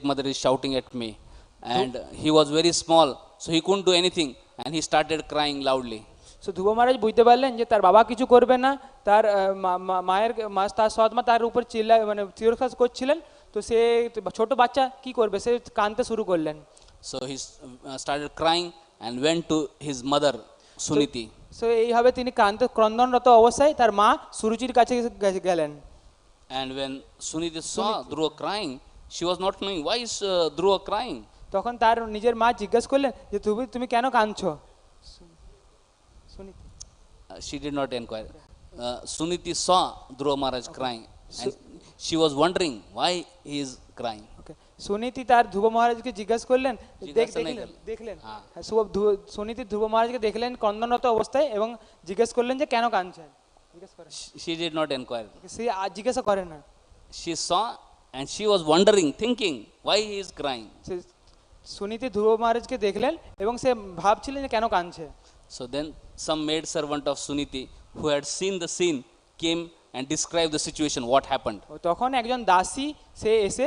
mother is shouting at me, and he was very small, so he couldn't do anything, and he started crying loudly. So Dhruva Maharaj বুঝতে পারলেন যে তার বাবা কিছু করবে না, তার তার সৎ মা তার উপর মানে তিরস্কার করছিলেন, তো সে ছোট বাচ্চা কি করবে, সে কাঁদতে শুরু করলেন। So he started crying and went to his mother Suniti. So এইভাবে তিনি ক্রন্দনরত অবস্থায় তার মা সুরুচির কাছে গেলেন। And when Suniti saw Dhruva crying, she was not knowing why is Dhruva crying. তখন তার নিজের মা জিজ্ঞেস করলেন যে তুমি কেন কাঁদছো? She did not inquire. Suniti saw Dhruva Maharaj crying, and she was wondering why he is crying. Suniti তার ধ্রুব মহারাজকে জিজ্ঞেস করলেন, দেখলেন সুনীতি ধ্রুব মহারাজকে দেখলেন ক্রন্দনরত অবস্থায় এবং জিজ্ঞেস করলেন যে কেন কাঁদছেন। She did not inquire. সে জিজ্ঞাসা করে না। She saw and she was wondering, thinking why he is crying. Suniti ধ্রুব মহারাজকে দেখলেন এবং সে ভাবছিলেন যে কেন কাঁদছে। So then some maid servant of Suniti who had seen the scene came and described the situation, what happened. তখন একজন দাসী সে এসে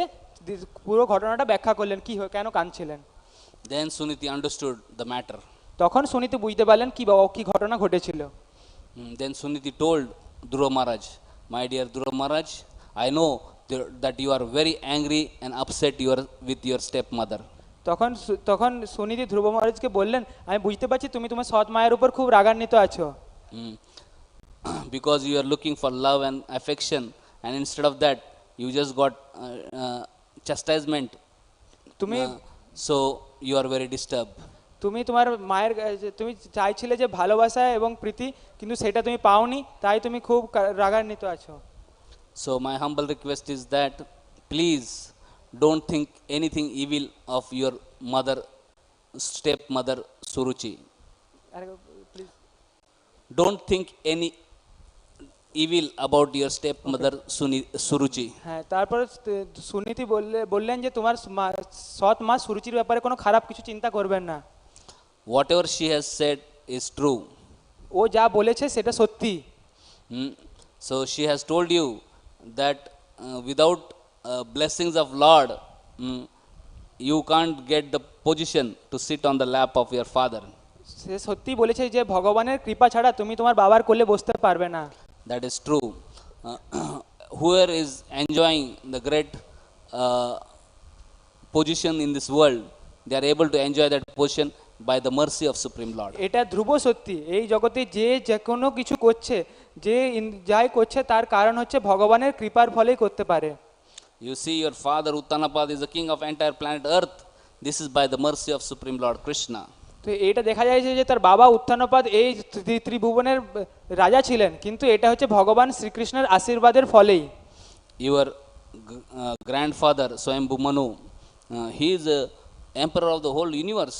পুরো ঘটনাটা ব্যাখ্যা করলেন কি কেন কাঁদছিলেন। Then Suniti understood the matter. তখন সুনীতি বুঝতে পারলেন কি ঘটনা ঘটেছিল। Then Suniti told Dhruva Maharaj, my dear Dhruva Maharaj, I know that you are very angry and upset with your stepmother. তখন সুনীতি ধ্রুব মহারাজকে বললেন, আমি বুঝতে পারছি তুমি তোমার সৎ মায়ের উপর খুব রাগান্বিত আছো। Because you are looking for love and affection, and instead of that you just got chastisement, so you are very disturbed. তুমি তোমার মায়ের তুমি চাইছিলে যে ভালোবাসা এবং প্রীতি, কিন্তু সেটা তুমি পাওনি, তাই তুমি খুব রাগান্বিত আছো। So my humble request is that please don't think anything evil of your stepmother Suruchi. Please. Don't think any evil about your stepmother Suruchi. হ্যাঁ, তারপর সুনীতি বললেন যে তোমার সৎ মা সুরুচির ব্যাপারে কোনো খারাপ কিছু চিন্তা করবেন না। Whatever she has said is true. ও যা বলেছে সেটা সত্যি। So she has told you that without blessings of Lord, you can't get the position to sit on the lap of your father. সে সত্যি বলেছে যে ভগবানের কৃপা ছাড়া তুমি তোমার বাবার কোলে বসতে পারবে না। That is true. Whoever is enjoying the great position in this world, they are able to enjoy that position by the mercy of Supreme Lord. এটা ধ্রুব সত্যি, এই জগতে যে কোনো কিছু করছে, যে যাই করছে তার কারণ হচ্ছে ভগবানের কৃপার ফলেই করতে পারে। You see, your father Uttanapad is the king of entire planet Earth. This is by the mercy of Supreme Lord Krishna. তো এটা দেখা যায় যে তার বাবা উত্থানপাদ এই ত্রিভুবনের রাজা ছিলেন, কিন্তু এটা হচ্ছে ভগবান শ্রীকৃষ্ণের আশীর্বাদের ফলেই। Your grandfather Swayambhu Manu, he is the emperor of the whole universe.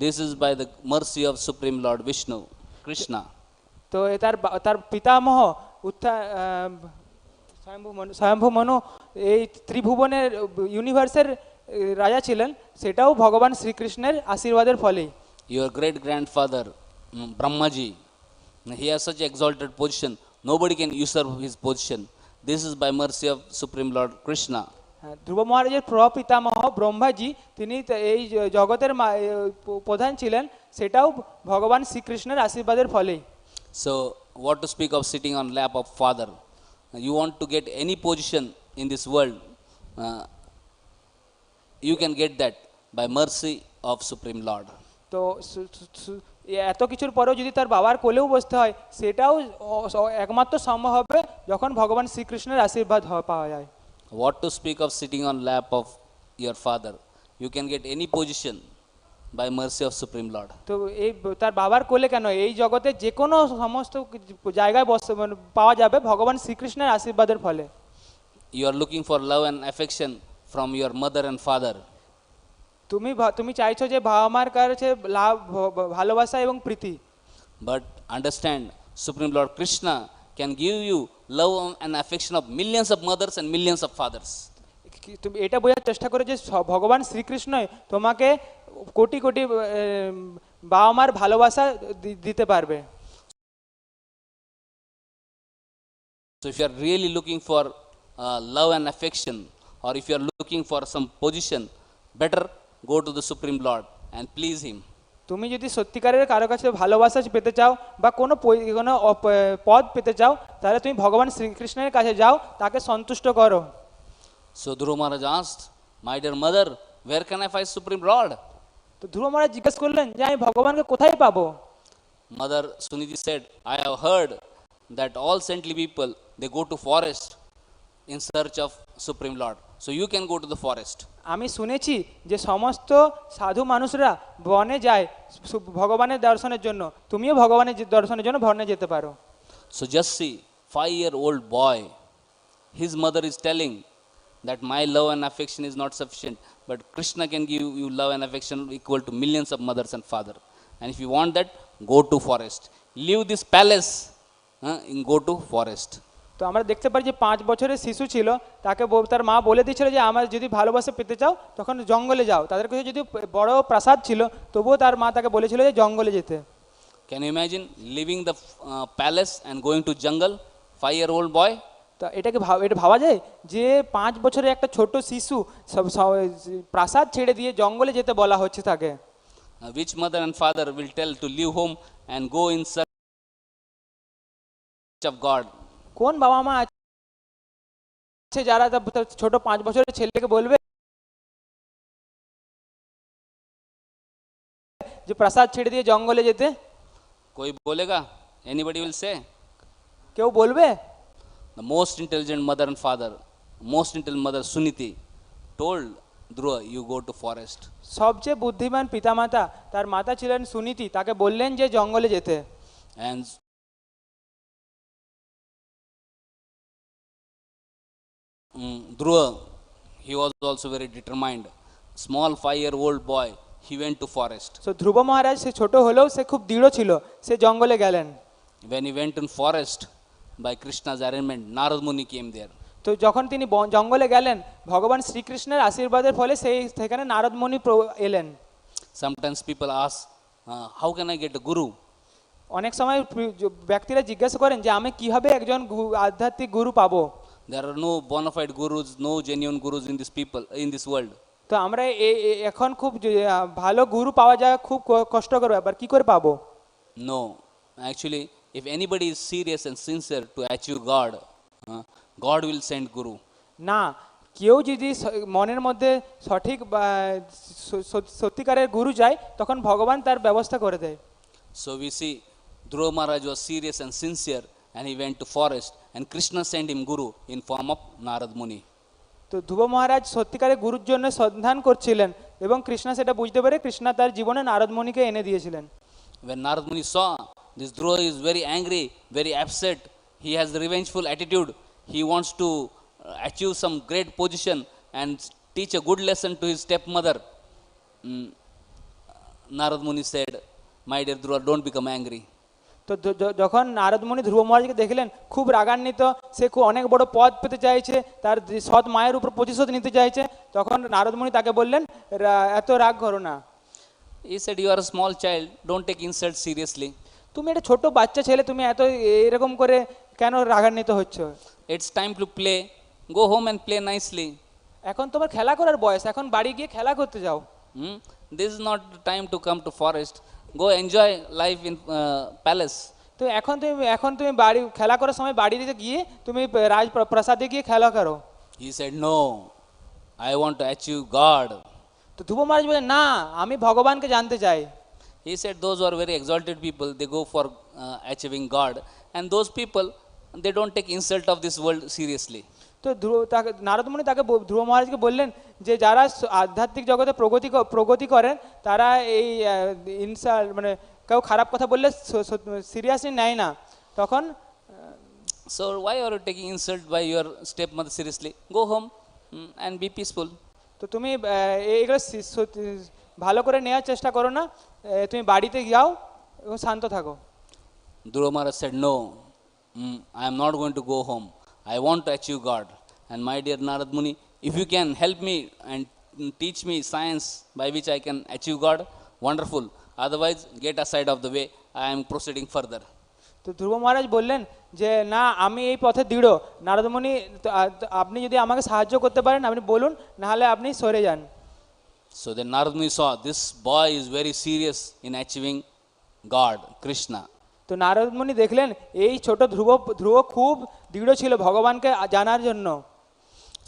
This is by the mercy of Supreme Lord Vishnu, Krishna. তো তার পিতামহ স্বয়ম্ভু মনু এই ত্রিভুবনের ইউনিভার্সের রাজা ছিলেন, সেটাও ভগবান শ্রীকৃষ্ণের আশীর্বাদের ফলেই। Your great grandfather Brahmaji, he has such exalted position, nobody can usurp his position. This is by mercy of Supreme Lord Krishna. ধ্রুব মহারাজের প্রপিতামহ ব্রহ্মাজি, তিনি এই জগতের প্রধান ছিলেন, সেটাও ভগবান শ্রীকৃষ্ণের আশীর্বাদের ফলেই। So what to speak of sitting on lap of father? You want to get any position in this world, you can get that by mercy of Supreme Lord. তো এত কিছুর পরেও যদি তার বাবার কোলেও বসতে হয়, সেটাও একমাত্র সম্ভব হবে যখন ভগবান শ্রীকৃষ্ণের আশীর্বাদ পাওয়া যায়। What to speak of sitting on lap of your father? You can get any position by mercy of Supreme Lord. তো এই তার বাবার কোলে কেন, এই জগতে যে কোনো সমস্ত জায়গায় পাওয়া যাবে ভগবান শ্রীকৃষ্ণের আশীর্বাদের ফলে। You are looking for love and affection from your mother and father. তুমি চাইছো যে বাবা মার কাছে ভালোবাসা এবং প্রীতি। But understand, Supreme Lord Krishna can give you love and affection of millions of mothers and millions of fathers. তুমি এটা বোঝার চেষ্টা করো যে ভগবান শ্রীকৃষ্ণ তোমাকে কোটি কোটি বাবা মার ভালোবাসা দিতে পারবে। So if you are really looking for love and affection or if you are looking for some position, better go to the Supreme Lord and please Him. তুমি যদি সত্যিকারের কারো কাছে ভালোবাসা পেতে চাও বা কোনো কোনো পদ পেতে চাও, তাহলে তুমি ভগবান শ্রীকৃষ্ণের কাছে যাও, তাকে সন্তুষ্ট করো। So Dhruva Maharaj asked, my dear mother, where can I find Supreme Lord? তো ধ্রুব মহারাজ জিজ্ঞেস করলেন যে আমি ভগবানকে কোথায় পাবো? Mother Suniti said, I have heard that all saintly people, they go to forest in search of Supreme Lord. So you can go to the forest. আমি শুনেছি যে সমস্ত সাধু মানুষরা বনে যায় ভগবানের দর্শনের জন্য, তুমিও ভগবানের দর্শনের জন্য বনে যেতে পারো। So just see, 5-year-old boy, his mother is telling that my love and affection is not sufficient, but Krishna can give you love and affection equal to millions of mothers and father. And if you want that, go to forest. Leave this palace and go to forest. তো আমরা দেখতে পারি যে 5 বছরের শিশু ছিল, তাকে তার মা বলে দিয়েছিল যে আমার যদি ভালোবাসা পেতে চাও তখন জঙ্গলে যাও। তাদের কাছে যদি বড় প্রাসাদ ছিল, তবুও তার মা তাকে বলেছিল যে জঙ্গলে যেতে। Can you imagine leaving the palace and going to jungle, 5-year-old boy? তা এটা ভাবা যায় যে 5 বছরের একটা ছোট শিশু প্রাসাদ ছেড়ে দিয়ে জঙ্গলে যেতে বলা হচ্ছে তাকে? Which mother and father will tell to leave home and go in search of God? কোন বাবা মা আছে যারা তার ছোট 5 বছরের ছেলেকে বলবে যে প্রাসাদ ছেড়ে দিয়ে জঙ্গলে যেতে? कोई बोलेगा? Anybody will say? কেউ বলবে? The most intelligent mother and father, most intelligent mother Suniti told Dhruva, you go to forest. সবচেয়ে বুদ্ধিমান পিতামাতা, তার মাতা ছিলেন সুনীতি, তাকে বললেন যে জঙ্গলে যেতে। And Dhruva, he was also very determined. Small 5-year-old boy, he went to forest. So Dhruva Maharaj সে ছোট হলেও সে খুব দৃঢ় ছিল, সে জঙ্গলে গেলেন। When he went in forest, by Krishna's arrangement, Narad Muni came there. তো যখন তিনি জঙ্গলে গেলেন, ভগবান শ্রীকৃষ্ণের আশীর্বাদের ফলে সেখানে নারদ মুনি এলেন। Sometimes people ask, how can I get a guru? অনেক সময় ব্যক্তিরা জিজ্ঞাসা করেন যে আমি কিভাবে একজন আধ্যাত্মিক গুরু পাবো? There are no bona fide gurus, no genuine gurus in this world. তো আমরা এখন খুব ভালো গুরু পাওয়া যায় খুব কষ্টকর ব্যাপার, কি করে পাবো? No, actually, if anybody is serious and sincere to achieve God, God will send guru. না, কেউ যদি মনের মধ্যে সঠিক সত্যিকারের গুরু যায়, তখন ভগবান তার ব্যবস্থা করে দেয়। So we see Dhruva Maharaj was serious and sincere, and he went to forest, and Krishna sent him guru in form of Narad Muni. তো ধ্রুব মহারাজ সত্যিকারের গুরুর জন্য সন্ধান করছিলেন, এবং কৃষ্ণ সেটা বুঝতে পেরে কৃষ্ণ তার জীবনে নারদ মুনিকে এনে দিয়েছিলেন। When Narad Muni saw this Dhruva is very angry, very upset, he has the revengeful attitude, he wants to achieve some great position and teach a good lesson to his stepmother. Narad Muni said, my dear Dhruva, don't become angry. তো যখন নারদ মুনি ধ্রুব মহারাজকে দেখলেন খুব রাগান্বিত, সে খুব অনেক বড় পদ পেতে চাইছে, তার সৎ মায়ের উপর প্রতিশোধ নিতে চাইছে, তখন নারদ মুনি তাকে বললেন এত রাগ করো না। He said, you are a small child, don't take insult seriously. তুমি একটা ছোট বাচ্চা ছেলে, তুমি এত এরকম করে কেন রাগান্বিত হচ্ছ? It's time to play, go home and play nicely. এখন তোমার খেলা করার বয়স, এখন বাড়ি গিয়ে খেলা করতে যাও। This is not the time to come to forest. Go enjoy life in palace. তো এখন তুমি বাড়ি খেলা করার সময় বাড়িতে গিয়ে তুমি রাজপ্রাসাদে গিয়ে খেলা করো। He said, no, I want to achieve God. তো ধ্রুব মহারাজ বলেন, না, আমি ভগবানকে জানতে চাই। He said, those who are very exalted people, they go for achieving God, and those people, they don't take insult of this world seriously. তো নারদ মুনি তাকে ধ্রুব মহারাজকে বললেন যে যারা আধ্যাত্মিক জগতে প্রগতি করেন, তারা এই ইনসাল্ট মানে কেউ খারাপ কথা বললে সিরিয়াসলি নেয় না। তখন So why are you taking insult by your stepmother seriously? Go home and be peaceful. তো তুমি এগুলো ভালো করে নেওয়ার চেষ্টা করো না, তুমি বাড়িতে যাও এবং শান্ত থাকো। Dhruva Maharaj said, no, I am not going to go home. I want to achieve God. And my dear Narad Muni, if you can help me and teach me science by which I can achieve God, wonderful. Otherwise, get aside of the way. I am proceeding further. তো ধ্রুব মহারাজ বললেন যে না আমি এই পথে দৃঢ়, নারদমুনি আপনি যদি আমাকে সাহায্য করতে পারেন আপনি বলুন, নাহলে আপনি সরে যান। So then Narad Muni saw this boy is very serious in achieving God, Krishna. তো নারদমুনি দেখলেন এই ছোট ধ্রুব ধ্রুব খুব দৃঢ় ছিল ভগবানকে জানার জন্য।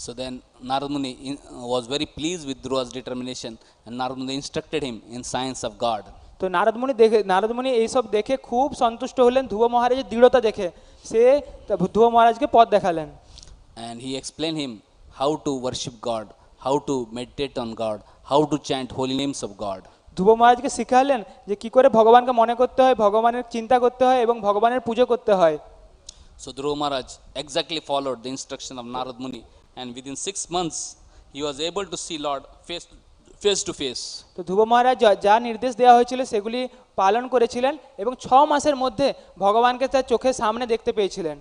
So then Narad Muni was very pleased with Dhruva's determination, and Narad Muni instructed him in science of God. তো নারদমুনি এইসব দেখে খুব সন্তুষ্ট হলেন, ধ্রুব মহারাজের দৃঢ়তা দেখে সে ধ্রুব মহারাজকে পথ দেখালেন। And he explained him how to worship God, how to meditate on God, how to chant holy names of God. ধ্রুব মহারাজকে শিখালেন যে কি করে ভগবানকে মনে করতে হয়, ভগবানের চিন্তা করতে হয় এবং ভগবানের পুজো করতে হয়। So Dhruva Maharaj exactly followed the instruction of Narad Muni, and within 6 months he was able to see Lord face to face. তো ধ্রুব মহারাজ যা নির্দেশ দেওয়া হয়েছিল সেগুলি পালন করেছিলেন এবং 6 মাসের মধ্যে ভগবানকে তার চোখের সামনে দেখতে পেয়েছিলেন।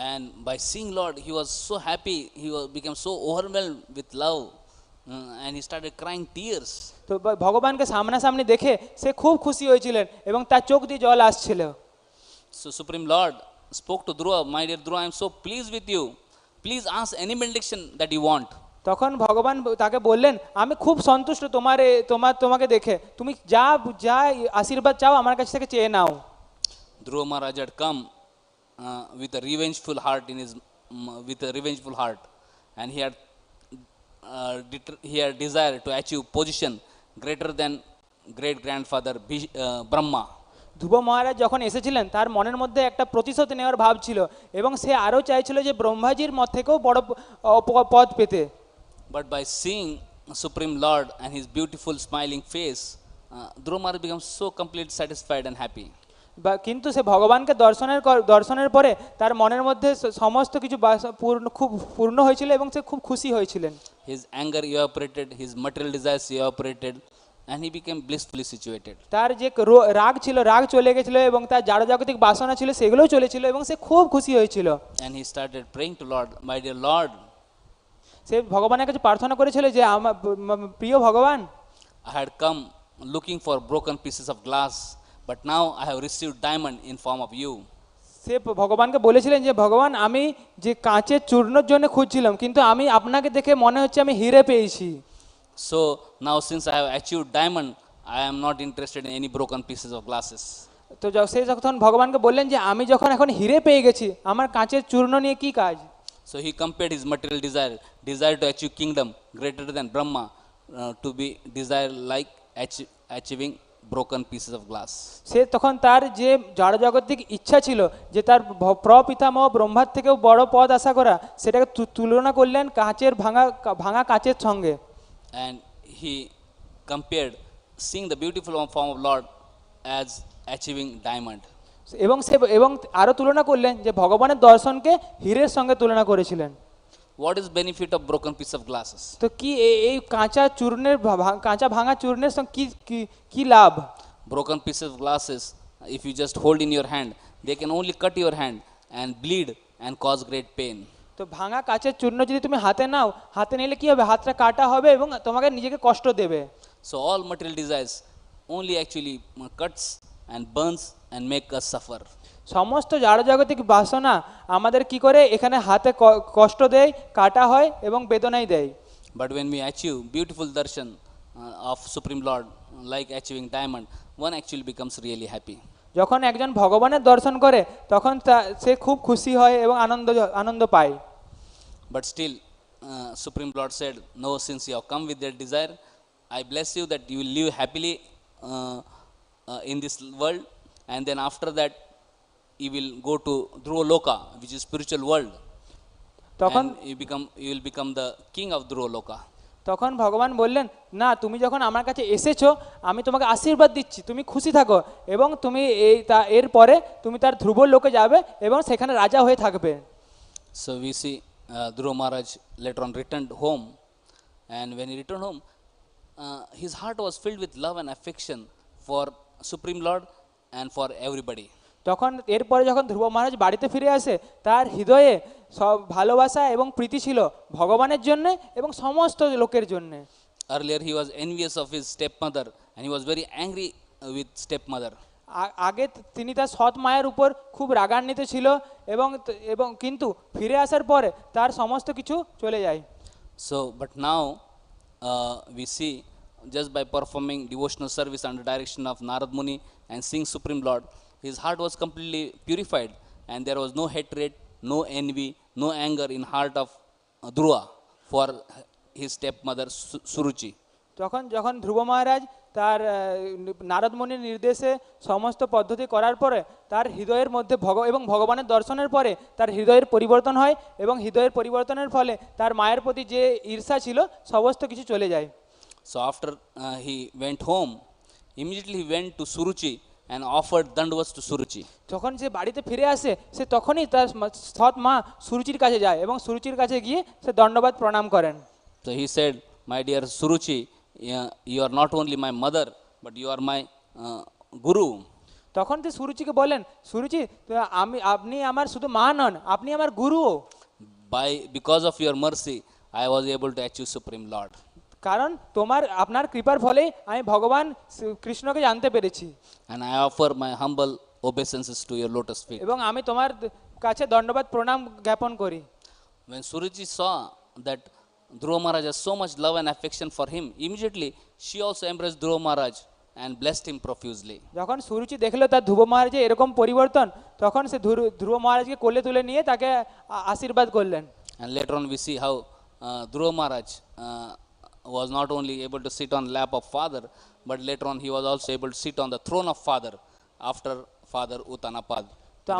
And by seeing Lord, he was so happy, became so overwhelmed with love, and he started crying tears. তো ভগবানকে সামনাসামনি দেখে সে খুব খুশি হয়েছিলেন এবং তার চোখ দিয়ে জল আসছিল। So Supreme Lord spoke to Dhruva, my dear Dhruva, I am so pleased with you. Please ask any benediction that you want. তখন ভগবান তাকে বললেন আমি খুব সন্তুষ্ট তোমাকে দেখে, তুমি যা যা আশীর্বাদ চাও আমার কাছ থেকে চেয়ে নাও। Dhruva Maharaj had come with a revengeful heart, and he had desire to achieve position greater than great grandfather Brahma. ধ্রুব মহারাজ যখন এসেছিলেন তার মনের মধ্যে একটা প্রতিশোধ নেওয়ার ভাব ছিল এবং সে আরও চাইছিল যে ব্রহ্মাজির মত থেকেও বড় পদ পেতে। But by seeing Supreme Lord and his beautiful smiling face, Dhruva Maharaj becomes so completely satisfied and happy. কিন্তু সে ভগবানকে দর্শনের পরে তার মনের মধ্যে সমস্ত কিছু খুব পূর্ণ হয়েছিল এবং সে খুব খুশি হয়েছিলেন। His anger evaporated, his material desires evaporated, and he became blissfully situated. তার যে রাগ ছিল রাগ চলে গেছিল এবং তার জাগতিক বাসনা ছিল সেগুলোও চলেছিল এবং সে খুব খুশি হয়েছিল। And he started praying to Lord, my dear Lord, সে ভগবানের কাছে প্রার্থনা করেছিল যে আমার প্রিয় ভগবান, I had come looking for broken pieces of glass, but now I have received diamond in form of you. সে ভগবানকে বলেছিলেন যে ভগবান আমি যে কাঁচের চূর্ণের জন্য খুঁজছিলাম কিন্তু আমি আপনাকে দেখে মনে হচ্ছে আমি হিরে পেয়েছি। So now since I have achieved diamond, I am not interested in any broken pieces of glasses. তো সে যখন ভগবানকে বললেন যে আমি যখন এখন হিরে পেয়ে গেছি আমার কাঁচের চূর্ণ নিয়ে কি কাজ। So he compared his material desire to achieve kingdom greater than Brahma, to be desire like achieving broken pieces of glass. সে তখন তার যে জড়জাগতিক ইচ্ছা ছিল যে তার প্রপিতামহ ব্রহ্মার থেকেও বড় পদ আশা করা, সেটাকে তুলনা করলেন কাঁচের ভাঙা কাঁচের সঙ্গে। And he compared seeing the beautiful form of Lord as achieving diamond. এবং আরো তুলনা করলেন যে ভগবানের দর্শনকে হীরের সঙ্গে তুলনা করেছিলেন। What is benefit of broken piece of glasses? তো কি এই কাঁচা ভাঙা চূর্ণের সঙ্গে কি লাভ? Broken pieces of glasses, if you just hold in your hand, they can only cut your hand and bleed and cause great pain. তো ভাঙা কাঁচের চূর্ণ যদি তুমি হাতে নাও, হাতে নিলে কি হবে, হাতটা কাটা হবে এবং তোমাকে নিজেকে কষ্ট দেবে। So all material desires only actually cuts and burns and make us suffer. সমস্ত জড়জাগতিক বাসনা আমাদের কি করে এখানে হাতে কষ্ট দেয়, কাটা হয় এবং বেদনাই দেয়। But when we achieve beautiful darshan of Supreme Lord, like achieving diamond, one actually becomes really happy. যখন একজন ভগবানের দর্শন করে তখন সে খুব খুশি হয় এবং আনন্দ পায়। But still Supreme Lord said, no, since you have come with that desire, I bless you that you will live happily in this world, and then after that you will go to Dhruva Loka, which is spiritual world, and you will become the king of Dhruva Loka. তখন ভগবান বললেন না, তুমি যখন আমার কাছে এসেছো আমি তোমাকে আশীর্বাদ দিচ্ছি, তুমি খুশি থাকো এবং তুমি এরপরে তুমি তার ধ্রুব লোকে যাবে এবং সেখানে রাজা হয়ে থাকবে। So we see Dhruva Maharaj later on returned home, and when he returned home, his heart was filled with love and affection for Supreme Lord and for everybody. তখন এরপরে যখন ধ্রুব মহারাজ বাড়িতে ফিরে আসে তার হৃদয়ে সব ভালোবাসা এবং প্রীতি ছিল ভগবানের জন্য এবং সমস্ত লোকের জন্য। Earlier he was envious of his stepmother and he was very angry with stepmother. আগে তিনি তার সৎ মায়ের উপর খুব রাগান্বিত ছিল এবং এবং কিন্তু ফিরে আসার পরে তার সমস্ত কিছু চলে যায়। So, but now we see just by performing devotional service under direction of Narad Muni and seeing Supreme Lord, his heart was completely purified, and there was no hatred, no envy, no anger in heart of Dhruva for his stepmother Suruchi. তখন যখন ধ্রুব মহারাজ তার নারদ মুনির নির্দেশে সমস্ত পদ্ধতি করার পরে তার হৃদয়ের মধ্যে এবং ভগবানের দর্শনের পরে তার হৃদয়ের পরিবর্তন হয় এবং হৃদয়ের পরিবর্তনের ফলে তার মায়ের প্রতি যে ঈর্ষা ছিল সমস্ত কিছু চলে যায়। So after he went home, immediately he went to Suruchi and offered dandavats to Suruchi. যখন সে বাড়িতে ফিরে আসে সে তখনই তার সৎ মা সুরুচির কাছে যায় এবং সুরুচির কাছে গিয়ে সে দণ্ডবাদ প্রণাম করেন। So he said, my dear Suruchi, you are not only my mother, but you are my guru. তখন তিনি সুরুচিকে বলেন, সুরুচি আপনি আমার শুধু মা নন, আপনি আমার গুরুও। Because of your mercy, I was able to achieve Supreme Lord. কারণ আপনার কৃপার ফলে আমি ভগবান কৃষ্ণকে জানতে পেরেছি। And I offer my humble obeisances to your lotus feet. এবং আমি তোমার কাছে দণ্ডবাদ প্রণাম জ্ঞাপন করি। When Suruchi saw that Dhruva Maharaj has so much love and affection for him, immediately she also embraced Dhruva Maharaj and blessed him profusely. যখন সুরুচি দেখলো তার ধ্রুব মহারাজের এরকম পরিবর্তন, তখন সে ধ্রুব মহারাজকে কোলে তুলে নিয়ে তাকে আশীর্বাদ করলেন। And later on we see how Dhruva Maharaj was not only able to sit on lap of father, but later on he was also able to sit on the throne of father after father Uttanapad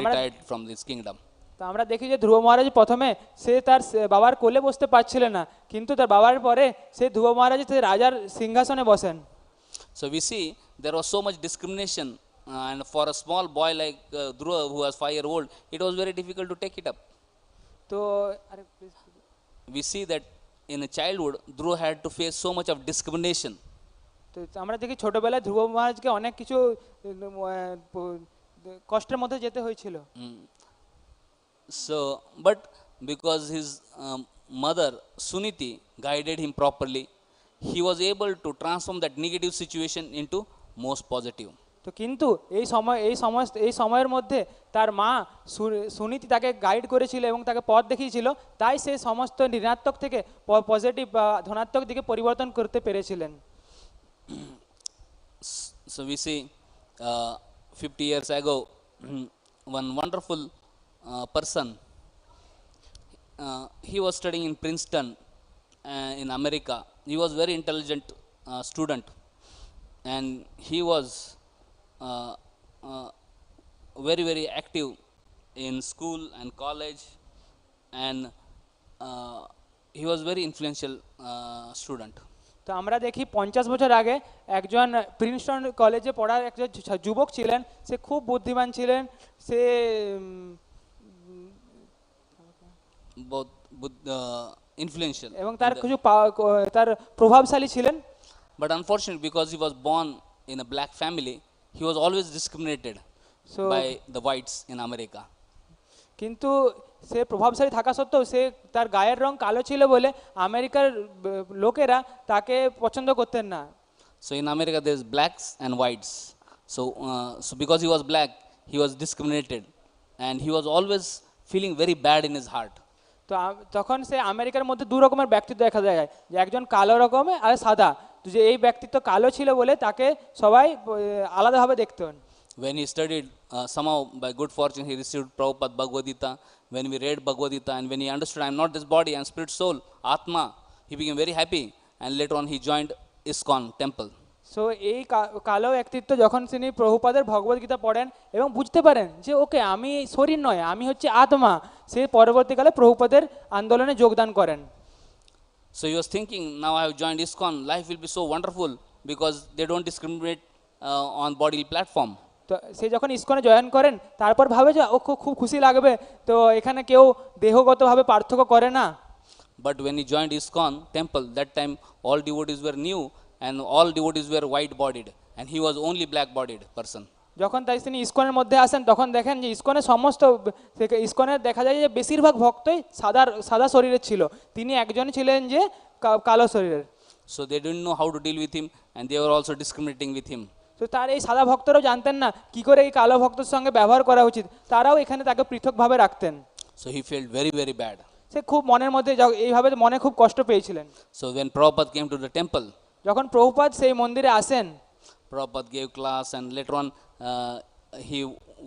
retired from this kingdom. তো আমরা দেখি যে ধ্রুব মহারাজ প্রথমে সে তার বাবার কোলে বসতে পারছিলেন না, কিন্তু তার বাবার পরে সে ধ্রুব মহারাজ রাজার সিংহাসনে বসেন। So we see there was so much discrimination, and for a small boy like Dhruva who was 5 years old, it was very difficult to take it up. তো We see that in a childhood Dhruva had to face so much of discrimination. তো আমরা দেখি ছোটবেলায় ধ্রুব মহারাজকে অনেক কিছু কষ্টের মধ্যে যেতে হয়েছিল। So, but because his mother Suniti guided him properly, he was able to transform that negative situation into most positive. তো কিন্তু এই সময়ের মধ্যে তার মা সুনীতি তাকে গাইড করেছিল এবং তাকে পথ দেখিয়েছিল, তাই সে সমস্ত ঋণাত্মক থেকে পজিটিভ বা ধনাত্মক দিকে পরিবর্তন করতে পেরেছিলেন। So we see 50 years ago one wonderful person, he was studying in Princeton in America. He was very intelligent student, and he was very very active in school and college, and he was very influential student. তো আমরা দেখি 50 বছর আগে একজন Princeton কলেজে পড়ার একজন যুবক ছিলেন, সে খুব বুদ্ধিমান ছিলেন, সে both influential এবং তার কিছু তার প্রভাবশালী ছিলেন। But unfortunately, because he was born in a black family, he was always discriminated by the whites in America. কিন্তু সে প্রভাবশালী থাকা সত্ত্বেও সে তার গায়ের রং কালো ছিল বলে আমেরিকার লোকেরা তাকে পছন্দ করতেন না। So in America there is blacks and whites. So because he was black, he was discriminated, and he was always feeling very bad in his heart. তো তখন সে আমেরিকার মধ্যে দু রকমের ব্যক্তিত্ব দেখা যায়, যে একজন কালো রকমের আর সাদা। তো যে এই ব্যক্তিত্ব কালো ছিল বলে তাকে সবাই আলাদাভাবে দেখতেন। When he studied, somehow by good fortune he received Prabhupada Bhagavad Gita. When we read Bhagavad Gita and when he understood I am not this body, I am spirit, soul, Atma, he became very happy, and later on he joined ISKCON temple. So এই কালো ব্যক্তিত্ব যখন তিনি প্রভুপাদের ভগবদ গীতা পড়েন এবং বুঝতে পারেন যে ওকে আমি শরীর নয়, আমি হচ্ছে আত্মা, সে পরবর্তীকালে প্রভুপাদের আন্দোলনে যোগদান করেন। So he was thinking, now I have joined ISKCON, life will be so wonderful because they don't discriminate on bodily platform. তো সে যখন ইসকনে জয়েন করেন তারপর ভাবে যে ও খুব খুশি লাগবে, তো এখানে কেউ দেহগতভাবে পার্থক্য করে না। But when he joined ISKCON temple, that time all devotees were new and all devotees were white bodied, and he was only black bodied person. যখন তাই তিনি ইসকনের মধ্যে আসেন তখন দেখেন যে ইসকনের দেখা যায় যে বেশিরভাগ ভক্তই সাদা শরীরের ছিল, তিনি একজন ছিলেন যে কালো শরীরের। So they didn't know how to deal with him, and they were also discriminating with him. তো তার এই সাদা ভক্তরাও জানতেন না কি করে এই কালো ভক্তের সঙ্গে ব্যবহার করা উচিত, তারাও এখানে তাকে পৃথকভাবে রাখতেন। So he felt very, very bad. সে খুব মনের মধ্যে এইভাবে মনে খুব কষ্ট পেয়েছিলেন। So when Prabhupada came to the temple, যখন প্রভুপাদ সেই মন্দিরে আসেন, Prabhupada gave class, and later on he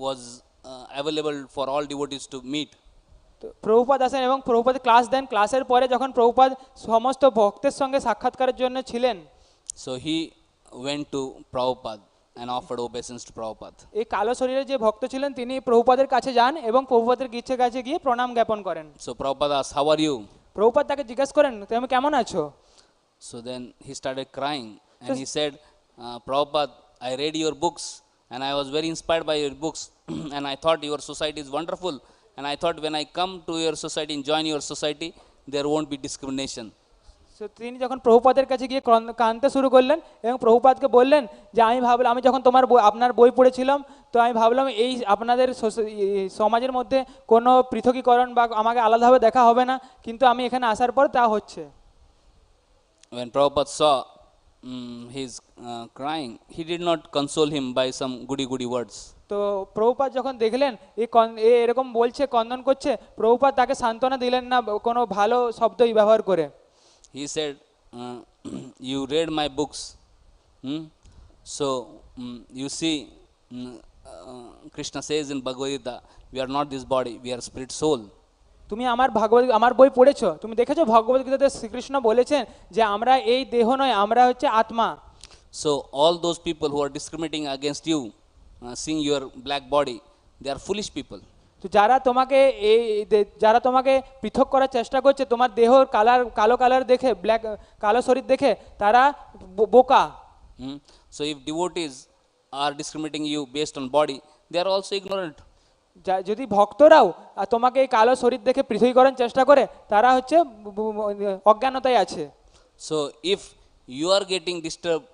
was available for all devotees to meet. তো প্রভুপাদ আসেন এবং প্রভুপাদ ক্লাস দেন। ক্লাসের পরে যখন প্রভুপাদ সমস্ত ভক্তের সঙ্গে সাক্ষাৎকারের জন্য ছিলেন, So he went to Prabhupada and offered obeisance to Prabhupada. এই কালো শরীরের যে ভক্ত ছিলেন তিনি প্রভুপাদের কাছে যান এবং প্রভুপাদের কাছে গিয়ে প্রণাম জ্ঞাপন করেন। So Prabhupada asked, "How are you?" Prabhupada তাকে জিজ্ঞাসা করেন তুমি কেমন আছো? So then he started crying, and he said, "Prabhupada, I read your books, and I was very inspired by your books, and I thought your society is wonderful, and I thought when I come to your society and join your society, there won't be discrimination." তো তিনি যখন প্রভুপাদের কাছে গিয়ে কাঁদতে শুরু করলেন এবং প্রভুপাদকে বললেন যে আমি ভাবলাম, আমি যখন আপনার বই পড়েছিলাম তো আমি ভাবলাম এই আপনাদের সমাজের মধ্যে কোনো পৃথকীকরণ বা আমাকে আলাদাভাবে দেখা হবে না, কিন্তু আমি এখানে আসার পর তা হচ্ছে। When Prabhupada saw his crying, he did not console him by some goody words. তো প্রভুপাদ যখন দেখলেন এ এরকম বলছে, কন্দন করছে, প্রভুপাদ তাকে সান্ত্বনা দিলেন না কোনো ভালো শব্দই ব্যবহার করে। He said, "You read my books, so you see, Krishna says in Bhagavatam, we are not this body, we are spirit soul." তুমি আমার বই পড়েছো, তুমি দেখেছো ভগবদ্গীতাতে শ্রীকৃষ্ণ বলেছেন যে আমরা এই দেহ নয়, আমরা হচ্ছে আত্মা। So all those people who are discriminating against you, seeing your black body, they are foolish people. তো যারা তোমাকে পৃথক করার চেষ্টা করছে তোমার দেহর কালো কালার দেখে, কালো শরীর দেখে, তারা বোকা। So if devotees are discriminating you based on body, they are also ignorant. যদি ভক্তরাও তোমাকে এই কালো শরীর দেখে পৃথকীকরণ চেষ্টা করে, তারা হচ্ছে অজ্ঞানতায় আছে। So if you are getting disturbed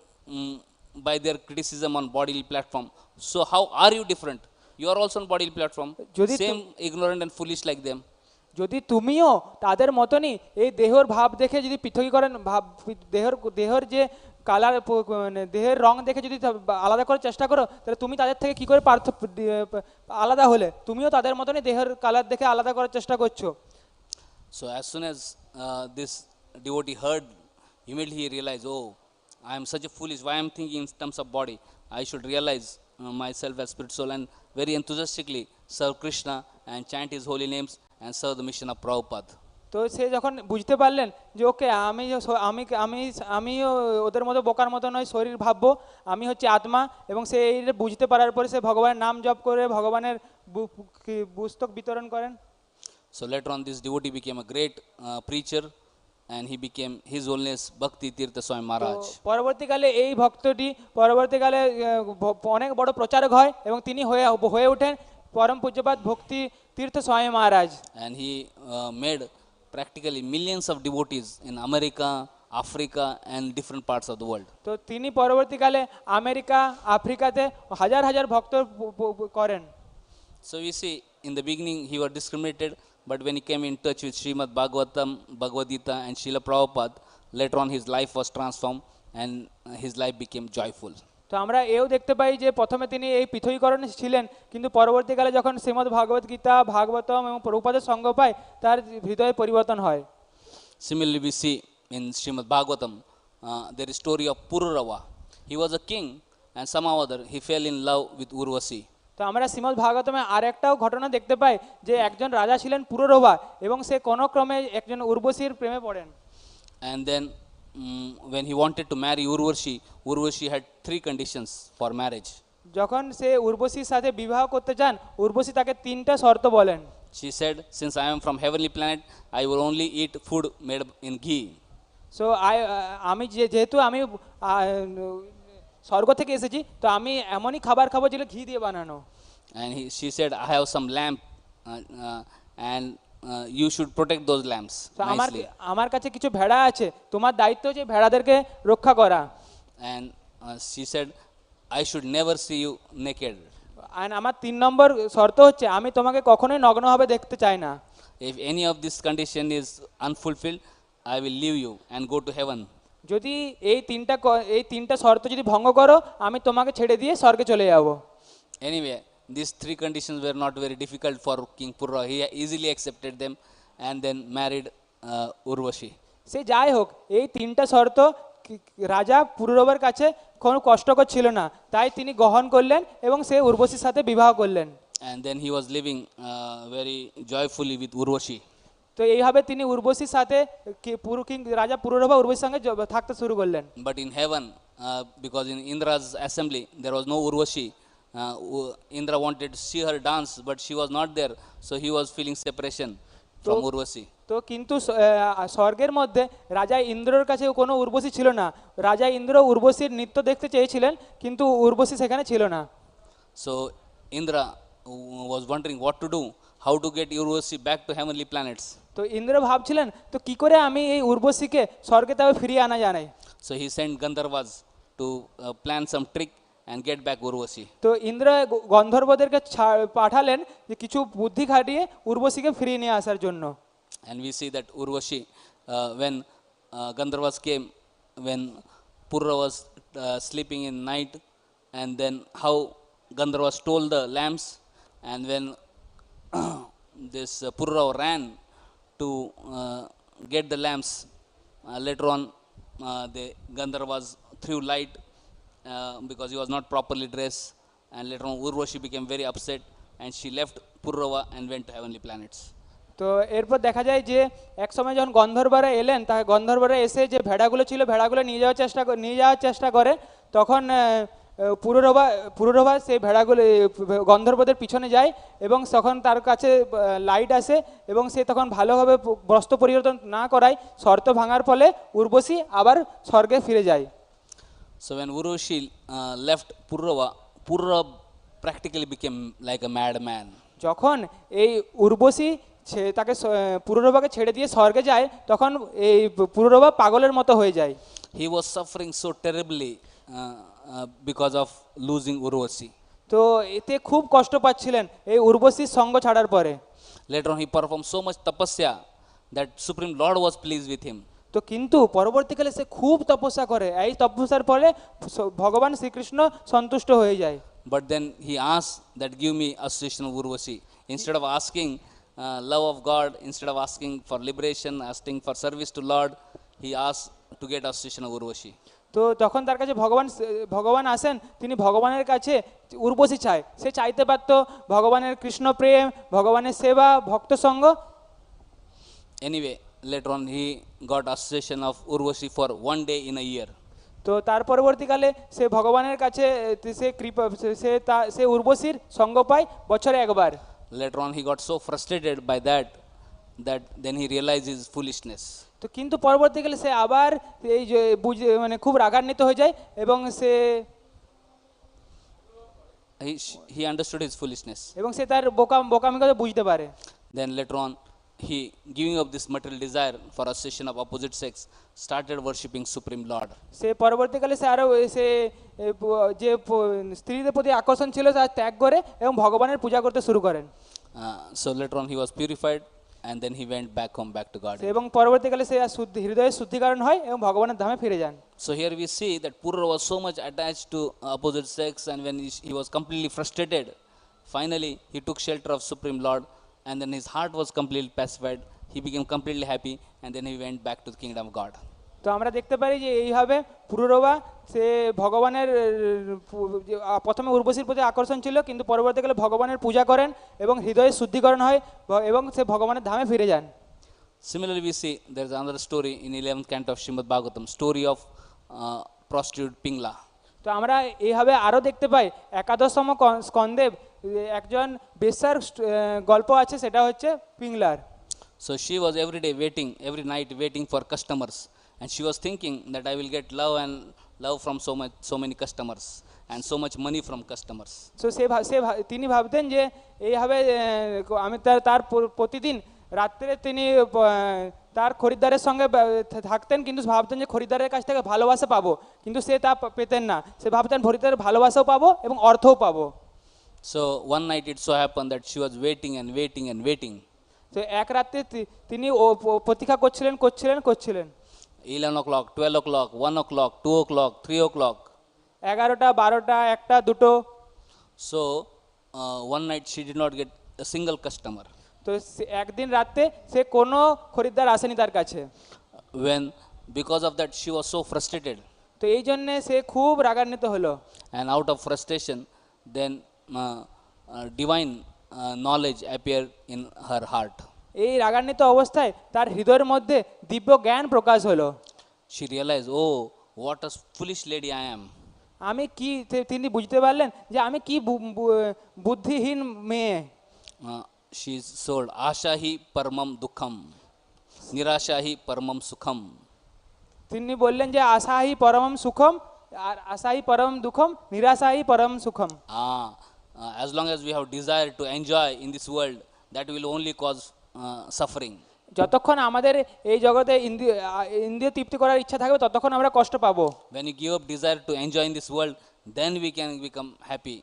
by their criticism on bodily platform, so how are you different? You are also on bodily platform, same ignorant and foolish like them. যদি তুমিও তাদের মতনই এই দেহর ভাব দেখে যদি পৃথকীকরণ দেহর যে কালার মানে দেহের রং দেখে যদি আলাদা করার চেষ্টা করো, তাহলে তুমি তাদের থেকে কি করে আলাদা হলে? তুমিও তাদের মতনই দেহের কালার দেখে আলাদা করার চেষ্টা করছো। So as soon as this devotee heard, immediately he realized, oh, I am such a foolish, why I am thinking in terms of body? I should realize myself as spirit soul, and very enthusiastically serve Krishna and chant his holy names and serve the mission of Prabhupada. তো সে যখন বুঝতে পারলেন যে ওকে আমিও ওদের মতো বোকার মতো নয় শরীর ভাববো, আমি হচ্ছে আত্মা, এবং সে এই বুঝতে পারার পরে সে ভগবানের নাম জপ করে ভগবানের পুস্তক বিতরণ করেন। So later on this devotee became a great preacher, and he became His Holiness Bhakti Tirtha Swami Maharaj. পরবর্তীকালে এই ভক্তটি অনেক বড় প্রচারক হয় এবং তিনি হয়ে ওঠেন পরম পূজ্যপাদ ভক্তি তীর্থ স্বামী মহারাজ। And he made practically millions of devotees in America, Africa and different parts of the world. তো তিনি পরবর্তীকালে আমেরিকা, আফ্রিকাতে হাজার হাজার ভক্ত করেন। So you see, in the beginning he was discriminated, but when he came in touch with Srimad Bhagavatam, Bhagavad Gita and Srila Prabhupada, later on his life was transformed and his life became joyful. তো আমরা এও দেখতে পাই যে প্রথমে তিনি এই পৃথকীকরণে ছিলেন, কিন্তু পরবর্তীকালে যখন শ্রীমদ্ ভাগবত গীতা, ভাগবতম এবং প্রভুপাদের সঙ্গ পায় তার হৃদয়ে পরিবর্তন হয়। Similarly we see in Srimad Bhagavatam there is story of Pururava. He was a king and somehow other he fell in love with Urvasi. তো আমরা শ্রীমদ্ ভাগবতমে আর একটাও ঘটনা দেখতে পাই যে একজন রাজা ছিলেন পুরুরবা এবং সে কোনো ক্রমে একজন উর্বশীর প্রেমে পড়েন। And then when he wanted to marry Urvashi had 3 conditions for marriage. যখন সে উর্বশীর সাথে বিবাহ করতে চান, উর্বশী তাকে 3টা শর্ত বলেন। She said, since I am from heavenly planet, I will only eat food made in ghee. So আমি যেহেতু আমি স্বর্গ থেকে এসেছি, তো আমি এমনই খাবার খাবো যেগুলো ঘি দিয়ে বানানো। And she said, I have some lamb and you should protect those lambs nicely. আমার কাছে কিছু ভেড়া আছে, তোমার দায়িত্ব যে ভেড়াদেরকে রক্ষা করা। And she said, I should never see you naked. আর আমার 3 নম্বর শর্ত হচ্ছে আমি তোমাকে কখনোই নগ্নভাবে দেখতে চাই না। If any of this condition is unfulfilled, I will leave you and go to heaven. যদি এই তিনটা শর্ত যদি ভঙ্গ করো আমি তোমাকে ছেড়ে দিয়ে স্বর্গে চলে যাব। Anyway, these three conditions were not very difficult for King Purra. He easily accepted them and then married Urvashi. সে যাই হোক, এই তিনটা শর্ত রাজা পুরুরবার কাছে কোনো কষ্টকর ছিল না, তাই তিনি গ্রহণ করলেন এবং সে উর্বশীর সাথে বিবাহ করলেন। And then he was living very joyfully with Urvashi. তো এইভাবে তিনি উর্বশীর সাথে রাজা পুরুরবা উর্বশীর সঙ্গে থাকতে শুরু করলেন। But in heaven, because in Indra's assembly there was no Urvashi, Indra wanted to see her dance, but she was not there, so he was feeling separation from Urvashi. তো কিন্তু স্বর্গের মধ্যে রাজা ইন্দ্রর কাছে কোনো উর্বশী ছিল না। রাজা ইন্দ্র উর্বশীর নৃত্য দেখতে চেয়েছিলেন, কিন্তু উর্বশী সেখানে ছিল না। So Indra was wondering what to do, how to get Urvashi back to heavenly planets. তো ইন্দ্র ভাবছিলেন তো কি করে আমি এই উর্বশীকে স্বর্গে তবে ফিরিয়ে আনা যায়। So he sent Gandharvas to plan some trick and get back Urvashi. তো ইন্দ্র গন্ধর্বদেরকে পাঠালেন যে কিছু বুদ্ধি খাটিয়ে উর্বশীকে ফিরিয়ে নিয়ে আসার জন্য। And we see that Urvashi, when Gandharvas came, when Purra was sleeping in night, and then how Gandharvas stole the lamps, and when this Purra ran to get the lamps, later on the Gandharvas threw light because he was not properly dressed, and later on Urvashi became very upset and she left Purrava and went to heavenly planets. তো এরপর দেখা যায় যে এক সময় যখন গন্ধর্বরা এলেন, তা গন্ধর্বরা এসে যে ভেড়াগুলো ছিল ভেড়াগুলো নিয়ে যাওয়ার চেষ্টা করে, তখন পুরুরবা সেই ভেড়াগুলো গন্ধর্বদের পিছনে যায় এবং তখন তার কাছে লাইট আসে এবং সে তখন ভালোভাবে বস্ত্র পরিবর্তন না করায় শর্ত ভাঙার ফলে উর্বশী আবার স্বর্গে ফিরে যায়। So when Urvashi left Purrava, Purra practically became like a madman. যখন এই উর্বশী তাকে পুরুরবাকে ছেড়ে দিয়ে স্বর্গে যায়, তখন এই পুরুরবা পাগলের মতো হয়ে যায়। He was suffering so terribly because of losing Urvashi. তো এতে খুব কষ্ট পাচ্ছিলেন এই উর্বশীর সঙ্গ ছাড়ার পরে। Later on he performed so much tapasya that Supreme Lord was pleased with him. তো কিন্তু পরবর্তীকালে সে খুব তপস্যা করে, এই তপস্যার ফলে ভগবান শ্রীকৃষ্ণ সন্তুষ্ট হয়ে যায়। But then he asked that give me association of Urvashi. Instead of asking love of God, instead of asking for liberation, asking for service to Lord, he asked to get association of Urvashi. তো তখন তার কাছে ভগবান আসেন, তিনি ভগবানের কাছে উর্বশী চায়। সে চাইতে পারত ভগবানের কৃষ্ণ প্রেম, ভগবানের সেবা, ভক্ত সঙ্গ। Anyway, later on he got association of Urvashi for one day in a year. তো তার পরবর্তীকালে সে ভগবানের কাছে সে উর্বশীর সঙ্গ পায় বছরে একবার। Later on he got so frustrated by that then he realized his foolishness. তো কিন্তু পরবর্তীকালে সে আবার এই যে খুব রাগান্বিত হয়ে যায় এবং he understood his foolishness. এবং সে তার বোকামি কথা বুঝতে পারে। Then later on he, giving up this material desire for association of opposite sex, started worshipping Supreme Lord. সে পরবর্তীকালে সে আরো যে স্ত্রীদের প্রতি আকর্ষণ ছিল তা ত্যাগ করে এবং ভগবানের পূজা করতে শুরু করেন। So later on he was purified and then he went back home, back to God. এবং পরবর্তীকালে সে হৃদয়ের শুদ্ধিকরণ হয় এবং ভগবানের ধামে ফিরে যান। So here we see that Purra was so much attached to opposite sex, and when he was completely frustrated, finally he took shelter of Supreme Lord, and then his heart was completely pacified. He became completely happy, and then he went back to the kingdom of God. তো আমরা দেখতে পারি যে এইভাবে পুরুরবা সে ভগবানের প্রথমে উর্বশীর প্রতি আকর্ষণ ছিল, কিন্তু পরবর্তীকালে ভগবানের পূজা করেন এবং হৃদয়ের শুদ্ধিকরণ হয় এবং সে ভগবানের ধামে ফিরে যান। Similarly, we see there is another story in 11th canto of Srimad Bhagavatam, story of prostitute Pingla. তো আমরা এইভাবে আরও দেখতে পাই একাদশতম স্কন্ধে একজন বেশ্যার গল্প আছে, সেটা হচ্ছে পিংলার। So she was every night waiting for customers, and she was thinking that I will get love from so many customers and so much money from customers. So তিনি ভাবতেন যে এইভাবে আমি তার প্রতিদিন রাত্রে তিনি তার খরিদ্দারের সঙ্গে থাকতেন, কিন্তু ভাবতেন যে খরিদ্দারের কাছ থেকে ভালোবাসা পাবো, কিন্তু সে তা পেতেন না। সে ভাবতেন খরিদ্দারের ভালোবাসাও পাবো এবং অর্থও পাবো। So one night it so happened that she was waiting. তো এক রাতে তিনি প্রতীক্ষা করছিলেন। 11 o'clock, 12 o'clock, 1 o'clock, 2 o'clock, 3 o'clock. 11টা 12টা 1টা 2টো। So one night she did not get a single customer. তো একদিন রাতে সে কোনো খরিদ্দার আসেনি তার কাছে। When because of that she was so frustrated, তো এই জন্যে সে খুব রাগান্বিত হলো। and out of frustration then divine knowledge appeared in her heart. এই রাগান্বিত অবস্থায় তার হৃদয়ের মধ্যে দিব্য জ্ঞান প্রকাশ হলো। She realized, oh, what a foolish lady I am. আমি কি, তিনি বুঝতে পারলেন যে আমি কি বুদ্ধিহীন মেয়ে। She is sold asha hi paramam dukham, nirasha hi paramam sukham. তিনি বললেন যে আশাহি পরমম সুখম, আর আশাহি পরমম দুঃখম, নিরাশাহি পরম Sukham. As long as we have desire to enjoy in this world, that will only cause suffering. যতক্ষণ আমাদের এই জগতে ইন্দ্রিয় তৃপ্তি করার ইচ্ছা থাকবে ততক্ষণ আমরা কষ্ট পাবো। When you give up desire to enjoy in this world, then we can become happy.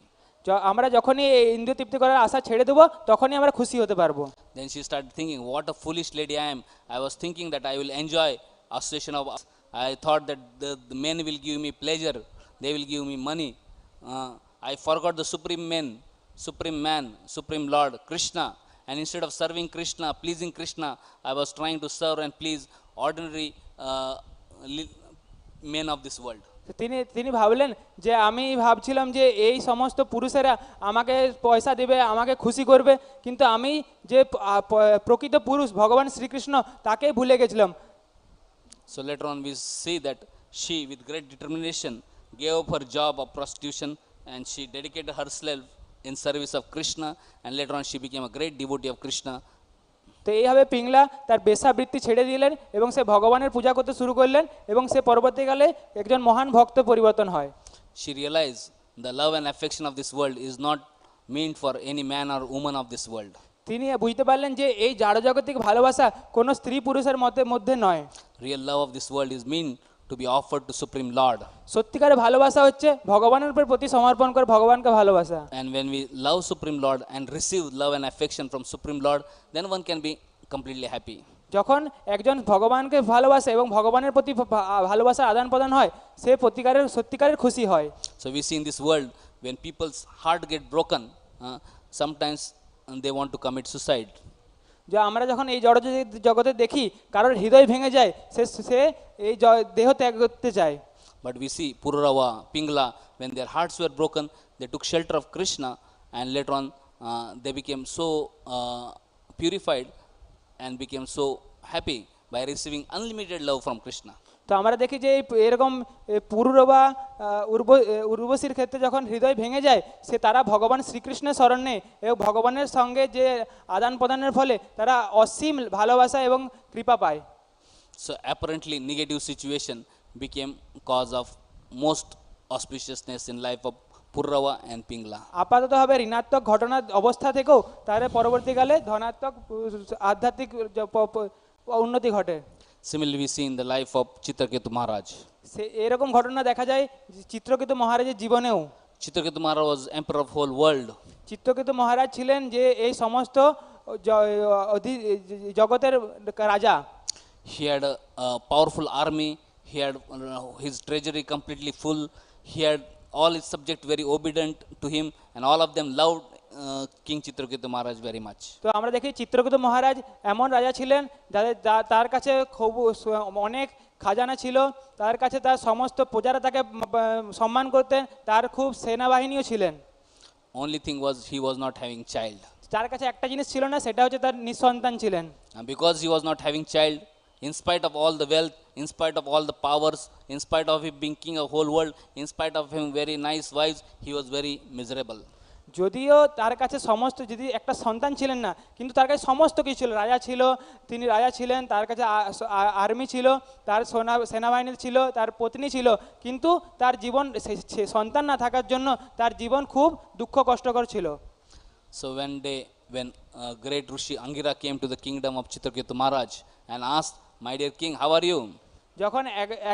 আমরা যখনই এই ইন্দ্রিয় তৃপ্তি করার আশা ছেড়ে দেবো তখনই আমরা খুশি হতে পারবো। Then she started thinking, what a foolish lady I am. I was thinking that I will enjoy association of, I thought that the men will give me pleasure, they will give me money. I forgot the supreme man, supreme Lord Krishna, and instead of serving Krishna, pleasing Krishna, I was trying to serve and please ordinary men of this world. তিনি ভাবলেন যে আমি ভাবছিলাম যে এই সমস্ত পুরুষেরা আমাকে পয়সা দেবে, আমাকে খুশি করবে, কিন্তু আমি যে প্রকৃত পুরুষ ভগবান শ্রীকৃষ্ণ তাকেই ভুলে গেছিলাম। So later on we see that she with great determination gave up her job of prostitution and she dedicated herself in service of Krishna, and later on she became a great devotee of Krishna. তো এইভাবে পিংলা তার বেশ্যাবৃত্তি ছেড়ে দিলেন এবং সে ভগবানের পূজা করতে শুরু করলেন এবং সে পরবর্তীকালে একজন মহান ভক্ত পরিবর্তন হয়। She realized the love and affection of this world is not meant for any man or woman of this world. তিনি বুঝতে পারলেন যে এই জাড়জগতিক ভালোবাসা কোনো স্ত্রী পুরুষের মধ্যে নয়। Real love of this world is meant to be offered to Supreme Lord. সত্যিকারের ভালোবাসা হচ্ছে ভগবানের প্রতি সমর্পণ করে ভগবানকে ভালোবাসা। And when we love Supreme Lord and receive love and affection from Supreme Lord, then one can be completely happy. যখন একজন ভগবানকে ভালোবাসে এবং ভগবানের প্রতি ভালোবাসার আদান প্রদান হয় সে সত্যিকারের খুশি হয়। So we see in this world when people's heart get broken, sometimes they want to commit suicide. যে আমরা যখন এই জগতে দেখি কারোর হৃদয় ভেঙে যায় সে এই দেহ ত্যাগ করতে চায়। But we see Pururava, Pingla, when their hearts were broken, they took shelter of Krishna, and later on they became so purified and became so happy by receiving unlimited love from Krishna. তো আমরা দেখি যে এরকম পুরুরবা উর্বশীর ক্ষেত্রে যখন হৃদয় ভেঙে যায় তারা ভগবান শ্রীকৃষ্ণের শরণ নেয় এবং ভগবানের সঙ্গে যে আদান প্রদানের ফলে তারা অসীম ভালোবাসা এবং কৃপা পায়। So apparently negative situation became cause of most auspiciousness in life of Pururava and Pingla. আপাততভাবে ঋণাত্মক ঘটনা অবস্থা থেকেও তার পরবর্তীকালে ধনাত্মক আধ্যাত্মিক উন্নতি ঘটে। Similarly, we see in the life of Chitraketu Maharaj. এরকম ঘটনা দেখা যায় চিত্রকেতু মহারাজের জীবনেও। Chitraketu Maharaj was emperor of whole world. Chitraketu মহারাজ ছিলেন যে এই সমস্ত জগতের রাজা। He had a powerful army. He had his treasury completely full. He had all his subjects very obedient to him, and all of them loved King Chitraketu Maharaj very much. তো আমরা দেখি চিত্রকেতু মহারাজ এমন রাজা ছিলেন তার কাছে খুব অনেক খাজানা ছিল, তার কাছে তার সমস্ত প্রজারা তাকে সম্মান করতেন, তার খুব সেনাবাহিনীও ছিলেন। Only thing was he was not having child. তার কাছে একটা জিনিস ছিল না, সেটা হচ্ছে তার নিঃসন্তান ছিলেন। And because he was not having child, in spite of all the wealth, in spite of all the powers, in spite of him being king of whole world, in spite of him very nice wives, he was very miserable. যদিও তার কাছে সমস্ত, যদি একটা সন্তান ছিলেন না, কিন্তু তার কাছে সমস্ত কিছু ছিল, রাজা ছিল, তিনি রাজা ছিলেন, তার কাছে আর্মি ছিল, তার সেনাবাহিনী ছিল, তার পত্নী ছিল, কিন্তু তার জীবন সন্তান না থাকার জন্য তার জীবন খুব দুঃখ কষ্টকর ছিল। So one day when great Rishi Angira came to the kingdom of Chitraketu Maharaj and asked, my dear king, how are you? যখন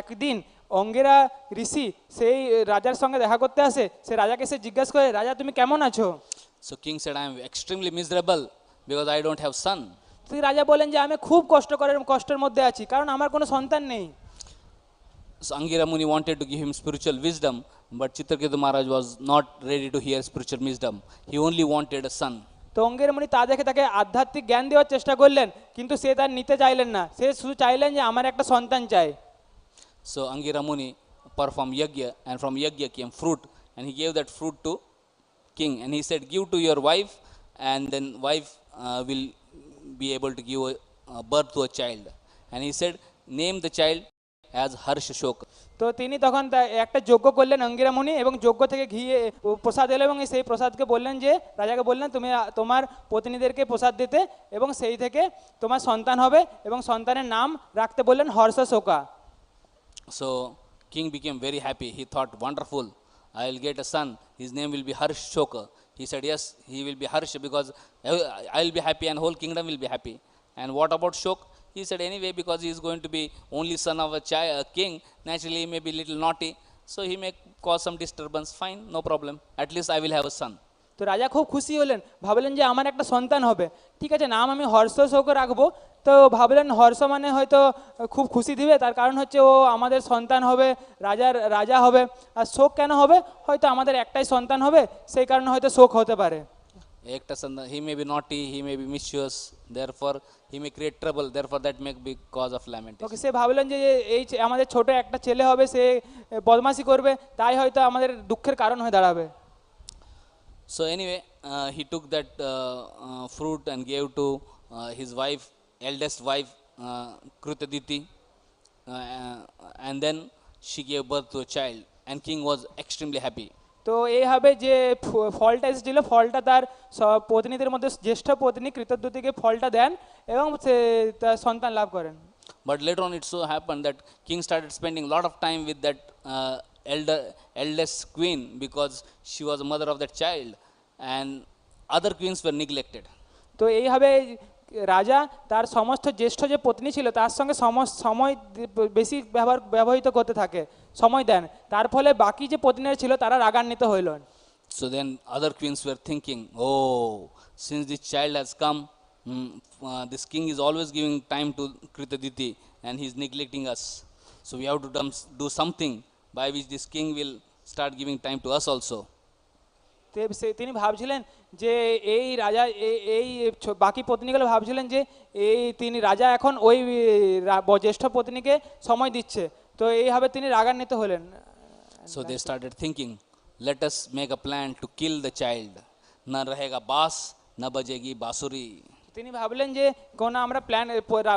একদিন অঙ্গিরা ঋষি সেই রাজার সঙ্গে দেখা করতে আসে, সে রাজাকে সে জিজ্ঞাসা করে, রাজা তুমি কেমন আছো? So king said, I am extremely miserable because I don't have son. সেই রাজা বলেন যে আমি খুব কষ্টের মধ্যে আছি, কারণ আমার কোনো সন্তান নেই। So Angira Muni wanted to give him spiritual wisdom, but Chitraketu Maharaj was not ready to hear spiritual wisdom. He only wanted a son. তো অঙ্গের মুনি তা দেখে তাকে আধ্যাত্মিক জ্ঞান দেওয়ার চেষ্টা করলেন, কিন্তু সে তার নিতে চাইলেন না, সে শুধু চাইলেন যে আমার একটা সন্তান চাই। So Angira Muni performed yajna, and from yajna came fruit, and he gave that fruit to king, and he said, give to your wife, and then wife will be able to give birth to a child. And he said, name the child as Harsh Shok. তো তিনি তখন একটা যজ্ঞ করলেন অঙ্গিরা মুনি, এবং যজ্ঞ থেকে ঘি প্রসাদ এলো, এবং সেই প্রসাদকে বললেন যে রাজাকে বললেন তুমি তোমার পত্নীদেরকে প্রসাদ দিতে, এবং সেই থেকে তোমার সন্তান হবে, এবং সন্তানের নাম রাখতে বললেন Harsh শোকা। So king became very happy. He thought, wonderful, I will get a son, his name will be Harsh Shoka. He said, yes, he will be Harsh, because I will be happy and whole kingdom will be happy. And what about Shok? He said, anyway, because he is going to be only son of a king, naturally he may be little naughty, so he may cause some disturbance. Fine, no problem, at least I will have a son. তো রাজা খুব খুশি হলেন, ভাবলেন যে আমার একটা সন্তান হবে, ঠিক আছে নাম আমি হর্ষ শোক রাখবো। তো ভাবলেন হর্ষ মানে হয়তো খুব খুশি দিবে, তার কারণ হচ্ছে ও আমাদের সন্তান হবে, রাজা হবে। আর শোক কেন হবে? হয়তো আমাদের একটাই সন্তান হবে, সেই কারণে হয়তো শোক হতে পারে। Ekta sandhan, he may be naughty, he may be mischievous, therefore he may create trouble, therefore that may be cause of lamentation. ওকে, সে ভাবলেন যে এই আমাদের ছোট একটা ছেলে হবে, সে বদমাশি করবে, তাই হয়তো আমাদের দুঃখের কারণ হয়ে দাঁড়াবে। So anyway, he took that fruit and gave to his wife, eldest wife, Krutaditi, and then she gave birth to a child, and king was extremely happy. তো এইভাবে যে ফলটা এসেছিল, ফলটা তার পত্নীদের মধ্যে জ্যেষ্ঠ পত্নী কৃতদ্যুতিকে ফলটা দেন, এবং সে তার সন্তান লাভ করেন। But later on it so happened that king started spending a lot of time with that eldest queen, because she was the mother of that child, and other queens were neglected. তো এইভাবে রাজা তার সমস্ত জ্যেষ্ঠ যে পত্নী ছিল তার সঙ্গে সময় বেশি ব্যবহৃত করতে থাকে, সময় দেন, তার ফলে বাকি যে পত্নীরা ছিল তারা রাগান্বিত হইল। So then other queens were thinking, oh, since this child has come, this king is always giving time to Kritaditi and he is neglecting us. So we have to do something by which this king will start giving time to us also. তিনি ভাবছিলেন যে এই রাজা এই বাকি পত্নীগুলো ভাবছিলেন যে তিনি রাজা এখন ওই জ্যেষ্ঠ পত্নীকে সময় দিচ্ছে, তো এইভাবে তিনি রাগান্বিত হলেন। So they started thinking, let us make a plan to kill the child. Na rahega baas, na bajegi basuri. তিনি ভাবলেন যে কোনো আমরা প্ল্যান,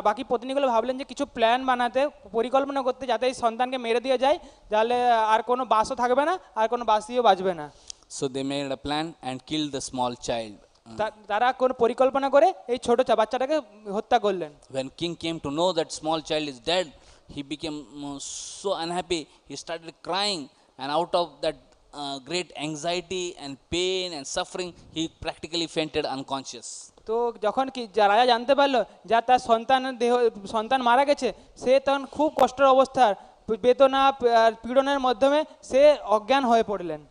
বাকি পত্নীগুলো ভাবলেন যে কিছু প্ল্যান বানাতে, পরিকল্পনা করতে, যাতে এই সন্তানকে মেরে দিয়ে যায়, তাহলে আর কোনো বাসও থাকবে না, আর কোনো বাসিও বাঁচবে না। So they made a plan and killed the small child. তারা কোন পরিকল্পনা করে এই ছোট বাচ্চাটাকে হত্যা করলেন। When king came to know that small child is dead, he became so unhappy. He started crying, and out of that great anxiety and pain and suffering, he practically fainted unconscious. তো যখন কি রাজা জানতে পারলো যা তার সন্তান মারা গেছে, সে তখন খুব কষ্টের অবস্থার বেদনা আর পীড়নের মাধ্যমে সে অজ্ঞান হয়ে পড়লেন।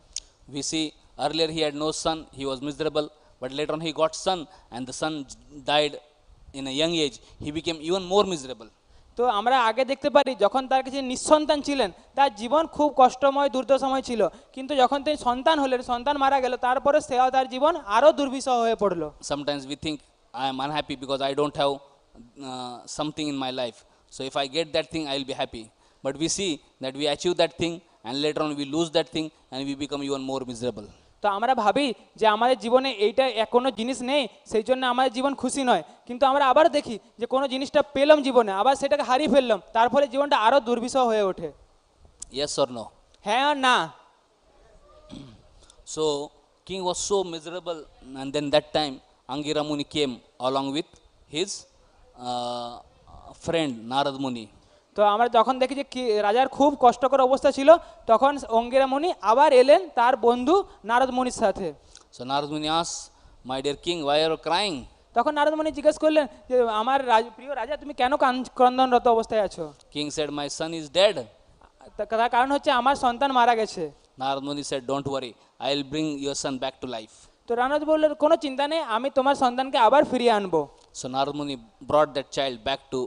We see earlier he had no son, he was miserable, but later on he got son, and the son died in a young age. He became even more miserable. তো আমরা আগে দেখতে পারি যখন তার কাছে নিঃসন্তান ছিলেন তার জীবন খুব কষ্টময় দুর্দশাময় ছিল, কিন্তু যখন তিনি সন্তান হলেন, সন্তান মারা গেল, তারপরে তার জীবন আরো দুর্বিষহ হয়ে পড়লো। Sometimes we think I am unhappy because I don't have something in my life, so if I get that thing I will be happy, but we see that we achieve that thing and later on we lose that thing and we become even more miserable. তো আমরা ভাবি যে আমাদের জীবনে এইটা কোনো জিনিস নেই, সেই জন্য আমাদের জীবন খুশি নয়, কিন্তু আমরা আবার দেখি যে কোনো জিনিসটা পেলাম জীবনে, আবার সেটাকে হারিয়ে ফেললাম, তার ফলে জীবনটা আরো দুর্বিষহ হয়ে ওঠে। Yes or no? হ্যাঁ আর না? So king was so miserable, and then that time Angira Muni came along with his friend Narad Muni. তো আমরা যখন দেখি যে রাজার খুব কষ্টকর অবস্থা ছিল, তখন অঙ্গিরা মুনি আবার এলেন তার বন্ধু নারদ মুনির সাথে। So Narad Muni asked, my dear king, why are you crying? তখন নারদ মুনি জিজ্ঞেস করলেন যে আমার প্রিয় রাজা, তুমি কেন ক্রন্দনরত অবস্থায় আছো? King said, my son is dead. তার কারণ হচ্ছে আমার সন্তান মারা গেছে। Narad Muni said, don't worry, I will bring your son back to life. তো নারদ বললেন, কোনো চিন্তা নেই, আমি তোমার সন্তানকে আবার ফিরিয়ে আনবো। So Narad Muni brought that child back to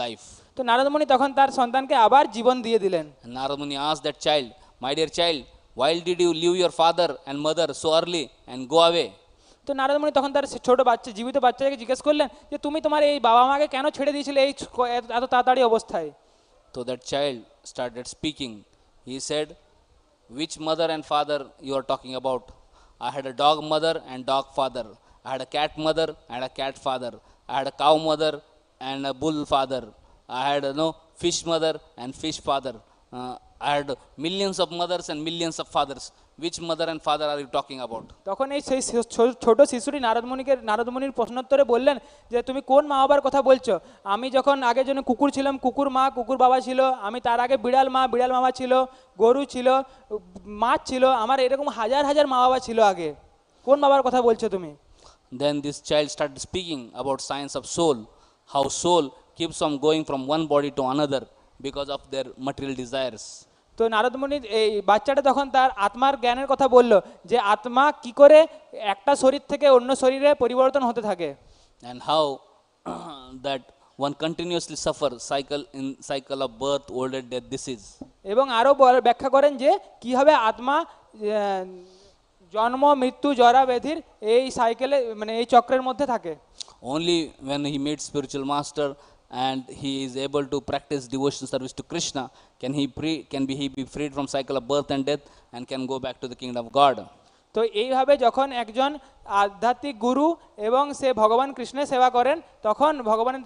life. তো নারদমুনি তখন তার সন্তানকে আবার জীবন দিয়ে দিলেন। And Narada Muni asked that child, "My dear child, why did you leave your father and mother so early and go away?" তো নারদমুনি তখন তার ছোট বাচ্চা জীবিত বাচ্চাকে জিজ্ঞেস করলেন যে তুমি তোমার এই বাবা মাকে কেন ছেড়ে দিয়েছিলে এই এত তাড়াতাড়ি অবস্থায়? So that child started speaking. He said, "Which mother and father you are talking about? I had a dog mother and dog father. I had a cat mother and a cat father. I had a cow mother and a bull father. I had fish mother and fish father. I had millions of mothers and millions of fathers. Which mother and father are you talking about?" তখন এই সেই ছোট শিশুটি নারদমুনির প্রশ্নোত্তরে বললেন যে তুমি কোন মা বাবার কথা বলছো? আমি যখন আগে জন্য কুকুর ছিলাম, কুকুর মা কুকুর বাবা ছিল। আমি তার আগে বিড়াল মা বিড়াল মামা ছিল, গরু ছিল, মাছ ছিল। আমার এরকম হাজার হাজার মা বাবা ছিল আগে। কোন বাবার কথা বলছো তুমি? Then this child started speaking about science of soul, how soul keeps on going from one body to another because of their material desires. তো নারদমুনি এই বাচ্চাটা তখন তার আত্মার জ্ঞানের কথা বলল যে আত্মা কি করে একটা শরীর থেকে অন্য শরীরে পরিবর্তন হতে থাকে। And how that one continuously suffers cycle of birth, old age, death, disease. এবং আরও ব্যাখ্যা করেন যে কীভাবে আত্মা জন্ম মৃত্যু জরা ব্যাধির এই সাইকেলে মানে এই চক্রের মধ্যে থাকে। Only when he meets spiritual master and he is able to practice devotional service to Krishna can he be freed from cycle of birth and death and can go back to the kingdom of God. তো এইভাবে যখন একজন আধ্যাত্মিক গুরু এবং সে ভগবান কৃষ্ণের সেবা করেন, তখন ভগবানের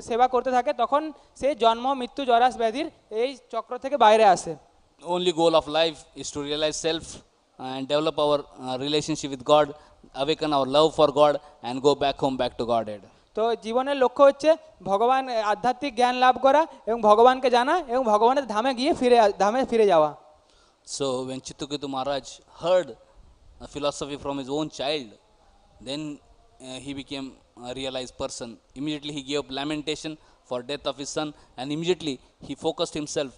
সেবা করতে থাকে, তখন সে জন্ম মৃত্যু জরা ব্যাধির এই চক্র থেকে বাইরে আসে। Only goal of life is to realize self and develop our relationship with God, awaken our love for God and go back home, back to Godhead. তো জীবনের লক্ষ্য হচ্ছে ভগবান আধ্যাত্মিক জ্ঞান লাভ করা এবং ভগবানকে জানা এবং ভগবানের ধামে গিয়ে ধামে ফিরে যাওয়া। So when Chitraketu Maharaj heard a philosophy from his own child, then he became a realized person. Immediately he gave up lamentation for death of his son, and immediately he focused himself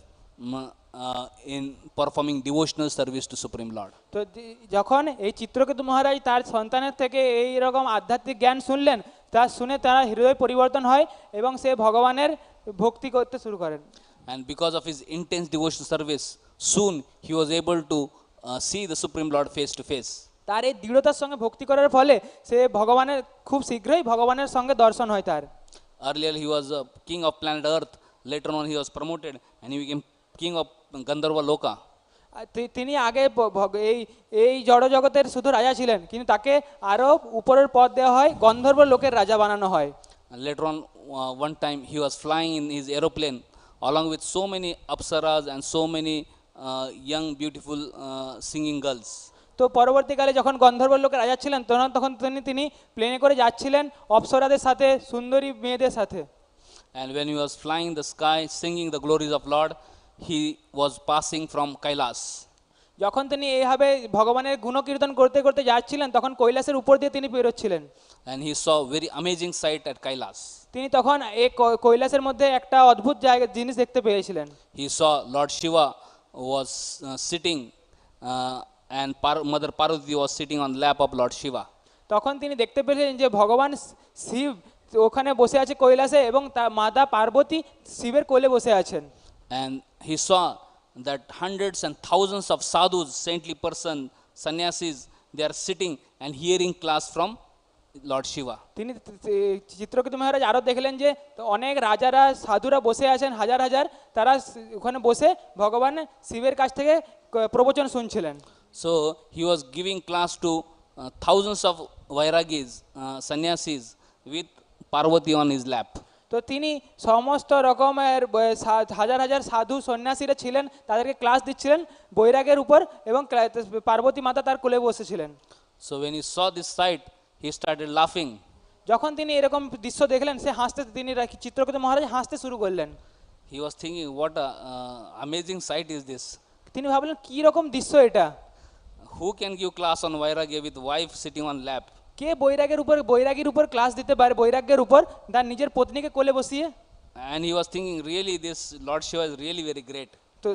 in performing devotional service to Supreme Lord. তো যখন এই চিত্রকেতু মহারাজ তার সন্তানের থেকে এই রকম আধ্যাত্মিক জ্ঞান শুনলেন, তা শুনে তার হৃদয় পরিবর্তন হয় এবং সে ভগবানের ভক্তি করতে শুরু করেন। And because of his intense devotional service, soon he was able to see the Supreme Lord face to face. তার এই দৃঢ়তার সঙ্গে ভক্তি করার ফলে সে ভগবানের খুব শীঘ্রই ভগবানের সঙ্গে দর্শন হয় তার। Earlier he was a king of planet Earth. Later on he was promoted and he became king of Gandharva Loka. তিনি আগে এই জড় জগতের শুধু রাজা ছিলেন, কিন্তু তাকে আরও উপরের পদ দেওয়া হয়, গন্ধর্ব লোকের রাজা বানানো হয়। And later on, one time he was flying in his aeroplane along with so many apsaras and so many young beautiful singing girls. তো পরবর্তীকালে যখন গন্ধর্ব লোকের রাজা ছিলেন, তখন তিনি প্লেনে করে যাচ্ছিলেন অপ্সরাদের সাথে, সুন্দরী মেয়েদের সাথে। And when he was flying in the sky singing the glories of Lord, he was passing from Kailas. যখন তিনি এইভাবে ভগবানের গুণকীর্তন করতে করতে যাচ্ছিলেন, তখন কৈলাসের উপর দিয়ে তিনি বেরোচ্ছিলেন। And he saw very amazing sight at Kailas. তিনি তখন এই কৈলাসের মধ্যে একটা অদ্ভুত জিনিস দেখতে পেয়েছিলেন। He saw Lord Shiva was sitting and Mother Parvati was sitting on lap of Lord Shiva. তখন তিনি দেখতে পেলেন যে ভগবান শিব ওখানে বসে আছে কৈলাসে এবং তার মাতা পার্বতী শিবের কোলে বসে আছেন। And he saw that hundreds and thousands of sadhus, saintly person, sannyasis, they are sitting and hearing class from Lord Shiva. তিনি চিত্রকেতু মহারাজ আরও দেখলেন যে অনেক রাজারা সাধুরা বসে আছেন হাজার হাজার, তারা ওখানে বসে ভগবান শিবের কাছ থেকে প্রবচন শুনছিলেন। So he was giving class to thousands of vairagis, sannyasis with Parvati on his lap. তো তিনি সমস্ত রকমের হাজার হাজার সাধু সন্ন্যাসীরা ছিলেন, তাদেরকে ক্লাস দিচ্ছিলেন বৈরাগের উপর এবং পার্বতী মাতা তার কোলে বসেছিলেন। So when he saw this sight, he started laughing. যখন তিনি এরকম দৃশ্য দেখলেন, সে তিনি চিত্রকেতু মহারাজ হাসতে শুরু করলেন। He was thinking, what a amazing sight is this? তিনি ভাবলেন কি রকম দৃশ্য এটা। Who can give class on vairagya with wife sitting on lap? কে বৈরাগীর উপর ক্লাস দিতে পারে, বৈরাগ্যের উপর তার নিজের পত্নীকে কোলে বসিয়ে? And he was thinking, really this Lord Shiva is really very great. তো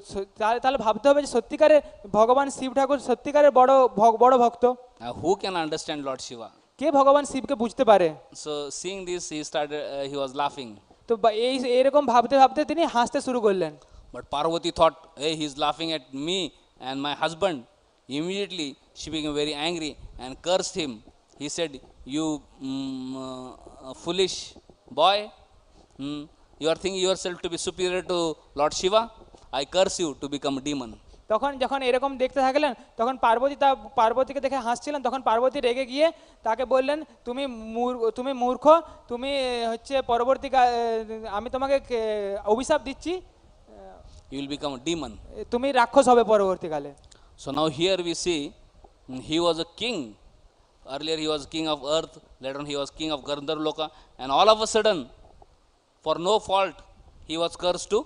তাহলে ভাবতে হবে যে সত্যিকারের ভগবান শিব ঠাকুর সত্যিকারের বড় ভক্ত। Who can understand Lord Shiva? কে ভগবান শিবকে বুঝতে পারে? So seeing this, he was laughing. তো এই এরকম ভাবতে ভাবতে তিনি হাসতে শুরু করলেন। But Parvati thought, hey, he's laughing at me and my husband. Immediately she became very angry and cursed him. He said, you foolish boy, you are thinking yourself to be superior to Lord Shiva. I curse you to become a demon. তখন যখন এরকম দেখতে থাকলেন তখন পার্বতীকে দেখে হাসছিলেন, তখন পার্বতী রেগে গিয়ে তাকে বললেন, তুমি মূর্খ, তুমি হচ্ছে আমি তোমাকে অভিশাপ দিচ্ছি, You will become a demon. তুমি রাক্ষস হবে পরবর্তীকালে। So now here we see he was a king. Earlier he was king of earth, later on he was king of Gandharva, and all of a sudden, for no fault, he was cursed to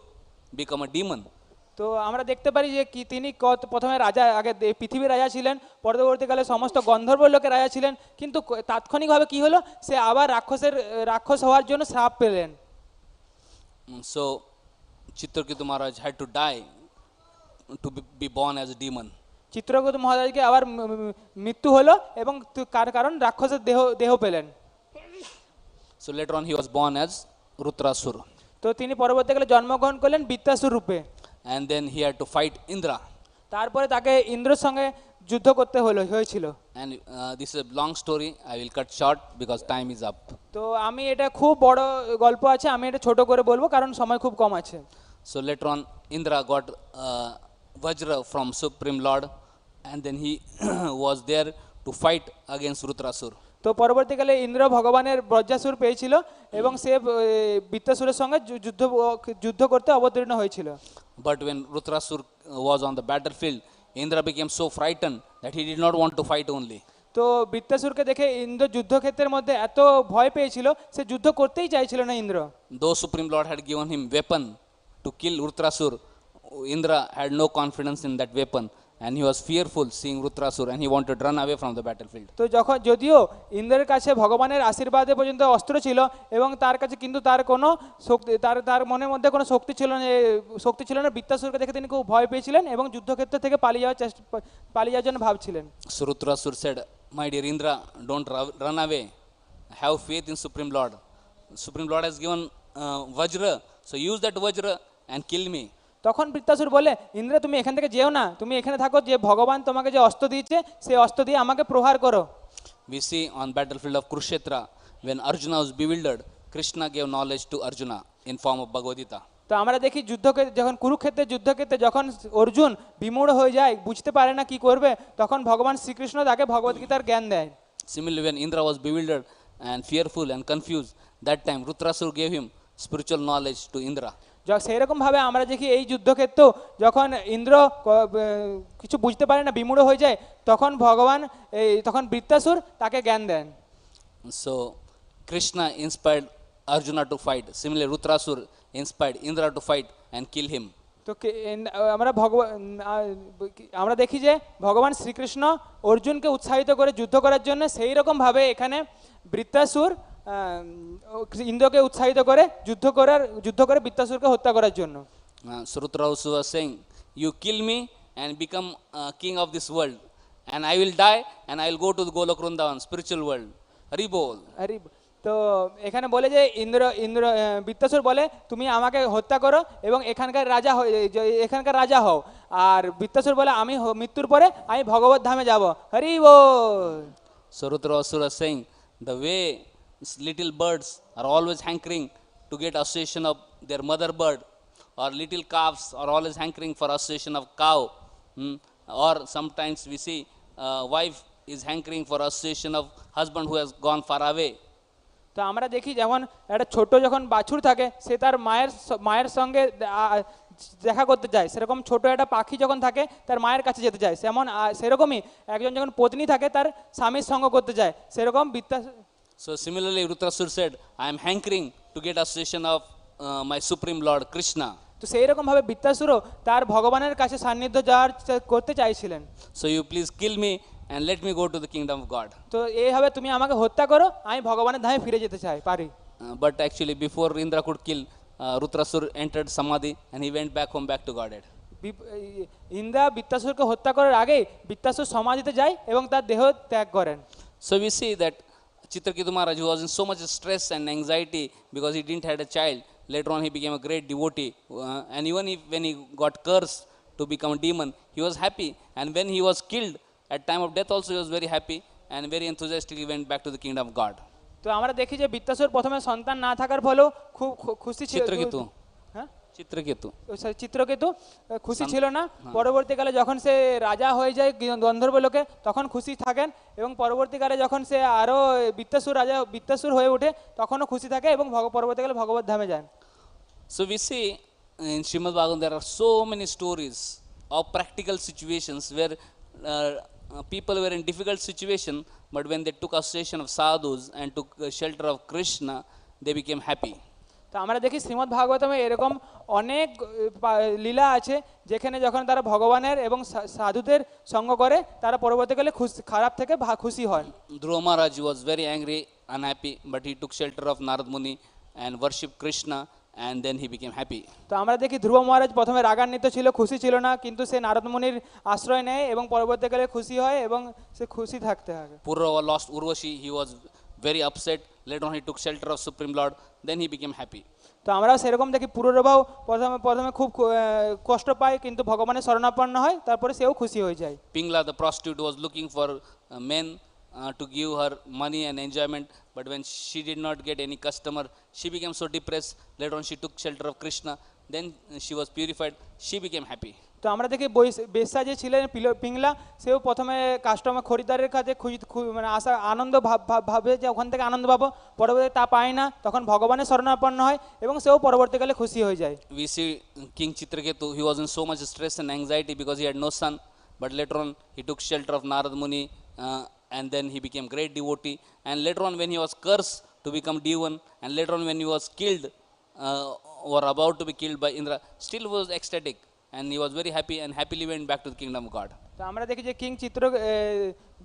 become a demon. তো আমরা দেখতে পারি যে কি তিনি প্রথমে রাজা, আগে পৃথিবীর রাজা ছিলেন, পরবর্তীকালে সমস্ত গন্ধর্ব লোকের রাজা ছিলেন, কিন্তু তাৎক্ষণিকভাবে কি হলো, সে আবার রাক্ষস হওয়ার জন্য শ্রাপ পেলেন। So Chitraketu Maharaj had to die to be born as a demon. Chitraketu মহারাজকে আবার মৃত্যু হলো এবং কারণ রাক্ষসের দেহ পেলেন। So later on he was born as Rutrasur. তো তিনি পরবর্তীকালে জন্মগ্রহণ করলেন বিত্তাসুর রূপে। And then he had to fight Indra. তারপরে তাকে ইন্দ্রের সঙ্গে যুদ্ধ করতে হয়েছিল। And this is a long story. I will cut short because time is up. তো আমি এটা খুব বড় গল্প আছে, আমি এটা ছোট করে বলবো কারণ সময় খুব কম আছে। So later on Indra got Vajra from Supreme Lord, and then he was there to fight against Rutrasur. তো পরবর্তীকালে ইন্দ্র ভগবানের বজ্রাসুর পেয়েছিল এবং সে বৃত্তাসুরের সঙ্গে যুদ্ধ করতে অবতীর্ণ হয়েছিল। But when Rutrasur was on the battlefield, Indra became so frightened that he did not want to fight only. তো বৃত্তাসুরকে দেখে ইন্দ্র যুদ্ধক্ষেত্রের মধ্যে এত ভয় পেয়েছিল, সে যুদ্ধ করতেই চাইছিল না Indra. Though Supreme Lord had given him weapon to kill Rutrasur, Indra had no confidence in that weapon, and he was fearful seeing Rutrasur, and he wanted to run away from the battlefield. তো যদিও ইন্দ্রের কাছে ভগবানের আশীর্বাদে পর্যন্ত অস্ত্র ছিল এবং তার কাছে কিন্তু তার কোনো শক্তি, তার মনের মধ্যে কোনো শক্তি ছিল না, বৃত্তাসুরকে দেখে তিনি খুব ভয় পেয়েছিলেন এবং যুদ্ধক্ষেত্র থেকে পালিয়ে যাওয়ার জন্য ভাবছিলেন। So Rutrasur said, my dear Indra, don't run away. Have faith in Supreme Lord. Supreme Lord has given Vajra, so use that Vajra and kill me. তখন বৃত্তাসুর বলে, ইন্দ্র তুমি এখান থেকে যেও না, তুমি এখানে থাকো, যে ভগবান তোমাকে যে অস্ত্র দিয়েছে সেই অস্ত্র দিয়ে আমাকে প্রহার করো। We see on battlefield of Kurukshetra, when Arjuna was bewildered, Krishna gave knowledge to Arjuna in form of Bhagavad-gita. তো আমরা দেখি যখন যুদ্ধক্ষেত্রে যখন অর্জুন বিমূঢ় হয়ে যায়, বুঝতে পারে না কি করবে, তখন ভগবান শ্রীকৃষ্ণ তাকে ভগবদ্গীতার জ্ঞান দেয়। Similarly, when Indra was bewildered and fearful and confused, that time Rutrasur gave him spiritual knowledge to Indra. সেই রকম ভাবে আমরা দেখি এই যুদ্ধক্ষেত্র যখন ইন্দ্র কিছু বুঝতে পারে না, বিমূঢ় হয়ে যায়, তখন বৃত্তাসুর তাকে জ্ঞান দেন। So Krishna inspired Arjuna to fight. Similarly, Rutrasur inspired Indra to fight and kill him. তো আমরা দেখি যে ভগবান শ্রীকৃষ্ণ অর্জুনকে উৎসাহিত করে যুদ্ধ করার জন্য, সেই রকম ভাবে এখানে বৃত্তাসুর ইন্দ্রকে উৎসাহিত করে যুদ্ধ করে বৃত্তাসুরকে হত্যা করার জন্য। So Rutrasur was saying, you kill me and become king of this world, and I will die and I will go to the Golok Vrindavan, spiritual world. Hari bol. তো এখানে বলে যে বৃত্তাসুর বলে, তুমি আমাকে হত্যা করো এবং এখানকার রাজা হও, আর বৃত্তাসুর বলে আমি মৃত্যুর পরে আমি ভগবত ধামে যাব। হরি বল। So Rutrasur was saying, the way little birds are always hankering to get association of their mother bird, or little calves are always hankering for association of cow, or sometimes we see wife is hankering for association of husband who has gone far away. তো আমরা দেখি যেমন একটা ছোট যখন বাছুর থাকে, সে তার মায়ের সঙ্গে দেখা করতে যায়, সেরকম ছোট একটা পাখি যখন থাকে তার মায়ের কাছে যেতে চায়, সেরকমই একজন যখন পত্নী থাকে তার স্বামীর সঙ্গ করতে যায়, সেরকম So similarly, Rutrasur said, I am hankering to get association of my Supreme Lord Krishna. তো সেই রকম ভাবে বৃত্তাসুরও তার ভগবানের কাছে সান্নিধ্য করতে চাইছিলেন। So you please kill me and let me go to the kingdom of God. তো এইভাবে তুমি আমাকে হত্যা করো, আমি ভগবানের ধামে ফিরে যেতে পারি। But actually, before Indra could kill, Rutrasur entered Samadhi and he went back to Godhead. Indra বৃত্তাসুরকে হত্যা করার আগে বৃত্তাসুর সমাধিতে যায় এবং তার দেহ ত্যাগ করেন। So we see that Chitraketu Maharaj, who was in so much stress and anxiety because he didn't had a child, later on he became a great devotee, and even if when he got cursed to become a demon, he was happy, and when he was killed at time of death also he was very happy and very enthusiastically went back to the kingdom of God. তো আমরা দেখি যে বৃত্তাসুর প্রথমে সন্তান না থাকার ফলেও খুব খুশি ছিল। Chitraketu. হ্যাঁ, Chitraketu. চিত্রকেতু খুশি ছিল না, পরবর্তীকালে যখন সে রাজা হয়ে যায় গন্ধর্ব লোকে তখন খুশি থাকেন, এবং পরবর্তীকালে যখন সে আরও বৃত্তাসুর হয়ে ওঠে তখনও খুশি থাকে এবং পরবর্তীকালে ভগবত ধামে যান। So we see in Srimad Bhagavatam there are so many stories of practical situations where people were in difficult situation, but when they took association of sadhus and took shelter of Krishna, they became happy. তো আমরা দেখি শ্রীমদ্ ভাগবতমে এরকম অনেক লীলা আছে যেখানে যখন তারা ভগবানের এবং সাধুদের সঙ্গ করে তারা পরবর্তীকালে খারাপ থেকে খুশি হন। Dhruva Maharaj was very angry, unhappy, but he took shelter of Narad Muni and worshipped Krishna, and then he became happy. তো আমরা দেখি ধ্রুব মহারাজ প্রথমে রাগান্বিত ছিল, খুশি ছিল না, কিন্তু সে নারদ মুনির আশ্রয় নেয় এবং পরবর্তীকালে খুশি হয় এবং সে খুশি থাকতে থাকে। Purava lost Urvashi, he was very upset, later on he took shelter of Supreme Lord, then he became happy. তো আমরাও সেরকম দেখি পুরুরবাও প্রথমে খুব কষ্ট পায় কিন্তু ভগবানের শরণাপন্ন হয়, তারপরে সেও খুশি হয়ে যায়। Pingla the prostitute was looking for men to give her money and enjoyment, but when she did not get any customer, she became so depressed, later on she took shelter of Krishna, then she was purified, she became happy. তো আমরা দেখি বেশ্যা যে ছিলেন পিংলা, সেও প্রথমে customer খরিদ্দারের কাছে মানে আশা আনন্দ ভাবে যে ওখান থেকে আনন্দ পাবো, পরবর্তীতে তা পায় না, তখন ভগবানের শরণাপন্ন হয় এবং সেও পরবর্তীকালে খুশি হয়ে যায়। We see King Chitraketu, he was in so much stress and anxiety because he had no son, but later on he took shelter of Narad Muni, and then he became great devotee, and later on when he was cursed to become demon, and later on when he was killed or about to be killed by Indra, still was ecstatic and he was very happy and happily went back to the kingdom of God. তো আমরা দেখি যে king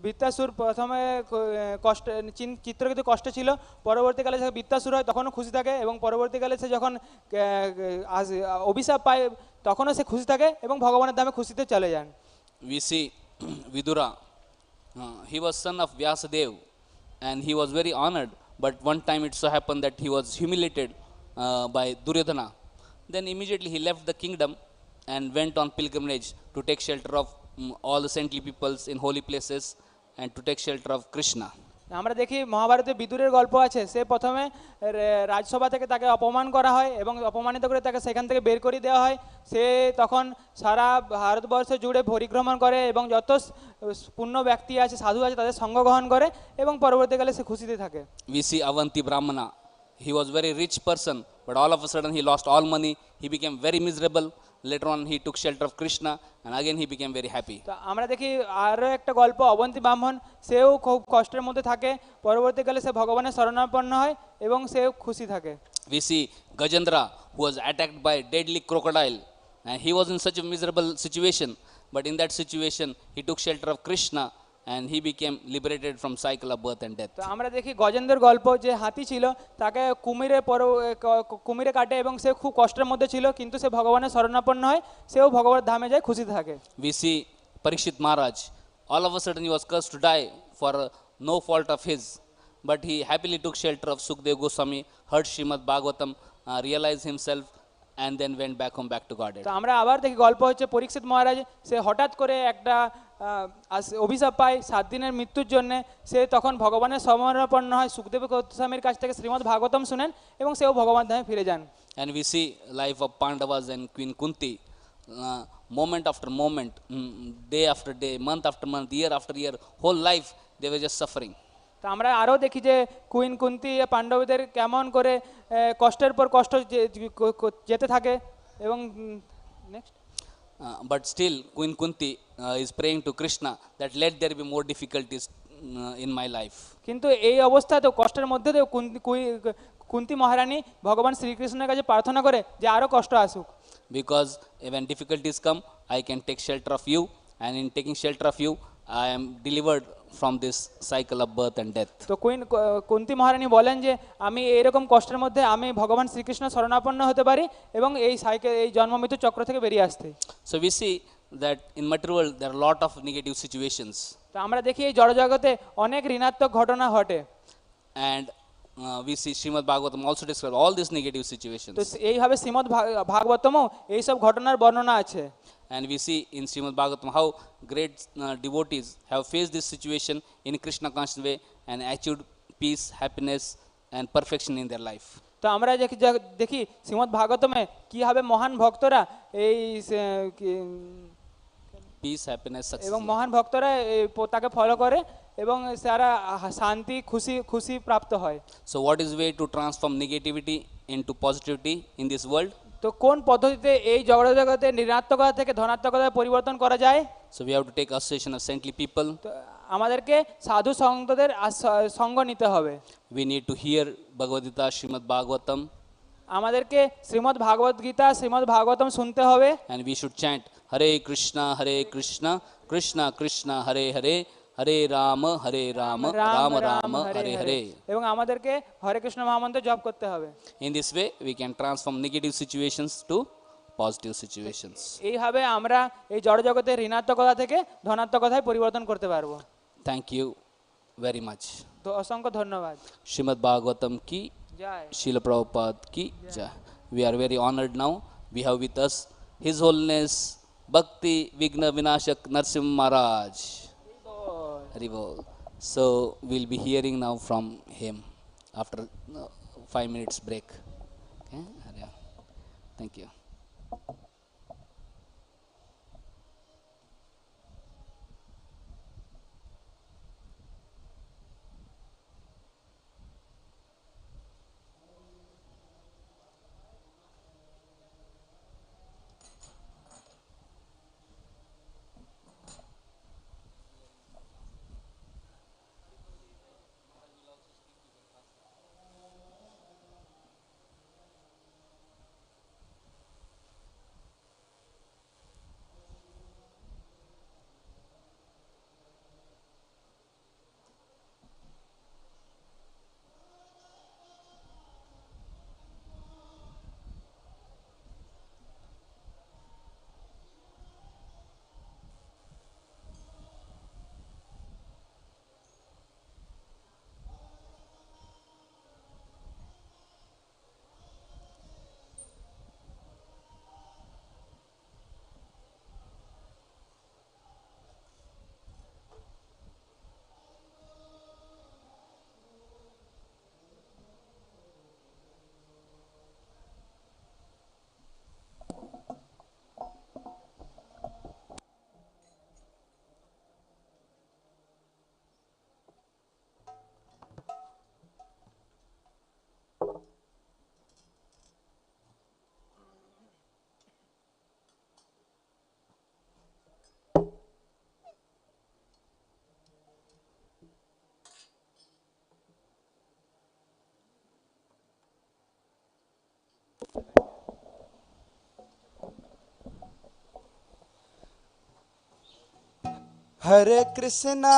বৃত্তাসুর প্রথমে চিত্রকেতু কষ্ট ছিল, পরবর্তীকালে যখন বৃত্তাসুর হয় তখনও খুশি থাকে এবং পরবর্তীকালে সে যখন অভিশাপ পায় তখনও সে খুশি থাকে এবং ভগবানের ধামে খুশিতে চলে যান। We see Vidura, he was son of Vyasadeva and he was very honored, but one time it so happened that he was humiliated by Duryodhana. Then immediately he left the kingdom and went on pilgrimage to take shelter of all the saintly peoples in holy places and to take shelter of Krishna. আমরা দেখি মহাভারতে বিদুরের গল্প আছে, সে প্রথমে রাজসভা থেকে তাকে অপমান করা হয় এবং অপমানিত করে তাকে সেখান থেকে বের করে দেওয়া হয়। সে তখন সারা ভারতবর্ষ জুড়ে পরিভ্রমণ করে এবং যত পূর্ণ ব্যক্তি আছে, সাধু আছে, তাদের সঙ্গ গ্রহণ করে এবং পরবর্তীকালে সে খুশিতে থাকে। We see Avanti Brahmana, he was very rich person, but all of a sudden he lost all money, he became very miserable, later on he took shelter of Krishna and again he became very happy. তো আমরা দেখি আরও একটা গল্প, অবন্তী ব্রাহ্মণ, সেও খুব কষ্টের মধ্যে থাকে, পরবর্তীকালে সে ভগবানের শরণাপন্ন হয় এবং সেও খুশি থাকে। We see Gajendra, who was attacked by a deadly crocodile, and he was in such a miserable situation, but in that situation he took shelter of Krishna and he became liberated from cycle of birth and death. তো আমরা দেখি গজেন্দ্রের গল্প, যে হাতি ছিল তাকে কুমিরে কাটে এবং সে খুব কষ্টের মধ্যে ছিল কিন্তু সে ভগবানের শরণাপন্ন হয়, সেও ভগবানের ধামে যায়, খুশি থাকে। We see Parikshit Maharaj, all of a sudden he was cursed to die for no fault of his, but he happily took shelter of Sukdev Goswami, heard Srimad Bhagavatam, realized himself and then went back home, back to Godhead. তো আমরা আবার দেখি গল্প হচ্ছে পরীক্ষিত মহারাজ, সে হঠাৎ করে একটা অভিশাপ পায় 7 দিনের মৃত্যুর জন্য, সে তখন ভগবানের শরণাপন্ন হয়, সুখদেব গোস্বামীর কাছ থেকে শ্রীমদ্ ভাগবতম শুনেন এবং সেও ভগবান ধামে ফিরে যান। And we see life of Pandavas and Queen Kunti, moment after moment, day after day, month after month, year after year, whole life they were just suffering. তা আমরা আরও দেখি যে কুইন কুন্তি পাণ্ডবদের কেমন করে কষ্টের পর কষ্ট যেতে থাকে এবং next But still Queen Kunti is praying to Krishna that let there be more difficulties in my life. কিন্তু এই অবস্থাতেও কষ্টের মধ্যেও কুন্তি মহারানী ভগবান শ্রীকৃষ্ণের কাছে প্রার্থনা করে যে আরও কষ্ট আসুক। Because when difficulties come, I can take shelter of you, and in taking shelter of you, I am delivered from this cycle of birth and death. তো কুন্তি মহারানী বলেন যে আমি এইরকম কষ্টের মধ্যে আমি ভগবান শ্রীকৃষ্ণ শরণাপন্ন হতে পারি এবং এই সাইকেল এই জন্ম মৃত্যু চক্র থেকে বেরিয়ে আসতে। So we see that in material world there are a lot of negative situations. তো আমরা দেখি এই জড়জগতে অনেক ঋণাত্মক ঘটনা ঘটে। and we see Srimad Bhagavatam also describe all these negative তো situations. এইভাবে শ্রীমদ্ ভাগবতমও এইসব ঘটনার বর্ণনা আছে। And we see in Srimad Bhagavatam how great devotees have faced this situation in Krishna conscious way and achieved peace, happiness, and perfection in their life. তো আমরা দেখি শ্রীমদ্ ভাগবতমে কীভাবে মহান ভক্তরা এই Peace, happiness, success. এবং মহান ভক্তরা তাকে ফলো করে এবং তারা শান্তি খুশি প্রাপ্ত হয়। So what is way to transform negativity into positivity in this world? তো কোন পদ্ধতিতে এই জগতে ঋণাত্মকতা থেকে ধনাত্মকতায় পরিবর্তন করা যায়? So we have to take association of saintly people. তো আমাদেরকে সাধু সন্তদের সঙ্গ নিতে হবে। We need to hear Bhagavad Gita, Srimad Bhagavatam. আমাদেরকে শ্রীমদ্ ভাগবত গীতা শ্রীমদ্ ভাগবতম শুনতে হবে। And we should chant Hare Krishna, Krishna Krishna, Hare Hare, Hare Rama, Rama Rama, Hare Hare. এবং আমাদেরকে হরে কৃষ্ণ মহামন্ত্র জপ করতে হবে। In this way we can transform negative situations to positive situations. এইভাবে আমরা এই জড়জগতের ঋণাত্মকতা থেকে ধনাত্মকতায় পরিবর্তন করতে পারবো। Thank you very much. তো অসংখ্য ধন্যবাদ। Srimad Bhagavatam ki Joy. Srila Prabhupada ki jai. We are very honored now. We have with us His Holiness Bhakti Vigna Vinashak Narsimha Maharaj. Hari Bol. So we'll be hearing now from him after 5 minutes break. Okay? Thank you. Hare Krishna,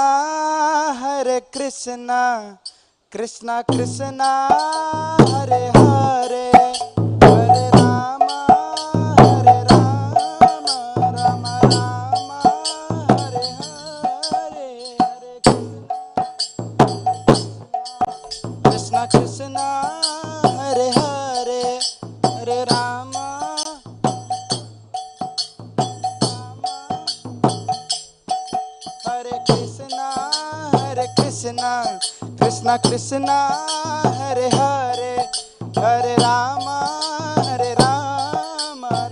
Krishna Krishna, Hare Hare, Hare Rama, Rama Rama, Hare Hare, Hare Krishna, Krishna Krishna, Hare Hare, Hare Rama. Krishna Krishna Hare Hare Hare Rama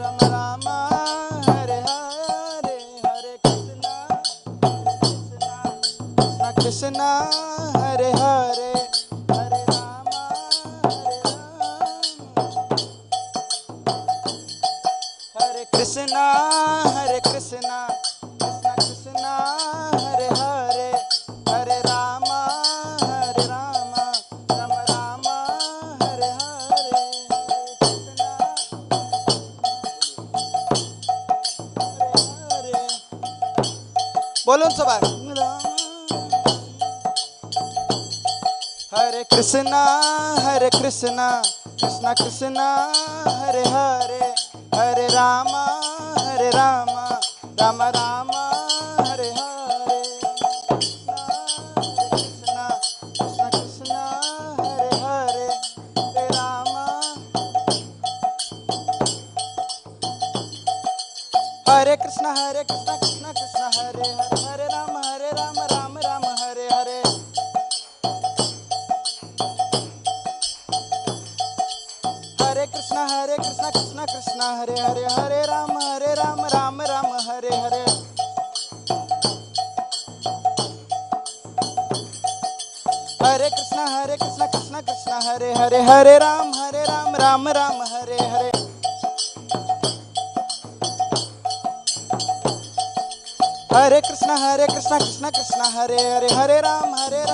Rama Rama Hare Hare Hare Krishna Krishna Hare Hare Hare Rama Hare Krishna Hare Krishna Krishna Krishna Hare Hare Hare Rama बोलो सबाई Hare Krishna Krishna Krishna Hare Hare Hare Rama Rama Rama Hare Hare Krishna Krishna Hare Krishna Krishna Krishna Hare Hare Hare Rama Rama Rama Hare Hare Hare Krishna Krishna Krishna Hare Hare Hare Rama Rama Hare Hare Hare Krishna Krishna Krishna Hare Hare Hare Rama Rama Hare Hare Hare Krishna Krishna Krishna Hare Hare Hare Rama Hare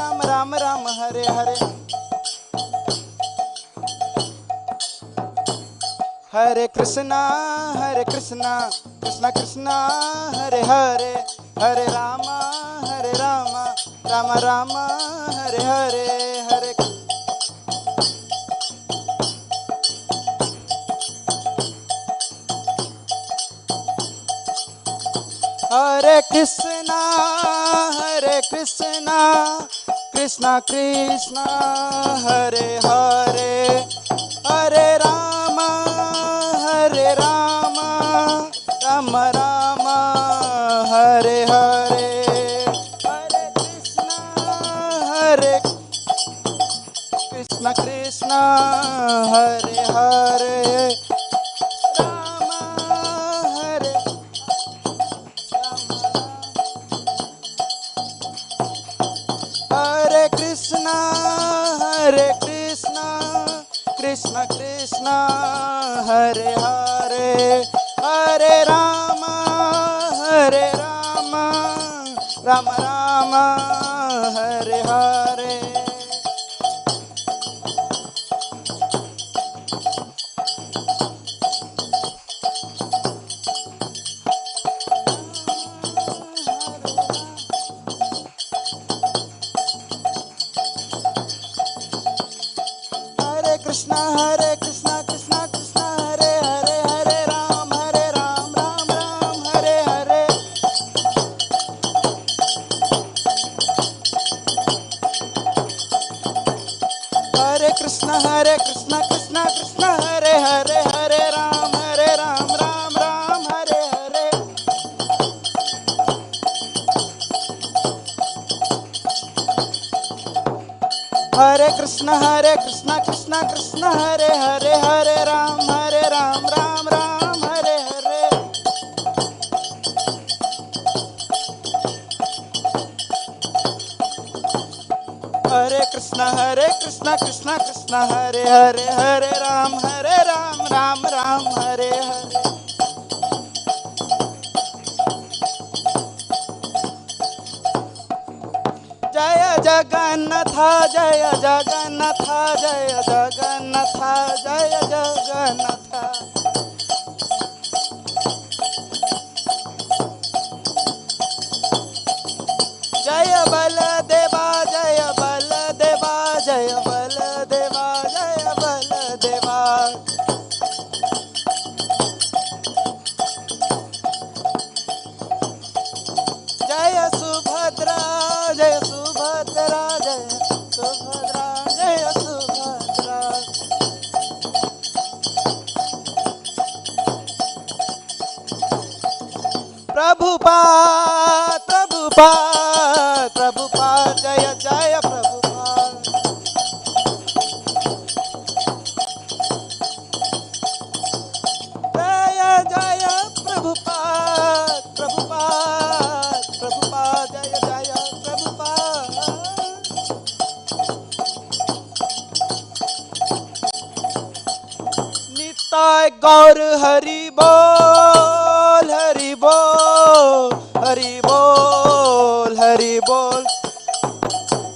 Hare Hare Krishna Krishna Krishna Hare Hare Hare Rama Rama Hare Hare Hare Hare Krishna Krishna Krishna Hare Hare Hare Rama Rama Rama Hare Hare Hare Krishna Krishna Hare Hare Rama Hare Hare Krishna Krishna Krishna Hare Hare Hare Rama Rama Rama Hare Hare Hare Krishna Krishna Krishna Hare Hare Hare Ram Ram Ram Hare Hare Hare Krishna Krishna Krishna Hare Hare Hare Ram Ram Ram Hare Hare Hare Krishna Krishna Krishna Hare Hare Hare Ram Ram Hare Hare Hare Krishna Krishna Krishna Hare Hare Hare Ram Ram Hare Hare Jaya Jagannath Jaya Jagannath Jaya Jagannath Jaya Jagannath Jaya Baladeva Jaya Baladeva Jaya Baladeva Jaya Baladeva Jaya Subhadra Jaya Subhadra Jaya Subhadra Jaya Subhadra Prabhupada Prabhupada Prabhupada Jaya Jaya Prabhupada Jaya Jaya Prabhupada Prabhupada Prabhupada Jaya Jaya Prabhupada Nitai Gaur Hari Bol Hari Bol Hari Bol Hari Bol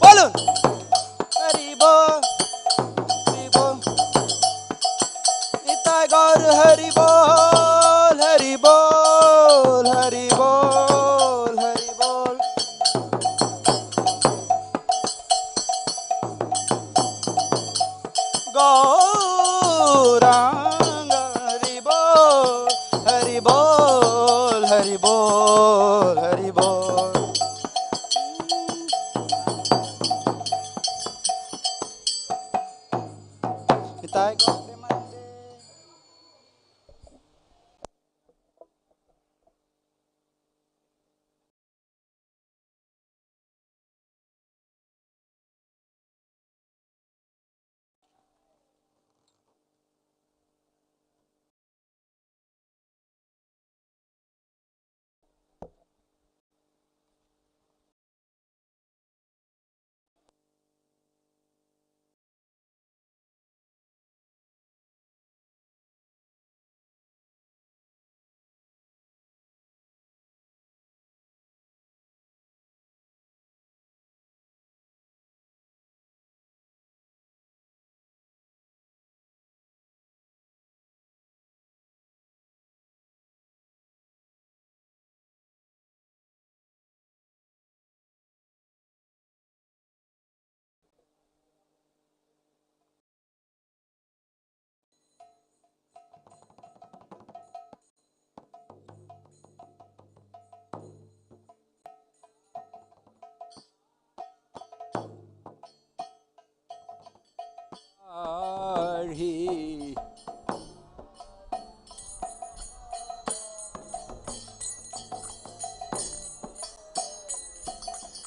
Bolun Hari Bol Hari Bol Nitai Gaur Hari Bol Hari Bol Hari Bol Hari Bol Gauranga Hari Bol Hari Bol Hari Bol Hari Bol Nitai Gaur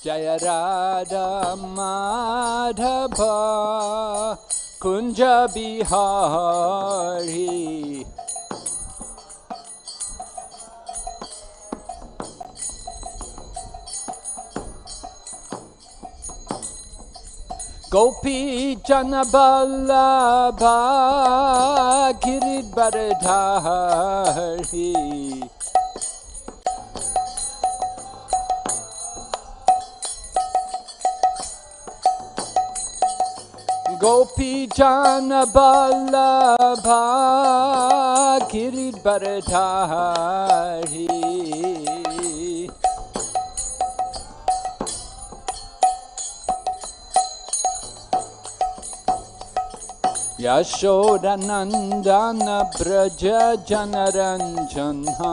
Jaya Radha Madhava Kunja Bihari. Gopi Janaballabha Giridharadhari. Gopi Janaballabha Giridharadhari. Yashodanandana Braja Janaranjana.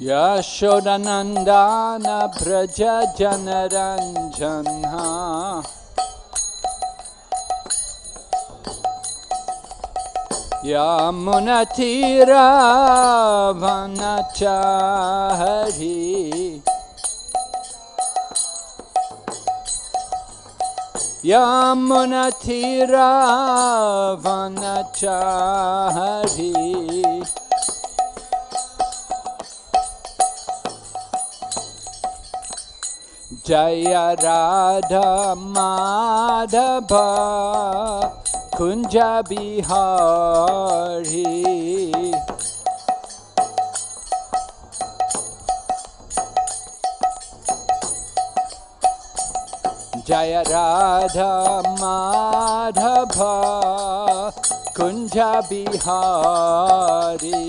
Yashodanandana Braja Janaranjana. Yamunatira Vanachari. Yamunatira Vanachari. Jaya Radha Madhava Kunja Bihari. Jaya Radha Madhava Kunja Bihari.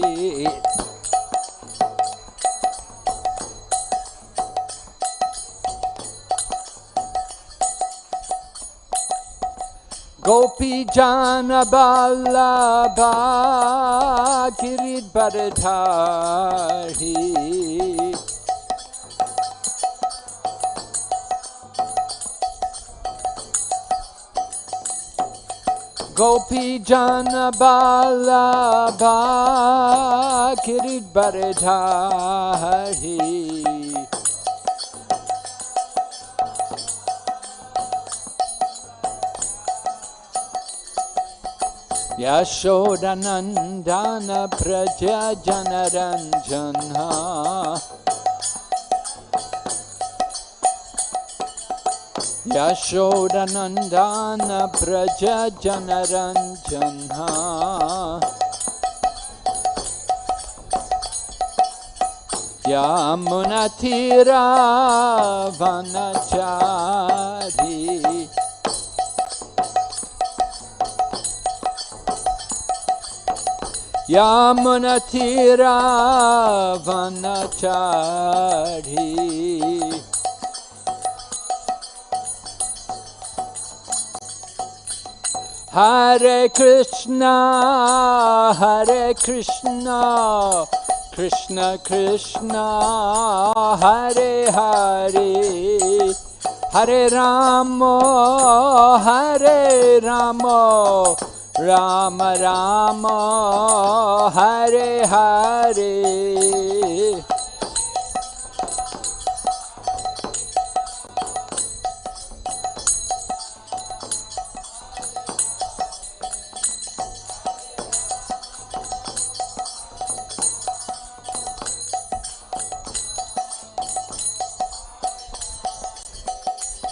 Gopi Janaballabha Giridharadhari. Gopi Janaballabha Giridharadhari. Yashodanandana Praja Janaranjana. Yashodanandana Praja Janaranjana. Yamunatira Vanachari. Yamunatira Vanachari. Hare Krishna, Hare Krishna, Krishna Krishna, Hare Hare, Hare Rama, Hare Rama, Rama Rama, Hare Hare.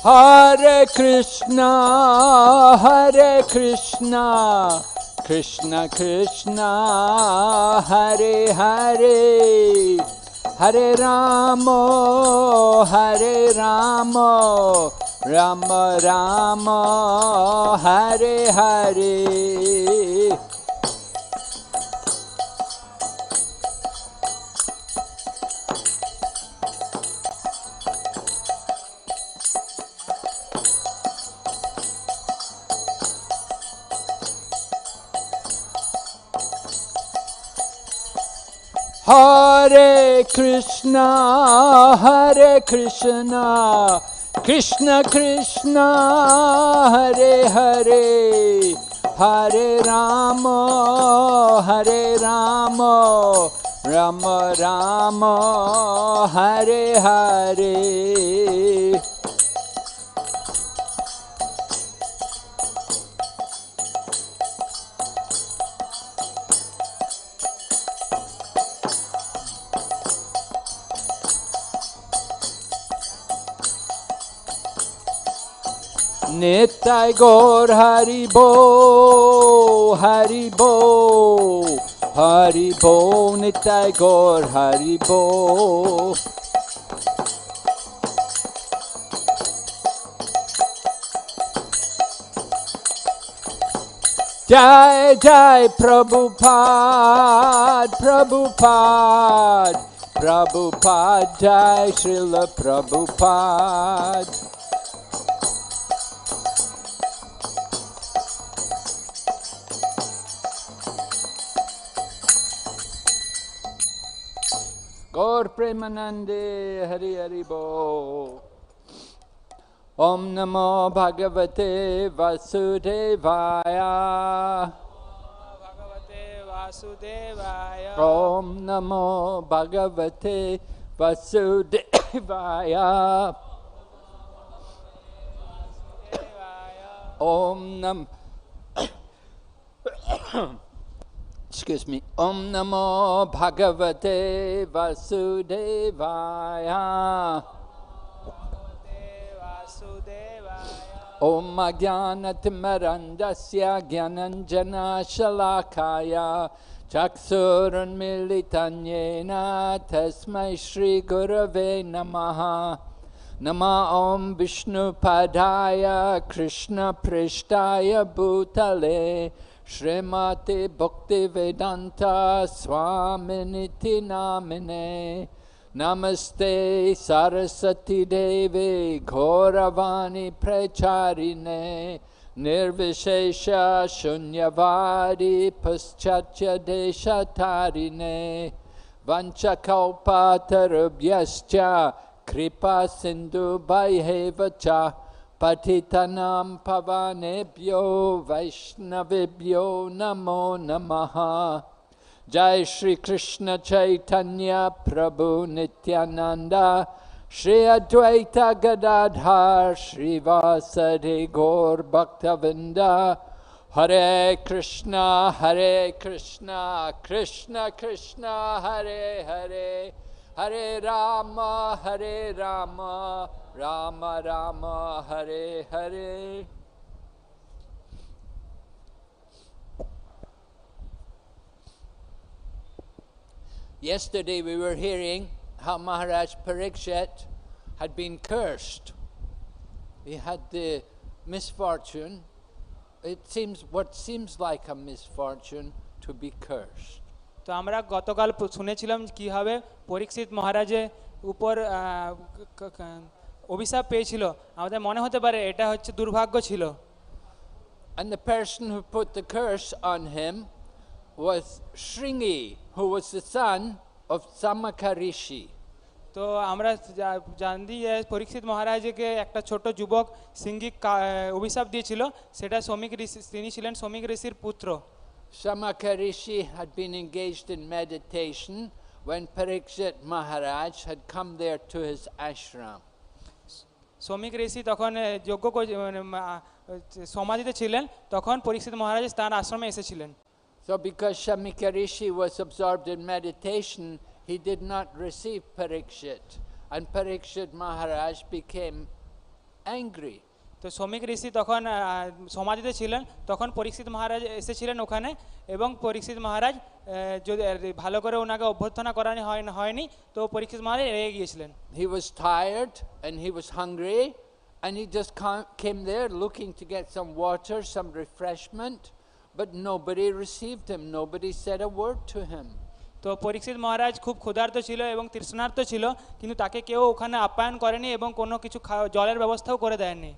Hare Krishna, Hare Krishna, Krishna Krishna, Hare Hare, Hare Rama, Hare Rama, Rama Rama, Hare Hare. Hare Krishna, Hare Krishna, Krishna Krishna, Hare Hare, Hare Rama, Hare Rama, Rama Rama Hare Hare Nitai Gaur Haribo, Haribo, Haribo, Nitai Gaur Haribo. Jai Jai Prabhupada, Prabhupada, Prabhupada, Jai Srila Prabhupada. Gaur Premanande Hari Hari Bo. Om Namo Bhagavate Vasudevaya. Bhagavate Vasudevaya. Om Namo Bhagavate Vasudevaya. Om Nam. Excuse me. Om Namo Bhagavate Vasudevaya. Om Ajnanatirmirandasya Jnananjana Shalakaya Chaksurunmilitanyena Tasmai Shri Gurave Namaha. Nama Om Vishnu Padaya Krishna Prishtaya Bhutale Srimati Bhaktivedanta Swaminiti Namine. Namaste Saraswati Devi Gauravani Pracharine Nirvishesha Shunyavadi Paschatya Deshatarine Vanchakalpatarubhyascha Kripa Sindhu Bhaihevacha Patitanam Pavanebhyo Vaishnavibhyo Namo Namaha. Jai Shri Krishna Chaitanya Prabhu Nityananda Shri Advaita Gadadhar Shri Vasadi Gaur Bhaktavinda Hare Krishna Krishna Krishna Hare Hare Hare Rama Rama Rama Hare Hare. Yesterday we were hearing how Maharaj Parikshit had been cursed. He had the misfortune, what seems like a misfortune, to be cursed. তো আমরা গতকাল শুনেছিলাম কিভাবে পরীক্ষিত মহারাজের উপর অভিশাপ পেয়েছিল। আমাদের মনে হতে পারে এটা হচ্ছে দুর্ভাগ্য ছিল। And the person who put the curse on him was Shringi, who was the son of Samaka Rishi. তো আমরা জানি যে পরীক্ষিত মহারাজকে একটা ছোট যুবক সিঙ্গি অভিশাপ দিয়েছিল, সেটা শ্রমিক ঋষি, তিনি ছিলেন শ্রমিক ঋষির পুত্র। Samaka Rishi had been engaged in meditation when Parikshit Maharaj had come there to his ashram. শ্রমিক ঋষি তখন যজ্ঞ সমাধিতে ছিলেন, তখন পরীক্ষিত মহারাজ তার আশ্রমে এসেছিলেন। So because Shamika Rishi was absorbed in meditation, he did not receive Parikshit, and Parikshit Maharaj became angry. তো শ্রমিক ঋষি তখন সমাধিতে ছিলেন, তখন পরীক্ষিত মহারাজ এসেছিলেন ওখানে, এবং পরীক্ষিত মহারাজ যদি ভালো করে ওনাকে অভ্যর্থনা করানো হয়নি, তো পরীক্ষিত মহারাজ রেগে গিয়েছিলেন। He was tired and he was hungry, and he just came there looking to get some water, some refreshment, but nobody received him, nobody said a word to him. তো পরীক্ষিত মহারাজ খুব ক্ষুধার্ত ছিল এবং তৃষ্ণার্ত ছিল, কিন্তু তাকে কেউ ওখানে আপ্যায়ন করেনি এবং কোনো কিছু জলের ব্যবস্থাও করে দেয়নি।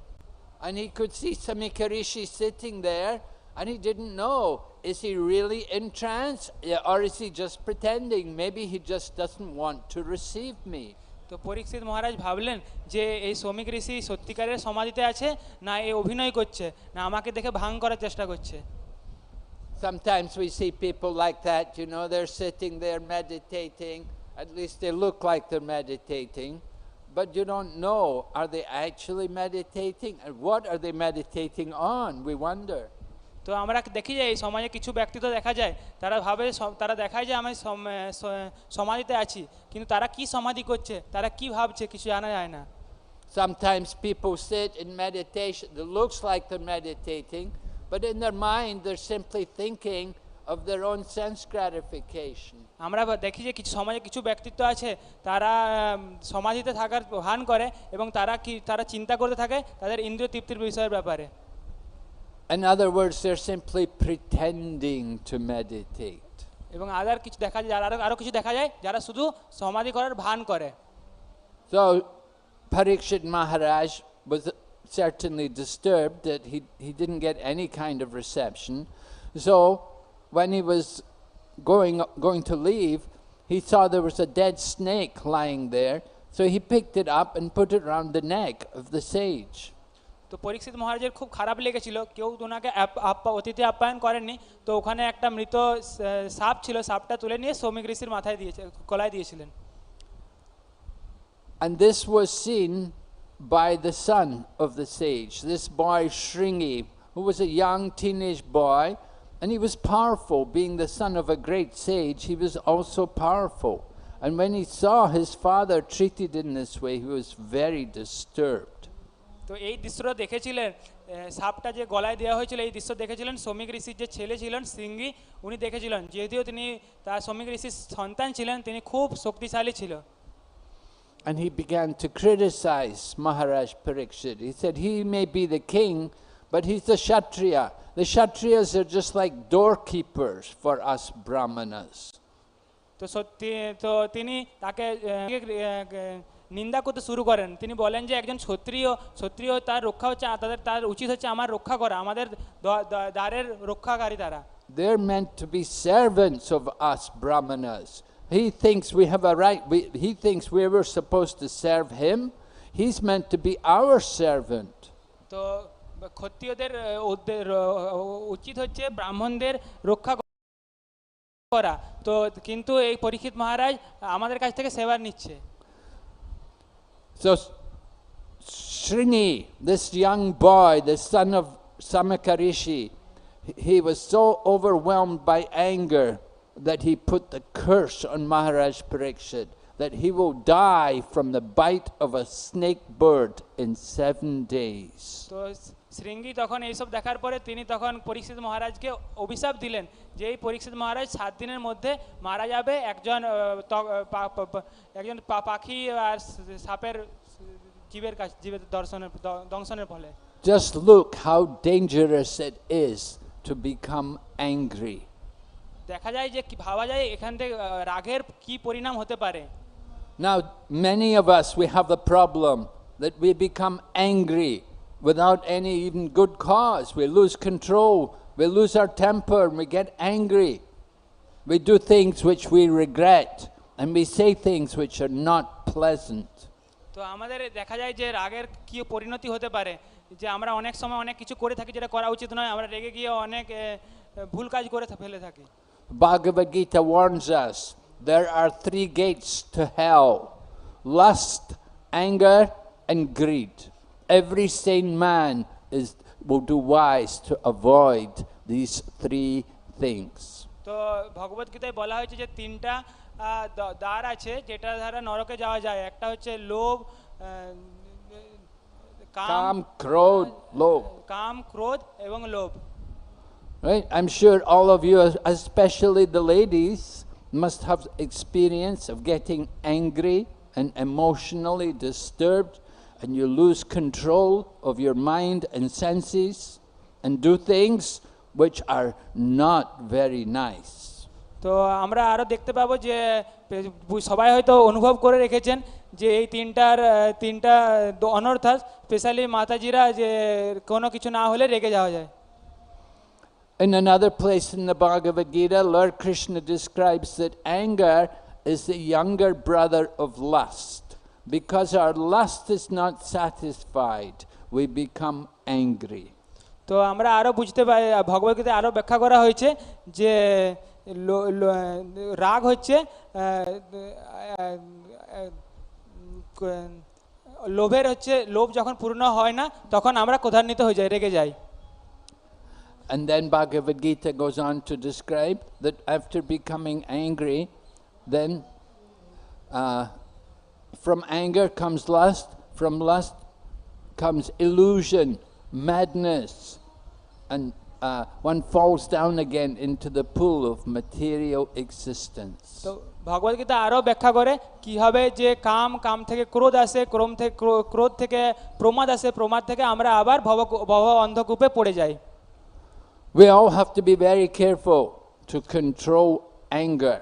And he could see Samika Rishi sitting there, and he didn't know, is he really in trance or is he just pretending? Maybe he just doesn't want to receive me. তো পরীক্ষিত মহারাজ ভাবলেন যে এই শ্রমিক ঋষি সত্যিকারের সমাধিতে আছে, না এই অভিনয় করছে, না আমাকে দেখে ভাঙ করার চেষ্টা করছে। Sometimes we see people like that, they're sitting there meditating. At least they look like they're meditating. But you don't know, are they actually meditating? And what are they meditating on? We wonder. তো আমরা দেখি যে এই সমাজে কিছু ব্যক্তি তো দেখা যায় তারা ভাবে তারা দেখায় যে আমি সমাধিতে আছি, কিন্তু তারা কি সমাধি করছে, তারা কি ভাবছে কিছু জানা যায় না। Sometimes people sit in meditation that looks like they're meditating, but in their mind they're simply thinking of their own sense gratification. আমরা দেখি যে কিছু সমাজে কিছু ব্যক্তিত্ব আছে তারা সমাধিতে থাকার ভান করে এবং তারা চিন্তা করতে থাকে তাদের ইন্দ্রিয় তৃপ্তির বিষয়ের ব্যাপারে। In other words, they're simply pretending to meditate. এবং কিছু দেখা যায়, আরো কিছু দেখা যায় যারা শুধু সমাধি করার ভান করে। So Parikshit Maharaj was certainly disturbed that he didn't get any kind of reception. So when he was going to leave, he saw there was a dead snake lying there. So he picked it up and put it around the neck of the sage. তো পরীক্ষিত মহারাজের খুব খারাপ লেগেছিল, কেউ ওনাকে অতিথি আপ্যায়ন করেননি, তো ওখানে একটা মৃত সাপ ছিল, সাপটা তুলে নিয়ে শ্রমিক ঋষির মাথায় গলায় দিয়েছিলেন। And this was seen by the son of the sage, this boy Shringi, who was a young teenage boy, and he was powerful. Being the son of a great sage, he was also powerful. And when he saw his father treated in this way, he was very disturbed. তো এই দৃশ্যটা দেখেছিলেন, সাপটা যে গলায় দেওয়া হয়েছিল এই দৃশ্য দেখেছিলেন শ্রমিক ঋষির যে ছেলে ছিলেন শৃঙ্গি, উনি দেখেছিলেন। যদিও তিনি তার শ্রমিক ঋষির সন্তান ছিলেন, তিনি খুব শক্তিশালী ছিল। And he began to criticize Maharaj Parikshit. He said, he may be the king, but he's the Kshatriya. The Kshatriyas are just like doorkeepers for us Brahmanas. তো তিনি তাকে নিন্দা করতে শুরু করেন। তিনি বলেন যে একজন ক্ষত্রিয় তার রক্ষা হচ্ছে, তার উচিত হচ্ছে আমার রক্ষা করা, আমাদের দ্বারের রক্ষাকারী তারা। They're meant to be servants of us Brahmanas. He thinks we have a right, he thinks we were supposed to serve him. He's meant to be our servant. তো ক্ষত্রিয়দের উচিত হচ্ছে ব্রাহ্মণদের রক্ষা করা, তো কিন্তু এই পরীক্ষিত মহারাজ আমাদের কাছ থেকে সেবা নিচ্ছে। So Shringi, this young boy, the son of Samaka Rishi, he was so overwhelmed by anger that he put the curse on Maharaj Parikshit, that he will die from the bite of a snake bird in 7 days. তো শৃঙ্গি তখন এইসব দেখার পরে তিনি তখন পরীক্ষিত মহারাজকে অভিশাপ দিলেন যে এই পরীক্ষিত মহারাজ 7 দিনের মধ্যে মারা যাবে একজন পাখি আর সাপের জীবের দংশনের ফলে। Just look how dangerous it is to become angry. দেখা যায় যে কি ভাবা যায় এখান থেকে রাগের কি পরিণাম হতে পারে। Now many of us, we have the problem that we become angry without any even good cause. We lose control, we lose our temper, and we get angry. We do things which we regret, and we say things which are not pleasant. তো আমাদের দেখা যায় যে রাগের কি পরিণতি হতে পারে, যে আমরা অনেক সময় অনেক কিছু করে থাকি যেটা করা উচিত নয়, আমরা রেগে গিয়ে অনেক ভুল কাজ করে ফেলে থাকি। Bhagavad Gita warns us there are 3 gates to hell: lust, anger, and greed. Every sane man will do wise to avoid these 3 things. তো ভগবত গীতায় বলা হয়েছে যে 3টা দ্বার আছে যেটা দ্বারা নরকে যাওয়া যায়। একটা হচ্ছে লোভ, কাম, ক্রোধ, লোভ। কাম, ক্রোধ এবং লোভ। Right? I'm sure all of you, especially the ladies, must have experience of getting angry and emotionally disturbed, and you lose control of your mind and senses and do things which are not very nice. তো আমরা আরো দেখতে পাবো যে সবাই হয়তো অনুভব করে রেখেছেন যে এই তিনটা অনর্থাৎ স্পেশালি মাতাজিরা যে কোনো কিছু না হলে রেগে যাওয়া যায়। In another place in the Bhagavad Gita, Lord Krishna describes that anger is the younger brother of lust. Because our lust is not satisfied, we become angry. তো আমরা আরও বুঝতে পারি, ভগবদ্গীতায় আরও ব্যাখ্যা করা হয়েছে যে রাগ হচ্ছে লোভের হচ্ছে, লোভ যখন পূর্ণ হয় না তখন আমরা ক্রোধান্বিত হয়ে যাই, রেগে যাই। And then Bhagavad Gita goes on to describe that after becoming angry, then from anger comes lust, from lust comes illusion, madness, and one falls down again into the pool of material existence. তো ভগবদ্গীতা আরও ব্যাখ্যা করে কি হবে যে কাম থেকে ক্রোধ আসে, ক্রোধ থেকে প্রমাদ আসে, প্রমাদ থেকে আমরা আবার ভব অন্ধকূপে পড়ে যাই। We all have to be very careful to control anger.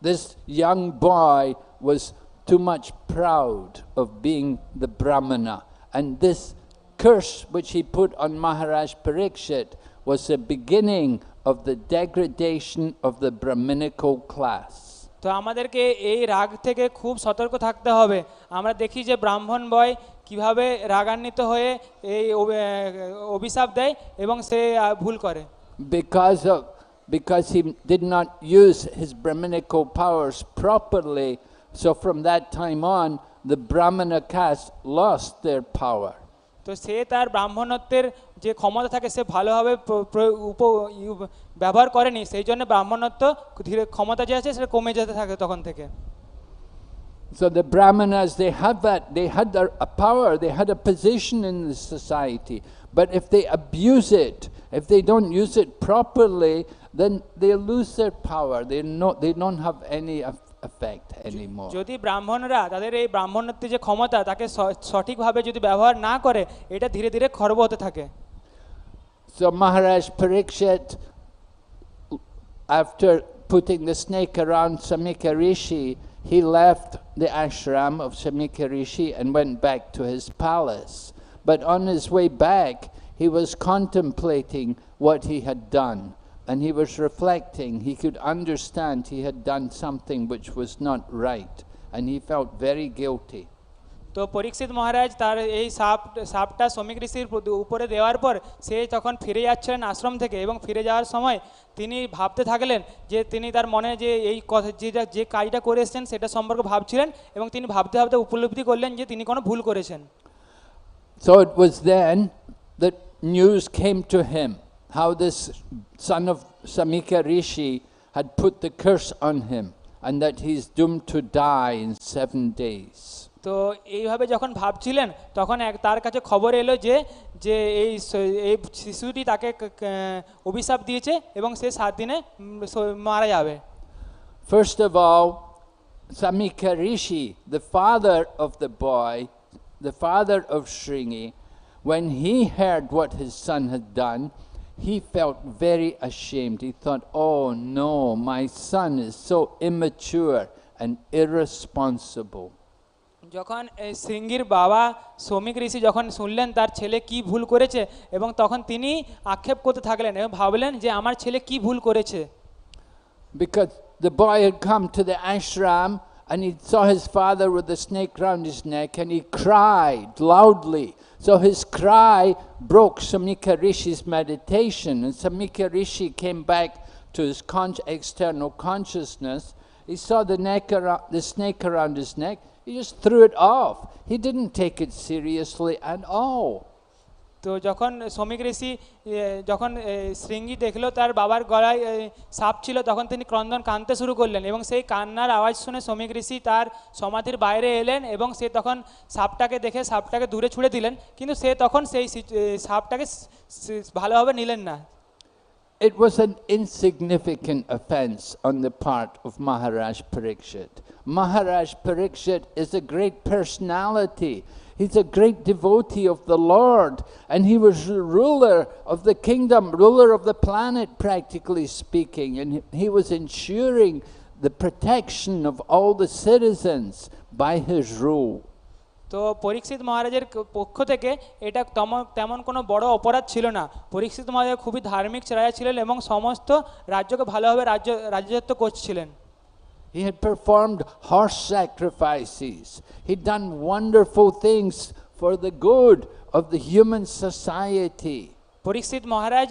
This young boy was too much proud of being the Brahmana, and this curse which he put on Maharaj Parikshit was the beginning of the degradation of the Brahminical class. তো আমাদেরকে এই রাগ থেকে খুব সতর্ক থাকতে হবে। আমরা দেখি যে ব্রাহ্মণ বয় কিভাবে রাগান্বিত হয়ে এই অভিশাপ দেয় এবং সে ভুল করে। Because he did not use his Brahminical powers properly, so from that time on the Brahmana caste lost their power. তো সে তার ব্রাহ্মণত্বের যে ক্ষমতা থাকে সে ভালোভাবে ব্যবহার করেনি, সেই জন্য ব্রাহ্মণত্ব ধীরে ক্ষমতা যে আছে সেটা কমে যেতে থাকে তখন থেকে। So the Brahmanas, they had a power, they had a position in the society, but if they abuse it, if they don't use it properly, then they lose their power. They don't have any effect anymore. যদি ব্রাহ্মণরা তাদের এই ব্রাহ্মণত্বের যে ক্ষমতা তাকে সঠিকভাবে যদি ব্যবহার না করে, এটা ধীরে ধীরে খর্ব হতে থাকে। So Maharaj Parikshit, after putting the snake around Samika Rishi, he left the ashram of Samika Rishi and went back to his palace. But on his way back, he was contemplating what he had done. And he was reflecting, he could understand he had done something which was not right, and he felt very guilty. তো পরীক্ষিত মহারাজ তার এই সাপটা শ্রমিক ঋষির উপরে দেওয়ার পর সে তখন ফিরে যাচ্ছিলেন আশ্রম থেকে, এবং ফিরে যাওয়ার সময় তিনি ভাবতে থাকলেন যে তিনি তার মনে যে এই যে কাজটা করে এসেছেন সেটা সম্পর্কে ভাবছিলেন, এবং তিনি ভাবতে ভাবতে উপলব্ধি করলেন যে তিনি কোনো ভুল করেছেন। So it was then that news came to him how this son of Samika Rishi had put the curse on him and that he's doomed to die in 7 days. তো এইভাবে যখন ভাবছিলেন তখন তার কাছে খবর এলো যে যে এই শিশুটি তাকে অভিশাপ দিয়েছে এবং সে 7 দিনে মারা যাবে। First of all, Samika Rishi, the father of the boy, the father of Shringi, when he heard what his son had done, he felt very ashamed. He thought, oh no, my son is so immature and irresponsible. যখন শৃঙ্গির বাবা শ্রমিক ঋষি যখন শুনলেন তার ছেলে কি ভুল করেছে, এবং তখন তিনি আক্ষেপ করতে থাকলেন এবং ভাবলেন যে আমার ছেলে কি ভুল করেছে। Because the boy had come to the ashram and he saw his father with the snake round his neck and he cried loudly. So his cry broke Samika Rishi's meditation, and Samika Rishi came back to his external consciousness. He saw the snake around his neck. He just threw it off. He didn't take it seriously at all. তো যখন শ্রমিক ঋষি যখন শৃঙ্গি দেখলো তার বাবার গলায় সাপ ছিল, তখন তিনি ক্রন্দন কাঁদতে শুরু করলেন, এবং সেই কান্নার আওয়াজ শুনে শ্রমিক ঋষি তার সমাধির বাইরে এলেন এবং সে তখন সাপটাকে দেখে সাপটাকে দূরে ছুঁড়ে দিলেন, কিন্তু সে তখন সেই সাপটাকে ভালোভাবে নিলেন না। It was an insignificant offense on the part of Maharaj Parikshit. Maharaj Parikshit is a great personality. He's a great devotee of the Lord, and he was ruler of the kingdom, ruler of the planet, practically speaking, and he was ensuring the protection of all the citizens by his rule. তো পরীক্ষিত মহারাজের পক্ষ থেকে এটা তেমন কোনো বড় অপরাধ ছিল না। পরীক্ষিত মহারাজ খুবই ধার্মিক রাজা ছিলেন এবং সমস্ত রাজ্যকে ভালোভাবে রাজ্যত্ব করছিলেন। He had performed horse sacrifices. He'd done wonderful things for the good of the human society. পরীক্ষিত মহারাজ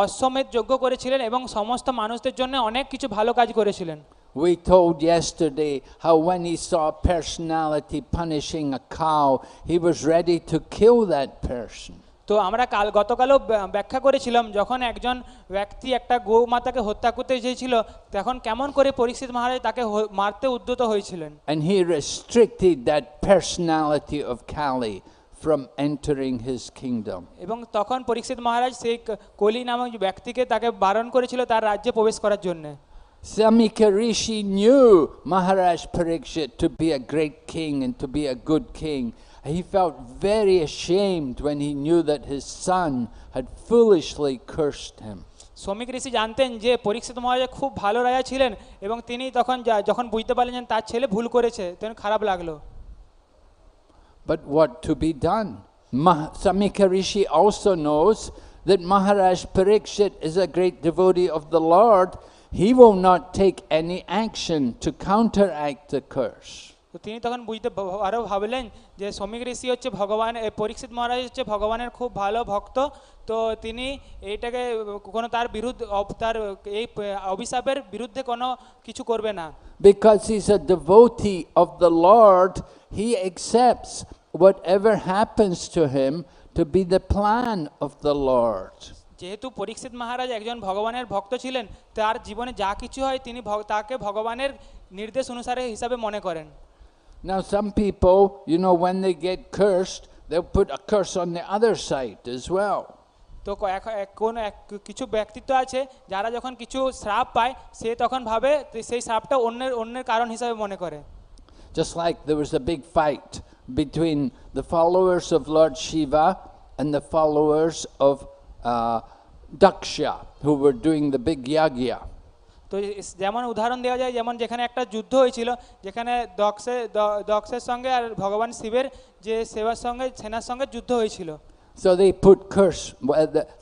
অশ্বমেধ যজ্ঞ করেছিলেন এবং সমস্ত মানুষদের জন্য অনেক কিছু ভালো কাজ করেছিলেন। We told yesterday how when he saw a personality punishing a cow, he was ready to kill that person. তো আমরা গতকালও ব্যাখ্যা করেছিলাম যখন একজন ব্যক্তি একটা গৌমাতাকে হত্যা করতে চেয়েছিল তখন কেমন করে পরীক্ষিত মহারাজ তাকে মারতে উদ্যত হয়েছিলেন। And he restricted that personality of Kali from entering his kingdom. এবং তখন পরীক্ষিত মহারাজ সেই কলি নামক ব্যক্তিকে তাকে বারণ করেছিল তার রাজ্যে প্রবেশ করার জন্য। Samika Rishi knew Maharaj Parikshit to be a great king and to be a good king. He felt very ashamed when he knew that his son had foolishly cursed him. শ্রমিক ঋষি জানতেন যে পরীক্ষিত মহারাজ খুব ভালো রাজা ছিলেন এবং তিনি তখন যখন বুঝতে পারলেন যে তার ছেলে ভুল করেছে তখন খারাপ লাগলো। But what to be done? Samika Rishi also knows that Maharaj Parikshit is a great devotee of the Lord. He will not take any action to counteract the curse. তো তিনি তখন আরও ভাবলেন যে শ্রমিক ঋষি হচ্ছে ভগবান, পরীক্ষিত মহারাজ হচ্ছে ভগবানের খুব ভালো ভক্ত, তো তিনি এইটাকে কোনো তার বিরুদ্ধে তার এই অভিশাপের বিরুদ্ধে কোনো কিছু করবে না। Because he's a devotee of the Lord, he accepts whatever happens to him to be the plan of the Lord. যেহেতু পরীক্ষিত মহারাজ একজন ভগবানের ভক্ত ছিলেন, তার জীবনে যা কিছু হয় তিনি তাকে ভগবানের নির্দেশ অনুসারে হিসাবে মনে করেন। Now some people, when they get cursed, they'll put a curse on the other side as well. তো কিছু ব্যক্তিত্ব আছে যারা যখন কিছু শ্রাপ পায় সে তখন ভাবে সেই শ্রাপটা অন্যের কারণ হিসাবে মনে করে। Just like there was a big fight between the followers of Lord Shiva and the followers of Daksha, who were doing the big yagya. তো যেমন উদাহরণ দেওয়া যায়, যেমন যেখানে একটা যুদ্ধ হয়েছিল যেখানে দক্ষের সঙ্গে আর ভগবান শিবের যে সেনার সঙ্গে যুদ্ধ হয়েছিল। So they put curse,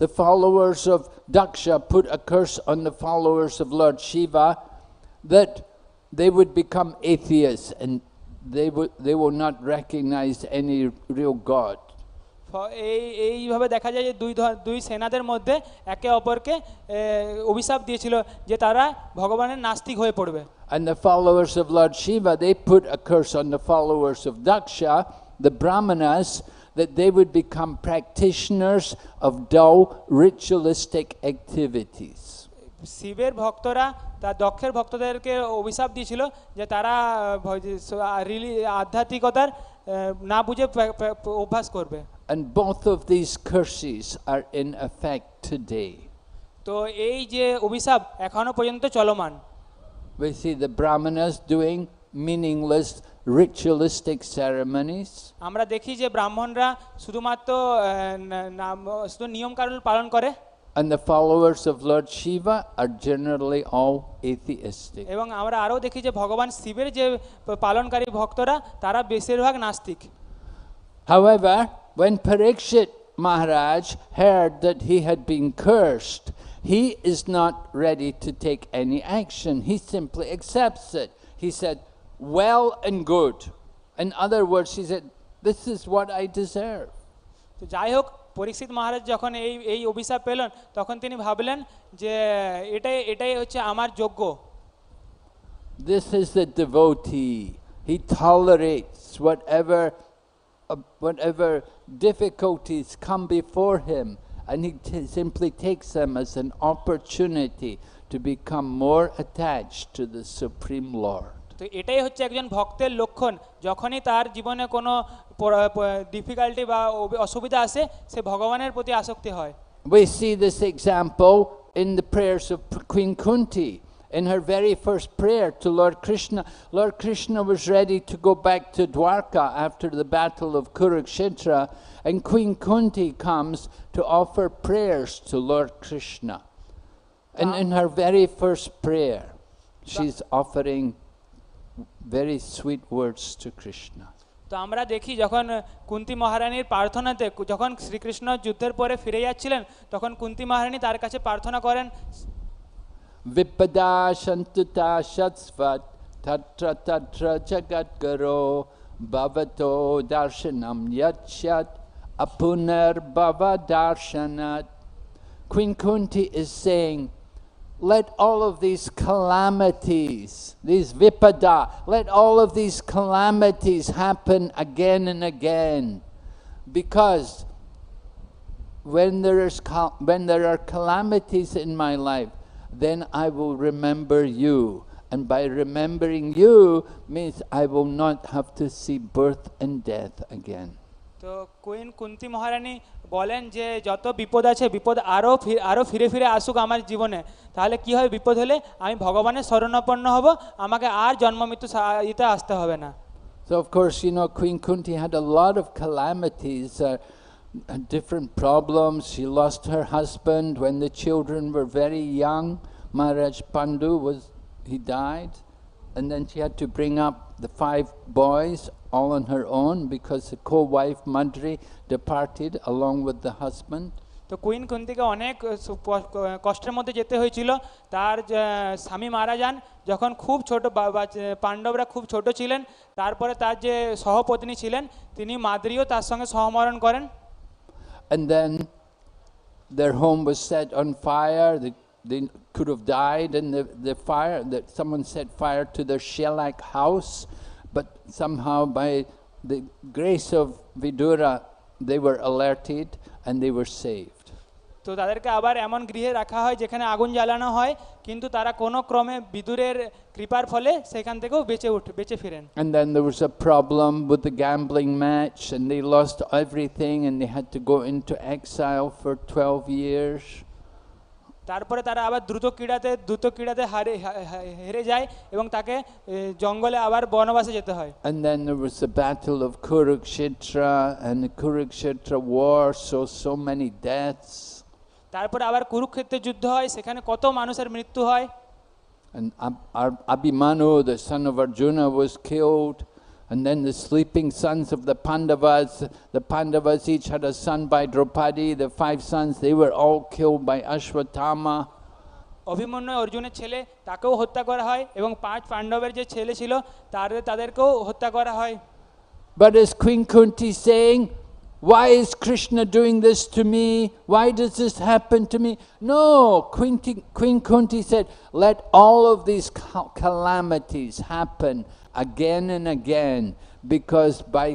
the followers of Daksha put a curse on the followers of Lord Shiva that they would become atheists and they will not recognize any real God. এইভাবে দেখা যায় যে দুই সেনাদের মধ্যে একে অপরকে অভিশাপ দিয়েছিল যে তারা ভগবানের নাস্তিক হয়ে পড়বে। And the followers of Lord Shiva, they put a curse on the followers of Daksha, the Brahmanas, that they would become practitioners of dull ritualistic activities. শিবের ভক্তরা তার দক্ষের ভক্তদেরকে অভিশাপ দিয়েছিল যে তারা আধ্যাত্মিকতার না বুঝে অভ্যাস করবে। And both of these curses are in effect today. তো এই যে অভিশাপ এখনো পর্যন্ত চলমান। We see the Brahmanas doing meaningless ritualistic ceremonies. আমরা দেখি যে ব্রাহ্মণরা শুধুমাত্র শুধু নিয়ম কানুন পালন করে। And the followers of Lord Shiva are generally all atheistic. এবং আমরা আরও দেখি যে ভগবান শিবের যে পালনকারী ভক্তরা তারা বেশিরভাগ নাস্তিক। However, when Parikshit Maharaj heard that he had been cursed, he is not ready to take any action. He simply accepts it. He said, well and good. In other words, he said, this is what I deserve. তো যাই হোক, পরীক্ষিত মহারাজ যখন এই অভিশাপ পেলেন তখন তিনি ভাবলেন যে এটাই হচ্ছে আমার যোগ্য। This is the devotee. He tolerates whatever difficulties come before him, and he simply takes them as an opportunity to become more attached to the Supreme Lord. তো এটাই হচ্ছে একজন ভক্তের লক্ষণ, যখনই তার জীবনে কোনো ডিফিকাল্টি বা অসুবিধা আসে সে ভগবানের প্রতি আসক্তি হয়। We see this example in the prayers of Queen Kunti. In her very first prayer to Lord Krishna was ready to go back to Dwarka after the battle of Kurukshetra, and Queen Kunti comes to offer prayers to Lord Krishna. And in her very first prayer, she's offering very sweet words to Krishna. তো আমরা দেখি যখন কুন্তি মহারানীর প্রার্থনাতে যখন শ্রীকৃষ্ণ যুদ্ধের পরে ফিরে যাচ্ছিলেন তখন কুন্তি মহারানী তার কাছে প্রার্থনা করেন, Vipada shantuta shatsvat tatra tatra jagatgaro bhavato darshanam yachat apunar bhava darshanat Queen Kunti is saying, let all of these calamities, these vipada, let all of these calamities happen again and again. Because when there are calamities in my life, then I will remember you. And by remembering you means I will not have to see birth and death again. তো queen Kunti মহারানী বলেন যে যত বিপদ আছে বিপদ আরও ফিরে ফিরে আসুক আমার জীবনে, তাহলে কি হয়, বিপদ হলে আমি ভগবানের শরণাপন্ন হব, আমাকে আর জন্ম মৃত্যু ইতে আসতে হবে না। So of course, you know, Queen Kunti had a lot of calamities, different problems. She lost her husband when the children were very young. Maharaj Pandu he died, and then she had to bring up the 5 boys all on her own because the co-wife Madri departed along with the husband. তো queen কুন্তিকে অনেক কষ্টের মধ্যে যেতে হয়েছিল। তার স্বামী মারা যান যখন খুব ছোট, পাণ্ডবরা খুব ছোট ছিলেন। তারপরে তার যে সহপত্নী ছিলেন তিনি মাদ্রিও তার সঙ্গে সহমরণ করেন। And then their home was set on fire. They could have died in the fire. That someone set fire to their shellac house, but somehow by the grace of Vidura, they were alerted and they were saved. তো তাদেরকে আবার এমন গৃহে রাখা হয় যেখানে আগুন জ্বালানো হয়, কিন্তু তারা কোনো ক্রমে বিদুরের কৃপার ফলে সেখান থেকেও বেঁচে ফিরেন। And then there was a problem with the gambling match, and they lost everything, and they had to go into exile for 12 years. তারপরে তারা আবার দ্রুত ক্রীড়াতে হেরে যায় এবং তাকে জঙ্গলে আবার বনবাসে যেতে হয়। And then there was the battle of Kurukshetra, and the Kurukshetra war, so many deaths. তারপরে আবার কুরুক্ষেত্রের যুদ্ধ হয়, সেখানে কত মানুষের মৃত্যু হয়। And Abhimanyu, the son of Arjuna, was killed. And then the sleeping sons of the Pandavas each had a son by Draupadi. The 5 sons, they were all killed by Ashwatthama. Abhimanyu অর্জুনের ছেলে, তাকেও হত্যা করা হয় এবং 5 পাণ্ডবের যে ছেলে ছিল তাদেরকেও হত্যা করা হয়। But is Queen Kunti saying, why is Krishna doing this to me? Why does this happen to me? No, Queen Kunti said, let all of these calamities happen again and again, because by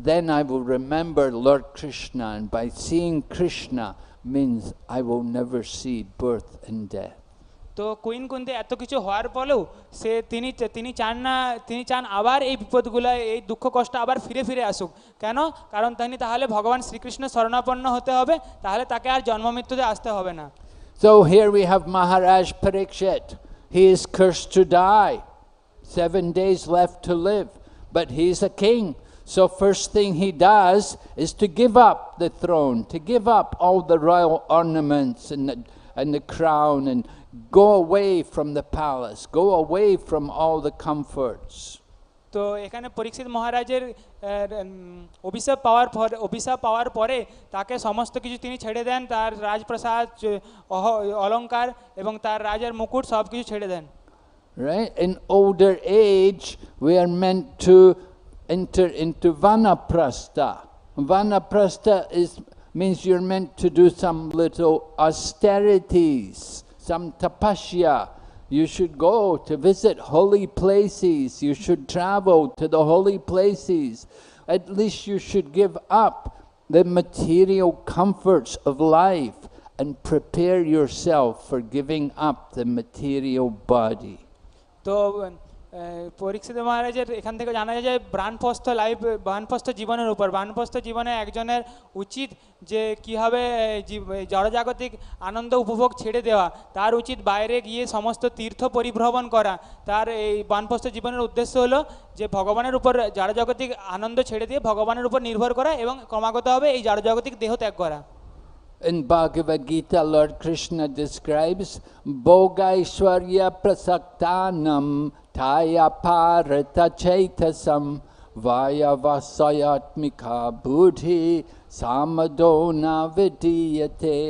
then I will remember Lord Krishna, and by seeing Krishna means I will never see birth and death. তো queen Kunti এত কিছু হওয়ার পরেও তিনি চান আবার এই বিপদগুলো, এই দুঃখ কষ্ট আবার ফিরে ফিরে আসুক। কেন? কারণ তাহলে ভগবান শ্রীকৃষ্ণের শরণাপন্ন হতে হবে, তাহলে তাকে আর জন্ম মৃত্যুতে আসতে হবে না। So here we have Maharaj Parikshit. He is cursed to die. 7 days left to live, but he's a king. So first thing he does is to give up the throne, to give up all the royal ornaments and the crown, and go away from the palace, go away from all the comforts. তো এখানে পরীক্ষিত মহারাজের অভিশাপ পাওয়ার পরে তাকে সমস্ত কিছু তিনি ছেড়ে দেন, তার রাজপ্রাসাদ, অলংকার এবং তার রাজার মুকুট সব কিছু ছেড়ে দেন। Right? In older age, we are meant to enter into vanaprastha. Vanaprastha means you're meant to do some little austerities, some tapasya. You should go to visit holy places. You should travel to the holy places. At least you should give up the material comforts of life and prepare yourself for giving up the material body. তো পরীক্ষিত মহারাজের এখান থেকে জানা যায় যে বানপ্রস্থ জীবনের উপর, বানপ্রস্থ জীবনে একজনের উচিত যে কীভাবে জড়জাগতিক আনন্দ উপভোগ ছেড়ে দেওয়া, তার উচিত বাইরে গিয়ে সমস্ত তীর্থ পরিভ্রমণ করা। তার এই বানপ্রস্থ জীবনের উদ্দেশ্য হলো যে ভগবানের উপর জড়জাগতিক আনন্দ ছেড়ে দিয়ে ভগবানের উপর নির্ভর করা এবং ক্রমাগতভাবে এই জড়জাগতিক দেহ ত্যাগ করা। In Bhagavad Gita, Lord Krishna describes Bhogaishwarya prasaktanam taya parata chaitasam vaya vasayatmika buddhi samadona vidiyate.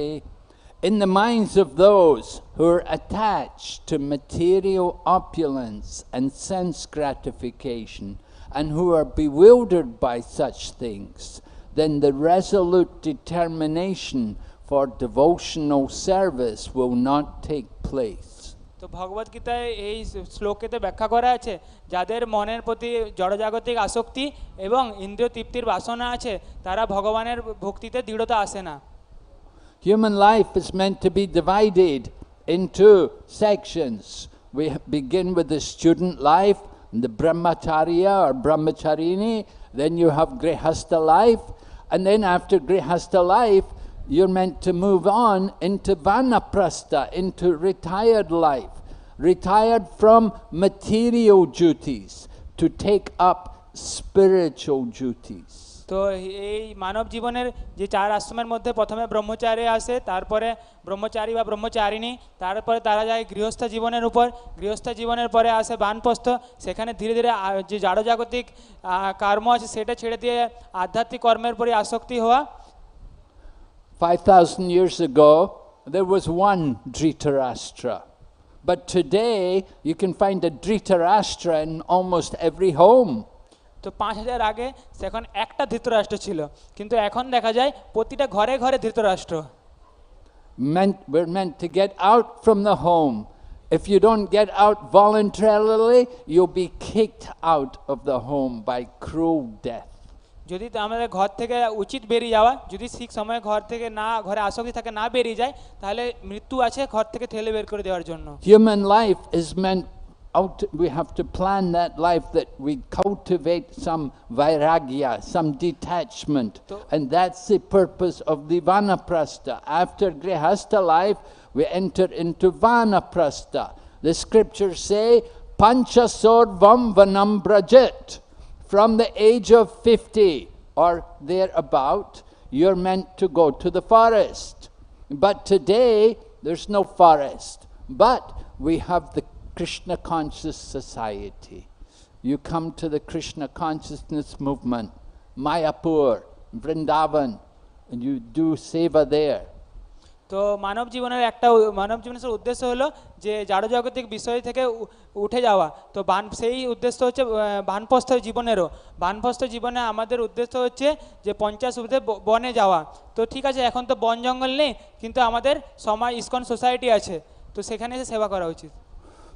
In the minds of those who are attached to material opulence and sense gratification, and who are bewildered by such things, then the resolute determination for devotional service will not take place. তো ভগবত গীতায় এই শ্লোকেতে ব্যাখ্যা করা আছে যাদের মনের প্রতি জড়জাগতিক আসক্তি এবং ইন্দ্রিয় তৃপ্তির বাসনা আছে তারা ভগবানের ভক্তিতে দৃঢ়তা আসে না। Human life is meant to be divided into sections. We begin with the student life, the brahmacharya or brahmacharini, then you have grihastha life, and then after grihastha life, you're meant to move on into vanaprastha, into retired life, retired from material duties to take up spiritual duties. তো এই মানব জীবনের যে চার আশ্রমের মধ্যে প্রথমে ব্রহ্মচারী আসে, তারপরে ব্রহ্মচারী বা ব্রহ্মচারিণী, তারপরে তারা যায় গৃহস্থ জীবনের উপর, গৃহস্থ জীবনের পরে আসে বানপ্রস্থ। সেখানে ধীরে ধীরে যে জড়জাগতিক কর্ম আছে সেটা ছেড়ে দিয়ে আধ্যাত্মিক কর্মের উপরে আসক্তি হওয়া। 5,000 years ago, there was one Dhritarashtra. But today, you can find a Dhritarashtra in almost every home. তো 5,000 আগে সেখন একটা ধৃতরাষ্ট্র ছিল, কিন্তু এখন দেখা যায় প্রতিটা ঘরে ঘরে Dhritarashtra. We're meant to get out from the home. If you don't get out voluntarily, you'll be kicked out of the home by cruel death. যদি আমাদের ঘর থেকে উচিত বেরিয়ে যাওয়া, যদি ঠিক সময়ে ঘর থেকে না, ঘরে আসক্তি থাকে না বেরিয়ে যায়, তাহলে মৃত্যু আছে ঘর থেকে ঠেলে বের করে দেওয়ার জন্য। Human life is meant out, we have to plan that life that we cultivate some vairagya, some detachment, and that's the purpose of the vanaprastha. After grihastha life, we enter into vanaprastha. The scriptures say, panchasorvam vanam brajat. From the age of 50 or thereabout, you're meant to go to the forest. But today, there's no forest. But we have the Krishna conscious society. You come to the Krishna consciousness movement, Mayapur, Vrindavan, and you do seva there. তো মানব জীবনের উদ্দেশ্য হলো যে জড়জাগতিক বিষয় থেকে উঠে যাওয়া। তো সেই উদ্দেশ্য হচ্ছে বানপ্রস্থ জীবনেরও। বানপ্রস্থ জীবনে আমাদের উদ্দেশ্য হচ্ছে যে 50 ঊর্ধ্বে বনে যাওয়া। তো ঠিক আছে, এখন তো বন জঙ্গল নেই, কিন্তু আমাদের সমাজ ইসকন সোসাইটি আছে, তো সেখানে এসে সেবা করা উচিত।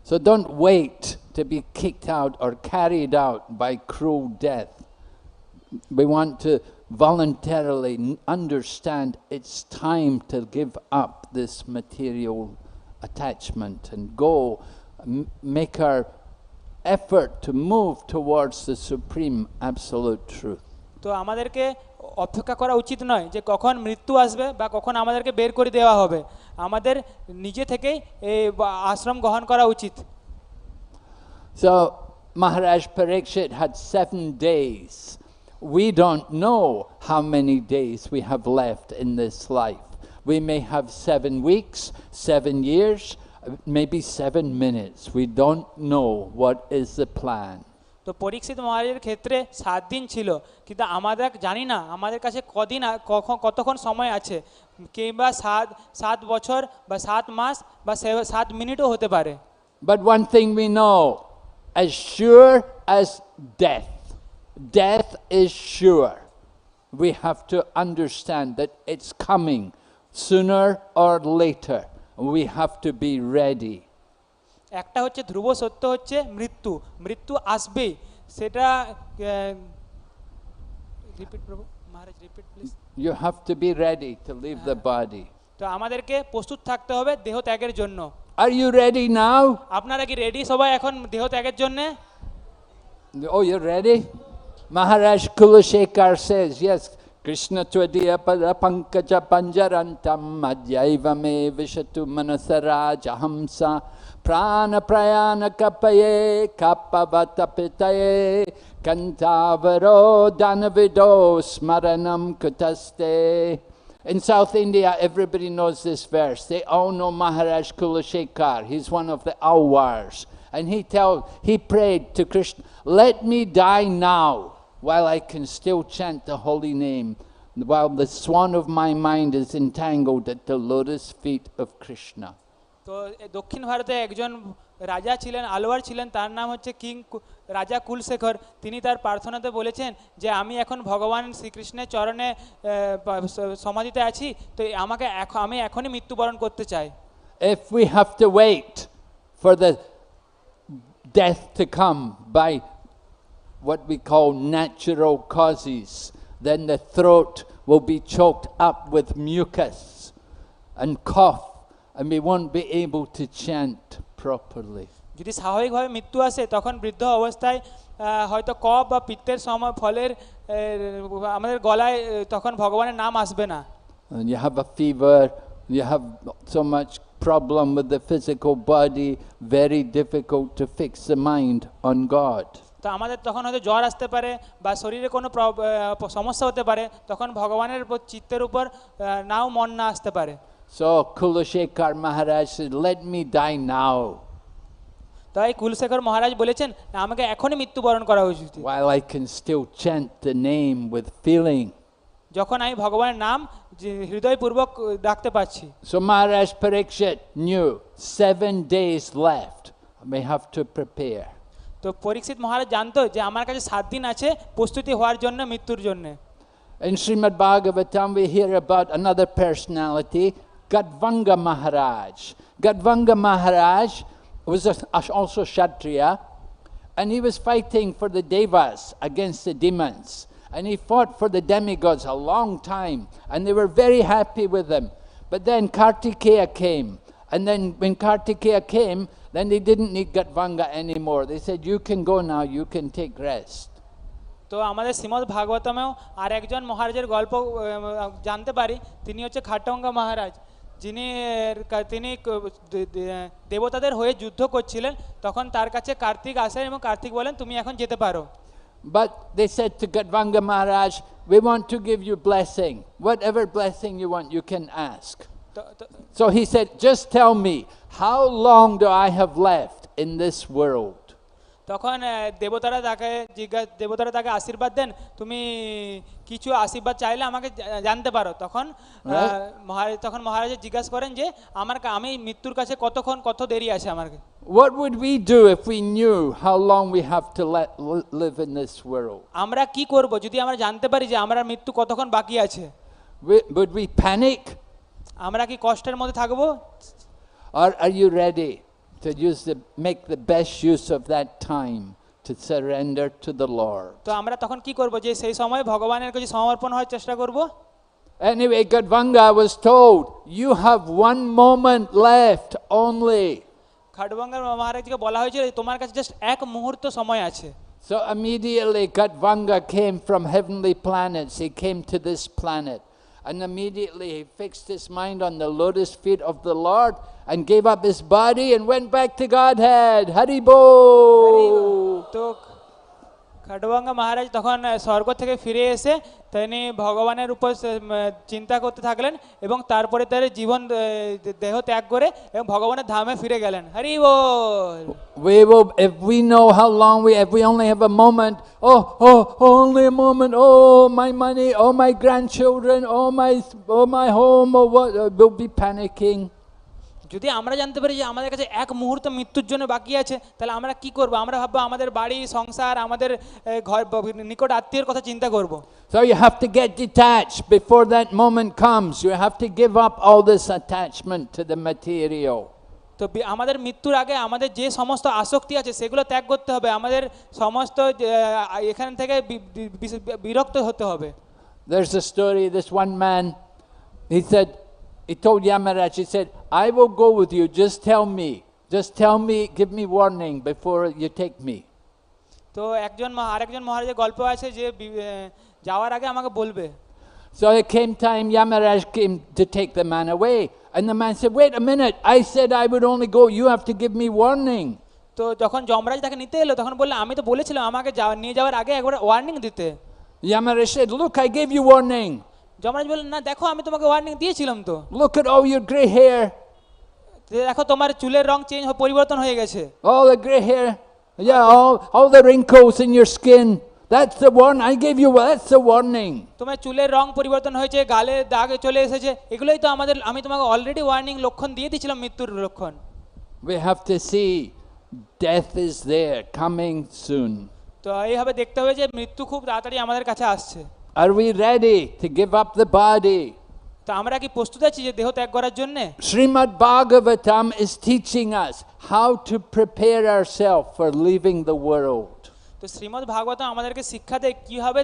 So don't wait to be kicked out or carried out by cruel death. We want to voluntarily understand it's time to give up this material attachment and go make our effort to move towards the supreme absolute truth. তো আমাদেরকে অপেক্ষা করা উচিত নয় যে কখন মৃত্যু আসবে বা কখন আমাদেরকে বের করে দেওয়া হবে। আমাদের নিজে থেকেই এই আশ্রম গ্রহণ করা উচিত। So Maharaj Parikshit had 7 days. We don't know how many days we have left in this life. We may have 7 weeks, 7 years, maybe 7 minutes. We don't know what is the plan. তো পরীক্ষিত মহারাজের ক্ষেত্রে 7 দিন ছিল, কিন্তু আমরা জানি না আমাদের কাছে কদিন কতক্ষণ সময় আছে, কিংবা 7 বছর বা 7 মাস বা 7 মিনিটও হতে পারে। But one thing we know, as sure as death, death is sure. We have to understand that it's coming sooner or later. We have to be ready. একটা হচ্ছে ধ্রুব সত্য হচ্ছে মৃত্যু, মৃত্যু আসবেই। সেটা repeat Prabhu Maharaj, repeat please. You have to be ready to leave the body. তো আমাদেরকে প্রস্তুত থাকতে হবে দেহ ত্যাগের জন্য। Are you ready now? আপনারা কি রেডি সবাই এখন দেহ ত্যাগের জন্য? Oh, you're ready? Maharaj Kulashekar says, yes, Krishna Tvadiya Pada Pankaja Panjarantam Madhyaiva Me Vishatu Manasaraja Hamsa Prana Prayana Kapaye Kapavata Pitaye Kantavaro Danavido Smaranam Kutaste. In South India, everybody knows this verse. They all know Maharaj Kulashekar. He's one of the Alwars. And he prayed to Krishna, let me die now, while I can still chant the holy name, while the swan of my mind is entangled at the lotus feet of Krishna. তো দক্ষিণ ভারতে একজন রাজা ছিলেন, আলোয়ার ছিলেন, তার নাম হচ্ছে রাজা কুলশেখর। তিনি তার প্রার্থনাতে বলেছেন যে আমি এখন ভগবান শ্রীকৃষ্ণের চরণে সমাধিতে আছি, তো আমি এখনই মৃত্যুবরণ করতে চাই। If we have to wait for the death to come by what we call natural causes, then the throat will be choked up with mucus and cough, and we won't be able to chant properly. যদি স্বাভাবিকভাবে মৃত্যু আসে তখন বৃদ্ধ অবস্থায় হয়তো কফ বা পিত্তের ফলের আমাদের গলায় তখন ভগবানের নাম আসবে না। And you have a fever, you have so much problem with the physical body, very difficult to fix the mind on God. তো আমাদের তখন হয়তো জ্বর আসতে পারে বা শরীরে কোনো সমস্যা হতে পারে, তখন ভগবানের উপর চিত্তের উপর নাও মন না আসতে পারে। So Kulashekar Maharaj said, let me die now, তাই কুলশেখর মহারাজ বলেছেন না, আমাকে এখনই মৃত্যুবরণ করা উচিত, while I can still chant the name with feeling. যখন আমি ভগবানের নাম হৃদয়পূর্বক ডাকতে পারছি। So Maharaj Parikshit knew 7 days left, we have to prepare. তো পরীক্ষিত মহারাজ জানতো যে আমার কাছে 7 দিন আছে প্রস্তুতি হওয়ার জন্য, মৃত্যুর জন্য। In Srimad Bhagavatam we hear about another personality, Gadvanga Maharaj. Gadvanga Maharaj was also Kshatriya, and he was fighting for the Devas against the demons. And he fought for the demigods a long time, and they were very happy with him. But then Kartikeya came, and then when Kartikeya came, then they didn't need Gatvanga anymore. They said, you can go now, you can take rest. তো আমাদের শ্রীমদ ভাগবতমেও আর একজন মহারাজের গল্প জানতে পারি, তিনি হচ্ছে খাটঙ্গা মহারাজ, যিনি দেবতাদের হয়ে যুদ্ধ করছিলেন। তখন তার কাছে কার্তিক আসেন এবং কার্তিক বলেন তুমি এখন যেতে পারো। But they said to Gatvanga Maharaj, we want to give you blessing. Whatever blessing you want, you can ask. So he said, just tell me, how long do I have left in this world? তখন দেবতারা তাকে আশীর্বাদ দেন, তুমি কিছু আশীর্বাদ চাইলে আমাকে জানতে পারো। তখন মহারাজ জিজ্ঞাসা করেন যে আমি মৃত্যুর কাছে কত দেরি আছে আমার। What would we do if we knew how long we have to live in this world? আমরা কি করব যদি আমরা জানতে পারি যে আমার মৃত্যু কতক্ষণ বাকি আছে? Would we panic? আমরা কি কষ্টের মধ্যে থাকবো? Or are you ready to make the best use of that time to surrender to the Lord? তো আমরা তখন কি করব যে সেই সময় ভগবানের কাছে সমর্পণ হওয়ার চেষ্টা করব? Anyway, Gadvanga was told, you have 1 moment left only. খাটবঙ্গা মহারাজকে বলা হয়েছিল তোমার কাছে জাস্ট 1 মুহূর্ত সময় আছে। So immediately Gadvanga came from heavenly planets. He came to this planet. And immediately he fixed his mind on the lotus feet of the Lord and gave up his body and went back to Godhead. Hari Bol! তো খাটবঙ্গা মহারাজ তখন স্বর্গ থেকে ফিরে এসে তিনি ভগবানের উপর চিন্তা করতে থাকলেন এবং তারপরে তার জীবন দেহ ত্যাগ করে এবং ভগবানের ধামে ফিরে গেলেন। হরি বল! If we know how long if we only have a moment, only a moment, my money, my grandchildren, my home, we'll be panicking. যদি আমরা জানতে পারি যে আমাদের কাছে 1 মুহূর্ত মৃত্যুর জন্য বাকি আছে, তাহলে আমরা কি করব? আমরা ভাববো আমাদের বাড়ি সংসার, আমাদের ঘর, নিকট আত্মীয়ের কথা চিন্তা করব। So you have to get detached before that moment comes. You have to give up all this attachment to the material. তো আমাদের মৃত্যুর আগে আমাদের যে সমস্ত আসক্তি আছে সেগুলো ত্যাগ করতে হবে, আমাদের সমস্ত এখান থেকে বিরক্ত হতে হবে। There's a story, this one man, he told Yamaraj, he said, I will go with you, just tell me, give me warning before you take me. তো আরেকজন মহারাজের গল্প আছে যে যাওয়ার আগে আমাকে বলবে। So it came time, Yamaraj came to take the man away. And the man said, wait a minute, I said I would only go, you have to give me warning. তো যখন যমরাজ তাকে নিতে এলো তখন বললো আমি তো বলেছিলাম আমাকে নিয়ে যাওয়ার আগে একবার ওয়ার্নিং দিতে। Yamaraj said, look, I gave you warning. Yamraj বললেন না দেখো আমি তোমাকে ওয়ার্নিং দিয়েছিলাম তো। Look at all your gray hair. দেখো তোমার চুলের রং পরিবর্তন হয়ে গেছে। All the gray hair, yeah, all the wrinkles in your skin. That's the warning. I gave you. That's the warning. তোমার চুলের রং পরিবর্তন হয়েছে, গালে দাগ চলে এসেছে, এগুলোই তো আমি তোমাকে অলরেডি ওয়ার্নিং লক্ষণ দিয়ে দিয়েছিলাম, মৃত্যুর লক্ষণ। We have to see death is there, coming soon. তো এইভাবে দেখতে হবে যে মৃত্যু খুব তাড়াতাড়ি আমাদের কাছে আসছে। Are we ready to give up the body? তো আমরা কি প্রস্তুত আছি যে দেহ ত্যাগ করার জন্য? Srimad Bhagavatam is teaching us how to prepare ourselves for leaving the world. তো শ্রীমদ্ ভাগবতম আমাদেরকে শিক্ষা দেয় কিভাবে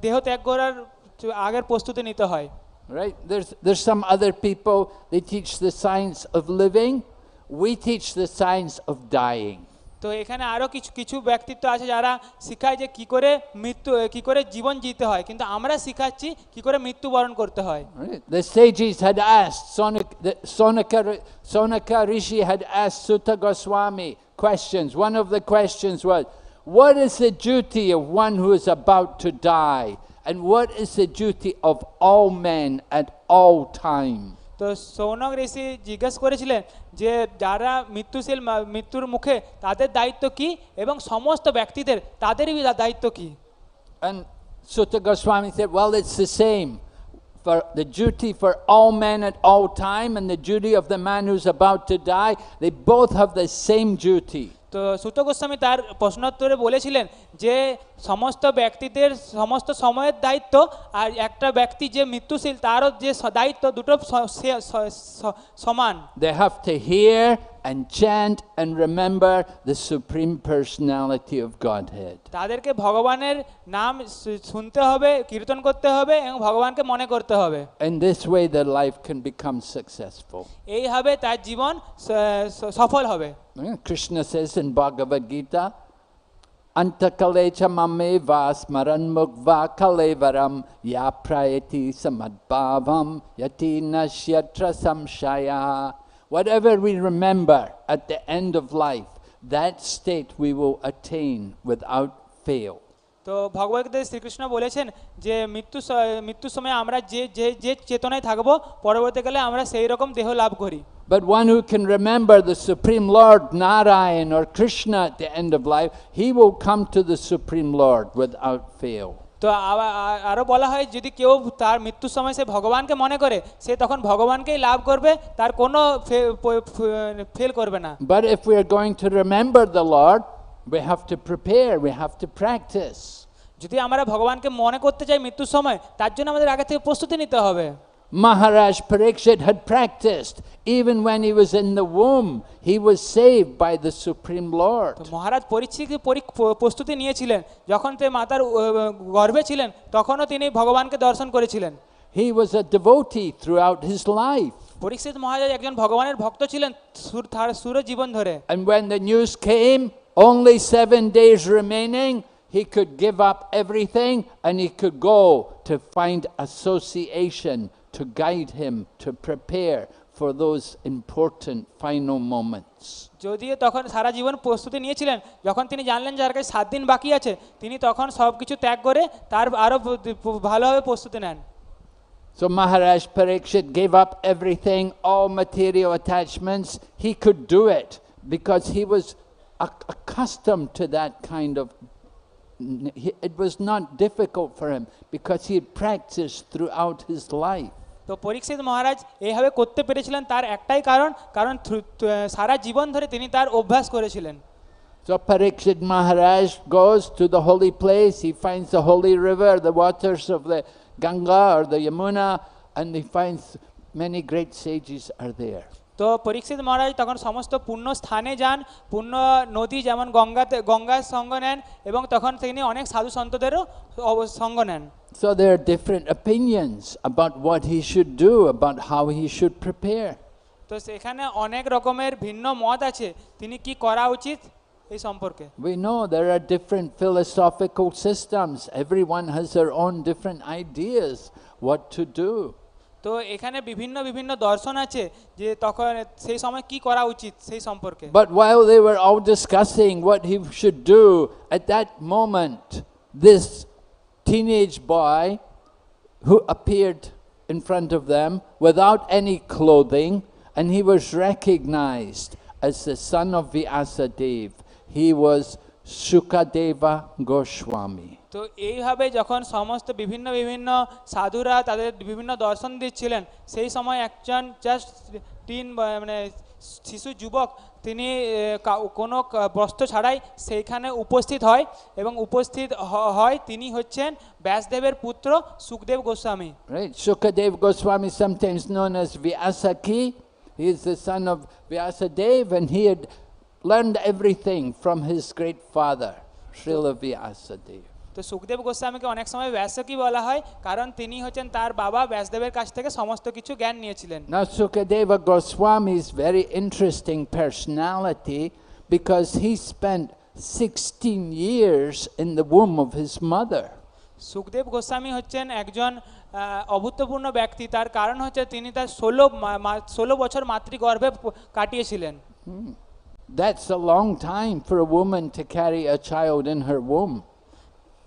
দেহ ত্যাগ করার আগের প্রস্তুতি নিতে হয়। Right? There's some other people, they teach the science of living. We teach the science of dying. তো এখানে আরো কিছু ব্যক্তিত্ব আছে যারা শেখায় যে কি করে জীবন জিতে হয়, কিন্তু আমরা শেখাচ্ছি কি করে মৃত্যুবরণ করতে হয়। Right? The sages had asked, Sonaka Rishi had asked Sutta Goswami questions. One of the questions was, what is the duty of one who is about to die? And what is the duty of all men at all time? তো সৌনক ঋষি জিজ্ঞেস করেছিলেন যে যারা মৃত্যুর মুখে তাদের দায়িত্ব কি এবং সমস্ত ব্যক্তিদের তাদেরই দায়িত্ব কি। And Sutta Goswami said, well, it's the same. For the duty for all men at all time and the duty of the man who's about to die, they both have the same duty. তো সুত গোস্বামী তার প্রশ্নোত্তরে বলেছিলেন যে সমস্ত ব্যক্তিদের সমস্ত সময়ের দায়িত্ব আর একটা ব্যক্তি যে মৃত্যুশীল তারও যে দায়িত্ব দুটো সমান। They have to hear and chant and remember the Supreme Personality of Godhead. তাদেরকে ভগবানের নাম শুনতে হবে, কীর্তন করতে হবে এবং ভগবানকে মনে করতে হবে। In this way their life can become successful. এইভাবে তার জীবন সফল হবে। Krishna says in Bhagavad Gita, Antakalecha mameva smaran mukva kalevaram ya prayati samadbhavam yati nashyatra samshaya. Whatever we remember at the end of life, that state we will attain without fail. তো ভগবদ্গীতায় শ্রীকৃষ্ণ বলেছেন যে মৃত্যুর সময় আমরা যে চেতনায় থাকবো পরবর্তীকালে আমরা সেই রকম দেহ লাভ করি। But one who can remember the Supreme Lord Narayan or Krishna at the end of life, he will come to the Supreme Lord without fail. তো আরো বলা হয় যদি কেউ তার মৃত্যুর সময় সে ভগবানকে মনে করে সে তখন ভগবানকেই লাভ করবে, তার কোনো ফেল করবে না। But if we are going to remember the Lord, we have to prepare, we have to practice. যদি আমরা ভগবানকে মনে করতে চাই মৃত্যুর সময়, তার জন্য আমাদের আগে থেকে প্রস্তুতি নিতে হবে। Maharaj Parikshit had practiced. Even when he was in the womb, he was saved by the Supreme Lord. মহারাজ পরীক্ষিত প্রস্তুতি নিয়েছিলেন, যখন তিনি মাতার গর্ভে ছিলেন তখনও তিনি ভগবানকে দর্শন করেছিলেন। He was a devotee throughout his life. পরীক্ষিত মহারাজ একজন ভগবানের ভক্ত ছিলেন সুর জীবন ধরে। And when the news came, only 7 days remaining, he could give up everything and he could go to find association to guide him to prepare for those important final moments. যদিও তখন সারা জীবন প্রস্তুতি নিয়েছিলেন, যখন তিনি জানলেন যার কাছে 7 দিন বাকি আছে তিনি তখন সবকিছু ত্যাগ করে তার আরো ভালোভাবে প্রস্তুতি নেন। So Maharaj Parikshit gave up everything, all material attachments. He could do it because he was accustomed to that kind of. It was not difficult for him because he had practiced throughout his life. তো পরীক্ষিত মহারাজ এইভাবে করতে পেরেছিলেন তার একটাই কারণ সারা জীবন ধরে তিনি তার অভ্যাস করেছিলেন। So Parikshit Maharaj goes to the holy place, he finds the holy river, the waters of the Ganga or the Yamuna, and he finds many great sages are there. তো পরীক্ষিত মহারাজ তখন সমস্ত পুণ্য স্থানে যান, পুণ্য নদী যেমন গঙ্গার সঙ্গ নেন এবং তখন তিনি অনেক সাধু সন্তদেরও সঙ্গ নেন। So there are different opinions about what he should do, about how he should prepare. তো সেখানে অনেক রকমের ভিন্ন মত আছে তিনি কি করা উচিত এই সম্পর্কে। We know there are different philosophical systems. Everyone has their own different ideas what to do. তো এখানে বিভিন্ন দর্শন আছে যে তখন সেই সময় কি করা উচিত সেই সম্পর্কে। But while they were all discussing what he should do, at that moment this teenage boy who appeared in front of them without any clothing, and he was recognized as the son of Vyasadeva. He was Sukadeva Goswami. তো এইভাবে যখন সমস্ত বিভিন্ন বিভিন্ন সাধুরা তাদের বিভিন্ন দর্শন দিচ্ছিলেন, সেই সময় একজন জাস্ট মানে শিশু যুবক তিনি কোনো বস্ত্র ছাড়াই সেইখানে উপস্থিত হয় এবং উপস্থিত হয় তিনি হচ্ছেন ব্যাসদেবের পুত্র Sukhdev Goswami. Right, Sukadeva Goswami, sometimes known as Vyasaki. He is the son of Vyasadeva, and he had learned everything from his great father, Srila Vyasadeva. তো সুখদেব গোস্বামীকে অনেক সময় ব্যাসকি বলা হয়, কারণ তিনি হচ্ছেন তার বাবা ব্যাসদেবের কাছ থেকে সমস্ত কিছু জ্ঞান নিয়েছিলেন। Now Sukadeva Goswami is very interesting personality because he spent 16 years in the womb of his mother. Sukhdev Goswami হচ্ছেন একজন অভূতপূর্ণ ব্যক্তি, তার কারণ হচ্ছে তিনি তার 16 বছর মাতৃগর্ভে কাটিয়েছিলেন। That's a long time for a woman to carry a child in her womb.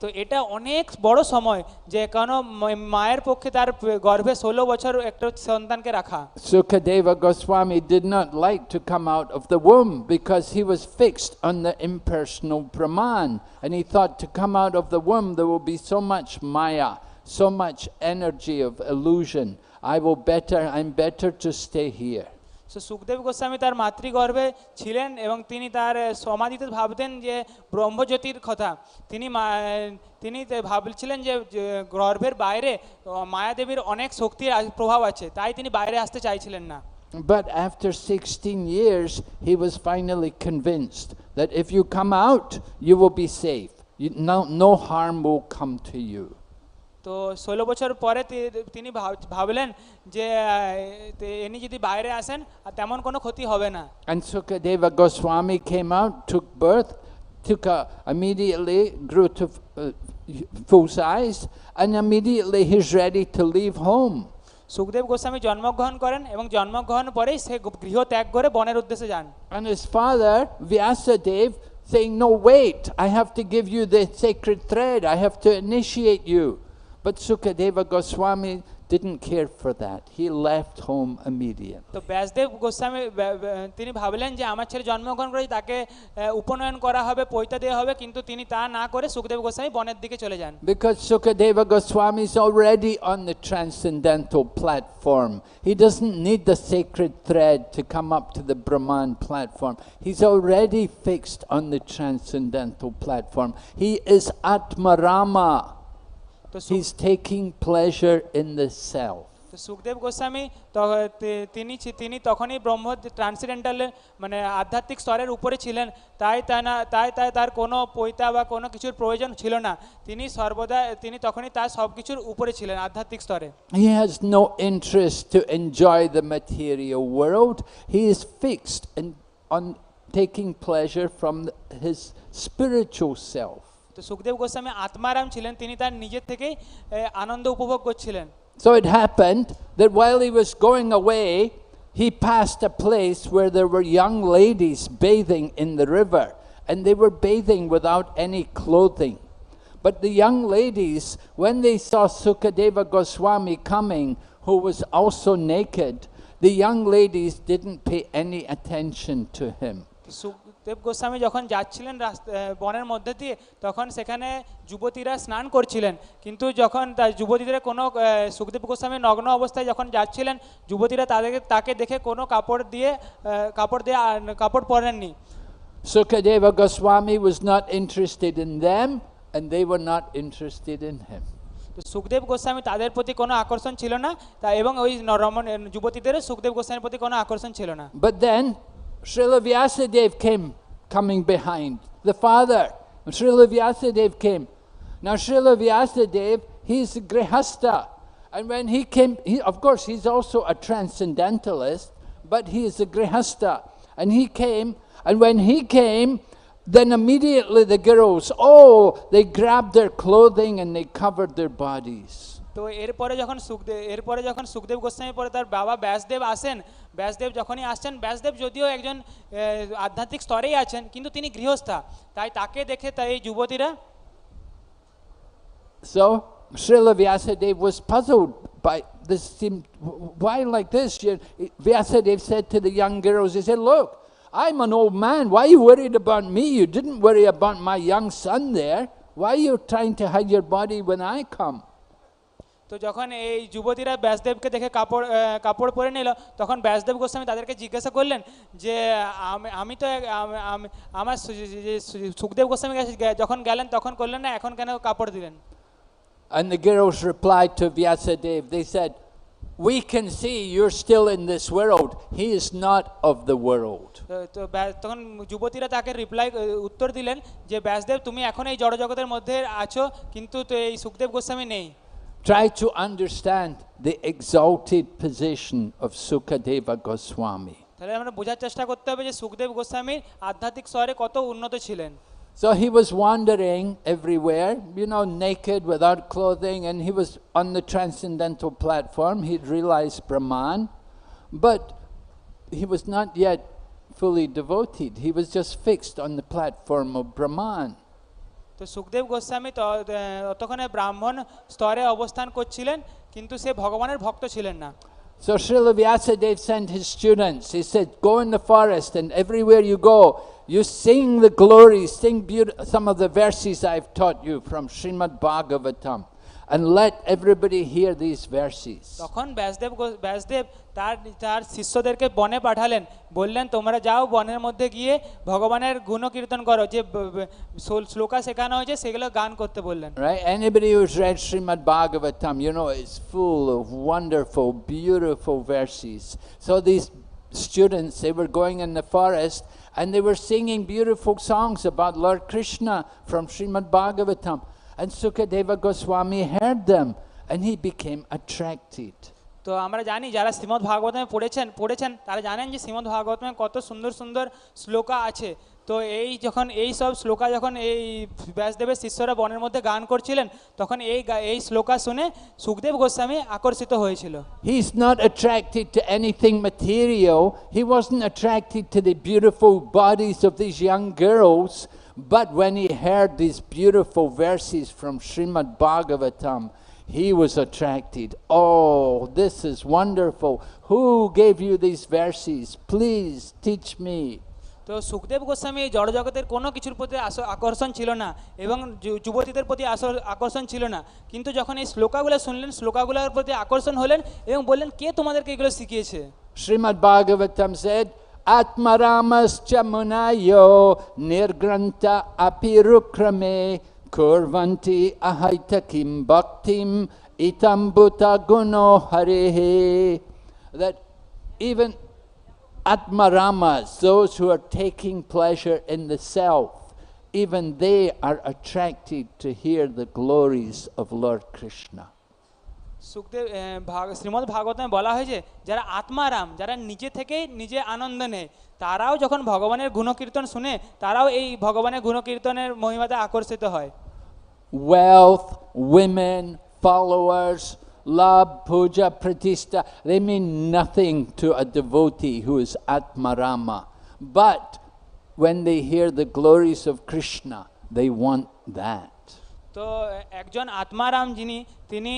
তো এটা অনেক বড় সময় যে কোনো মায়ের পক্ষে তার গর্ভে 16 বছর একটা সন্তানকে রাখা। Sukadeva Goswami did not like to come out of the womb because he was fixed on the impersonal Brahman, and he thought to come out of the womb there will be so much maya, so much energy of illusion. I'm better to stay here. So Sukhdev Goswami তার মাতৃগর্ভে ছিলেন এবং তিনি তার সমাধিতে ভাবতেন যে ব্রহ্মজ্যোতির কথা। তিনি ভাবছিলেন যে গর্ভের বাইরে মায়াদেবীর অনেক শক্তির প্রভাব আছে, তাই তিনি বাইরে আসতে চাইছিলেন না। But after 16 years, he was finally convinced that if you come out, you will be safe. No harm will come to you. তো 16 বছর পরে তিনি ভাবলেন যে ইনি যদি বাইরে আসেন আর তেমন কোনো ক্ষতি হবে না। And Sukadeva Goswami came out, took birth, immediately grew to full size, and immediately he's ready to leave home. Sukhdev Goswami জন্মগ্রহণ করেন এবং জন্মগ্রহণ পরেই সে গৃহ ত্যাগ করে বনের উদ্দেশ্যে যান। And his father Vyasadeva saying, "No, wait, I have to give you the sacred thread. I have to initiate you." But Sukadeva Goswami didn't care for that. He left home immediately. তো ব্যাসদেব গোস্বামী তিনি ভাবলেন যে আমার ছেলে জন্মগ্রহণ করে তাকে উপনয়ন করা হবে, পৈতা দেওয়া হবে, কিন্তু তিনি তা না করে সুখদেব গোস্বামী বনের দিকে চলে যান। Because Sukadeva Goswami is already on the transcendental platform. He doesn't need the sacred thread to come up to the Brahman platform. He's already fixed on the transcendental platform. He is Atmarama. He's taking pleasure in the self. তো সুখদেব গোস্বামী তিনি তখনই ব্রহ্ম transcendental মানে আধ্যাত্মিক স্তরের উপরে ছিলেন, তাই তার কোনো পৈতা বা কোনো কিছুর প্রয়োজন ছিল না। তিনি তখনই তার সব কিছুর উপরে ছিলেন আধ্যাত্মিক স্তরে। He has no interest to enjoy the material world. He is fixed on taking pleasure from his spiritual self. তো সুখদেব গোস্বামী আত্মারাম ছিলেন, তিনি তার নিজের থেকেই আনন্দ উপভোগ করছিলেন। So it happened that while he was going away, he passed a place where there were young ladies bathing in the river, and they were bathing without any clothing. But the young ladies, when they saw Sukadeva Goswami coming, who was also naked, the young ladies didn't pay any attention to him. Sukhdev Goswami যখন যাচ্ছিলেন বনের মধ্যে দিয়ে, তখন সেখানে যুবতীরা স্নান করছিলেন, কিন্তু যখন যুবতীদের কোনো সুখদেব গোস্বামী নগ্ন অবস্থায় যখন যাচ্ছিলেন, যুবতীরা তাকে দেখে কোনো কাপড় পরেননি। Sukadeva Goswami was not interested in them, and they were not interested in him. তো সুখদেব গোস্বামী তাদের প্রতি কোনো আকর্ষণ ছিল না, এবং ওই যুবতীদেরও সুখদেব গোস্বামীর প্রতি কোনো আকর্ষণ ছিল না। But then Srila Vyasadeva coming behind the father. Srila Vyasadeva came. Now Srila Vyasadeva, he's a grihastha, and when he came, of course he's also a transcendentalist, but he is a grihastha, and he came, and when he came, then immediately the girls, they grabbed their clothing and they covered their bodies. তো এরপরে যখন সুখদেব গোস্বামী পরে তার বাবা ব্যাসদেব আসেন, ব্যাসদেব যখনই আসছেন, ব্যাসদেব যদিও একজন আধ্যাত্মিক স্তরেই আছেন, কিন্তু তিনি গৃহস্থা, তাই তাকে দেখে এই যুবতীরা। So Srila Vyasadeva was puzzled by this. Why like this? Vyasadeva said to the young girls, he said, "Look, I'm an old man. Why are you worried about me? You didn't worry about my young son there. Why are you trying to hide your body when I come? তো যখন এই যুবতীরা ব্যাসদেবকে দেখে কাপড় পরে নিল, তখন ব্যাসদেব গোস্বামী তাদেরকে জিজ্ঞাসা করলেন যে আমি তো আমার যে সুখদেব গোস্বামী যখন গেলেন তখন করলেন না, এখন কেন কাপড় দিলেন? And the girls replied to Vyasadev. They said, we can see you're still in this world. He is not of the world. তো তখন যুবতীরা তাকে উত্তর দিলেন যে ব্যাসদেব, তুমি এখন এই জড়জগতের মধ্যে আছো, কিন্তু তো এই সুখদেব গোস্বামী নেই। Try to understand the exalted position of Sukadeva Goswami. তাহলে আমরা বোঝার চেষ্টা করতে হবে যে সুখদেব গোস্বামী আধ্যাত্মিক স্তরে কত উন্নত ছিলেন। So he was wandering everywhere, naked, without clothing, and he was on the transcendental platform. He'd realized Brahman, but he was not yet fully devoted. He was just fixed on the platform of Brahman. তো সুখদেব গোস্বামী ততক্ষণে ব্রাহ্মণ স্তরে অবস্থান করছিলেন, কিন্তু সে ভগবানের ভক্ত ছিলেন না। So Srila Vyasadeva sent his students. He said, go in the forest, and everywhere you go, you sing the glories, sing some of the verses I've taught you from Srimad Bhagavatam, and let everybody hear these verses. তখন ব্যাসদেব তার শিষ্যদেরকে বনে পাঠালেন, বললেন তোমরা যাও বনের মধ্যে গিয়ে ভগবানের গুণ কীর্তন করো, যে শ্লোকা শেখানো হয়েছে সেগুলো গান করতে বললেন। Right? Anybody who's read Srimad Bhagavatam, it's full of wonderful, beautiful verses. So these students, they were going in the forest and they were singing beautiful songs about Lord Krishna from Srimad Bhagavatam. And Sukadeva Goswami heard them and he became attracted. তো আমরা জানি যারা শ্রীমদ্ ভাগবতমে পড়েছেন তারা জানেন যে শ্রীমদ্ ভাগবতমে কত সুন্দর সুন্দর শ্লোকা আছে। তো যখন এই সব শ্লোকা যখন এই ব্যাসদেবের শিষ্যরা বনের মধ্যে গান করছিলেন, তখন এই শ্লোকা শুনে সুখদেব গোস্বামী আকর্ষিত হয়েছিল। He's not attracted to anything material. He wasn't attracted to the beautiful bodies of these young girls, but when he heard these beautiful verses from Srimad Bhagavatam, he was attracted. Oh, this is wonderful. Who gave you these verses? Please teach me. তো সুখদেব গোস্বামী জড়জগতের কোনো কিছুর প্রতি আকর্ষণ ছিল না এবং যুবতীদের প্রতি আকর্ষণ ছিল না, কিন্তু যখন এই শ্লোকাগুলো শুনলেন, শ্লোকাগুলোর প্রতি আকর্ষণ হলেন এবং বললেন কে তোমাদেরকে এগুলো শিখিয়েছে? Srimad Bhagavatam said, Atmaramascha munayo nirgranta apirukrame kurvanti ahaitakim bhaktim itambuta guno harehe. That even Atmaramas, those who are taking pleasure in the self, even they are attracted to hear the glories of Lord Krishna. Sukhdev Shrimad ভাগবতমে বলা হয়েছে যারা আত্মারাম, যারা নিজে থেকে নিজে আনন্দ নেয়, তারাও যখন ভগবানের গুণকীর্তন শুনে তারাও এই ভগবানের গুণকীর্তনের মহিমাতে আকর্ষিত হয়। Wealth, women, followers, love, puja, pratishta, they mean nothing to a devotee who is Atmarama. But when they hear the glories of Krishna, they want that. তো একজন আত্মারাম যিনি, তিনি